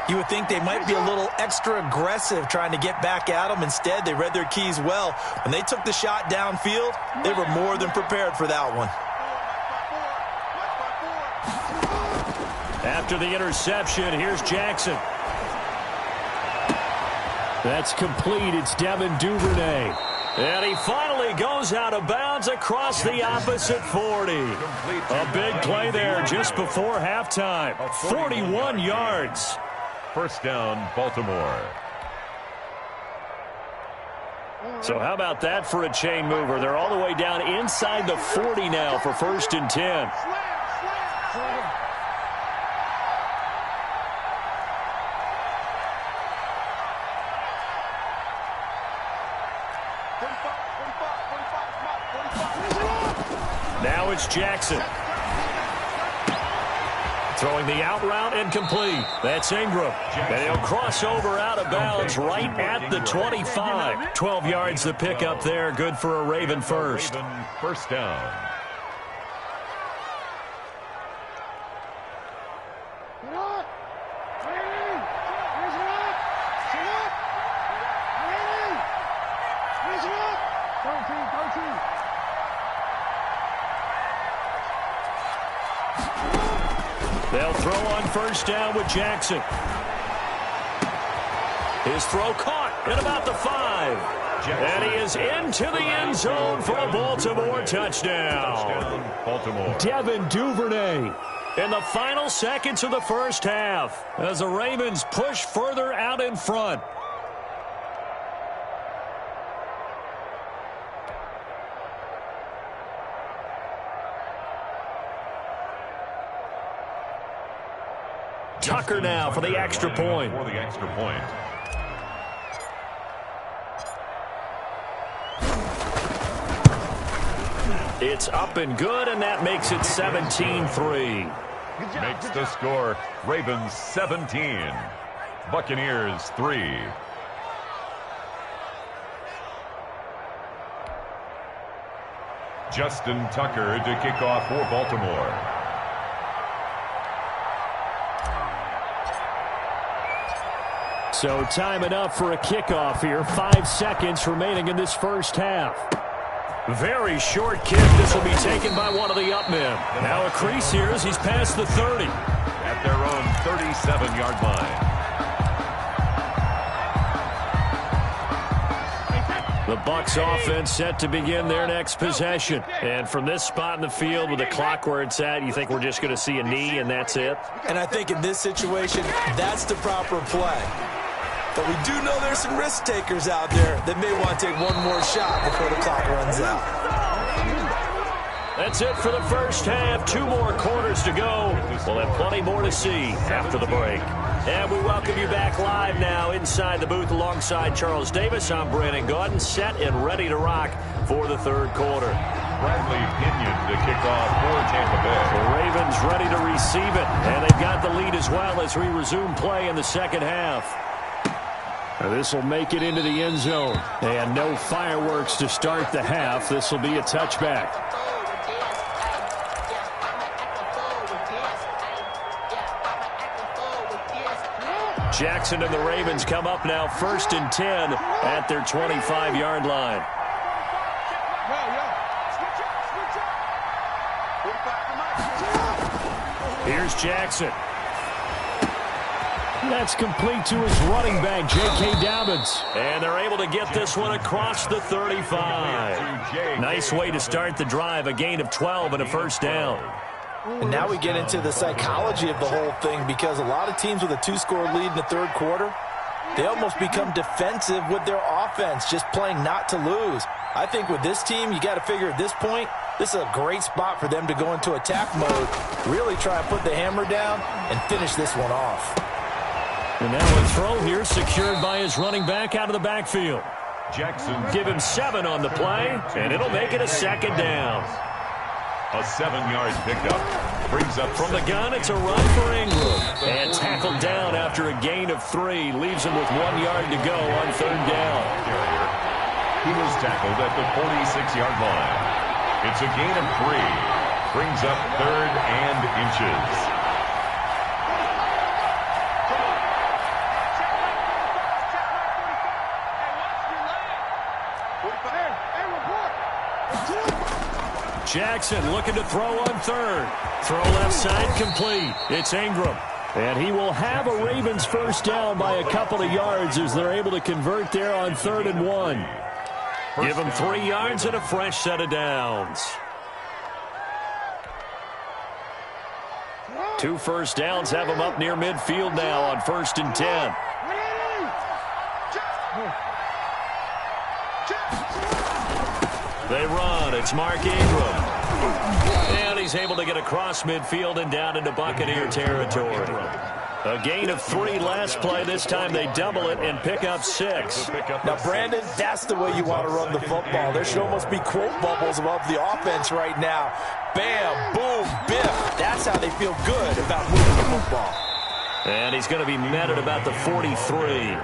you would think they might be a little extra aggressive trying to get back at them. Instead, they read their keys well. When they took the shot downfield, they were more than prepared for that one. After the interception, here's Jackson. That's complete. It's Devin Duvernay. And he finally goes out of bounds across the opposite 40. A big play there just before halftime. 41 yards. First down, Baltimore. So how about that for a chain mover? They're all the way down inside the 40 now for 1st and 10. Now it's Jackson. Throwing the out route and complete. That's Ingram. And he'll cross over out of bounds right at the 25. 12 yards to pick up there. Good for a Raven first. First down. They'll throw on first down with Jackson. His throw caught at about the 5. And he is into the end zone for a Baltimore touchdown. Baltimore. Devin Duvernay in the final seconds of the first half as the Ravens push further out in front. Tucker now for the extra point. For the extra point. It's up and good, and that makes it 17-3. Makes the score Ravens 17, Buccaneers 3. Justin Tucker to kick off for Baltimore. So time enough for a kickoff here. 5 seconds remaining in this first half. Very short kick. This will be taken by one of the up men. Now a crease here as he's past the 30. At their own 37-yard line. The Bucs offense set to begin their next possession. And from this spot in the field with the clock where it's at, you think we're just going to see a knee and that's it? And I think in this situation, that's the proper play. But we do know there's some risk takers out there that may want to take one more shot before the clock runs out. That's it for the first half. 2 more quarters to go. We'll have plenty more to see after the break. And we welcome you back live now inside the booth alongside Charles Davis. I'm Brandon Gaudin, set and ready to rock for the third quarter. Bradley Pinion to kick off for Tampa Bay. The Ravens ready to receive it, and they've got the lead as well as we resume play in the second half. This will make it into the end zone. And no fireworks to start the half. This will be a touchback. Jackson and the Ravens come up now 1st and 10 at their 25-yard line. Here's Jackson. That's complete to his running back, J.K. Dobbins. And they're able to get this one across the 35. Nice way to start the drive, a gain of 12 and a first down. And now we get into the psychology of the whole thing, because a lot of teams with a 2-score lead in the third quarter, they almost become defensive with their offense, just playing not to lose. I think with this team, you got to figure at this point, this is a great spot for them to go into attack mode, really try and put the hammer down and finish this one off. And now a throw here secured by his running back out of the backfield. Jackson. Give him 7 on the play, and it'll make it a second down. A 7-yard pickup. Brings up from the gun. It's a run for Ingram. And tackled down after a gain of 3. Leaves him with 1 yard to go on third down. He was tackled at the 46-yard line. It's a gain of 3. Brings up 3rd and inches. Jackson looking to throw on 3rd. Throw left side complete. It's Ingram. And he will have a Ravens first down by a couple of yards as they're able to convert there on 3rd and 1. Give him 3 yards and a fresh set of downs. 2 first downs have him up near midfield now on 1st and 10. They run. It's Mark Ingram. And he's able to get across midfield and down into Buccaneer territory. A gain of 3 last play. This time they double it and pick up 6. Now, Brandon, that's the way you want to run the football. There should almost be quote bubbles above the offense right now. Bam, boom, biff. That's how they feel good about moving the football. And he's going to be met at about the 43.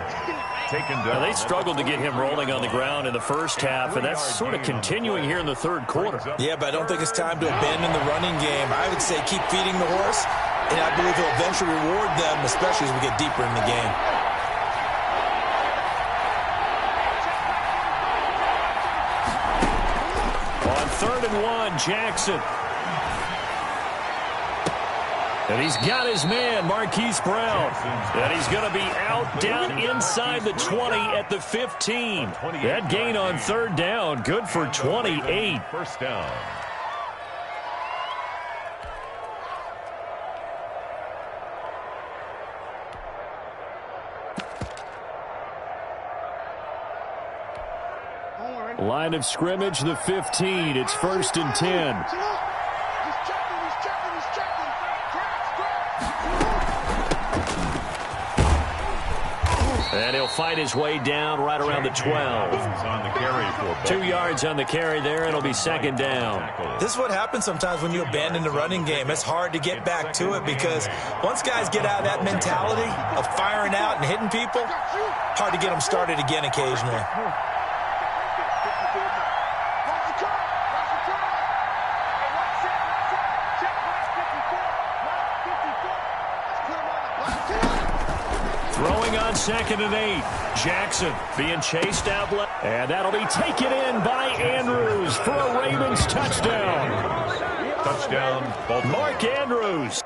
Now, they struggled to get him rolling on the ground in the first half, and that's sort of continuing here in the third quarter. Yeah, but I don't think it's time to abandon the running game. I would say keep feeding the horse, and I believe he'll eventually reward them, especially as we get deeper in the game. On 3rd and 1, Jackson. And he's got his man, Marquise Brown. And he's going to be out down inside the 20 at the 15. That gain on third down, good for 28. First down. Line of scrimmage, the 15. It's 1st and 10. And he'll fight his way down right around the 12. 2 yards on the carry there. It'll be 2nd down. This is what happens sometimes when you abandon the running game. It's hard to get back to it because once guys get out of that mentality of firing out and hitting people, hard to get them started again occasionally. Throwing on 2nd and 8. Jackson being chased out left. And that'll be taken in by Andrews for a Ravens touchdown. Touchdown, Baltimore. Mark Andrews.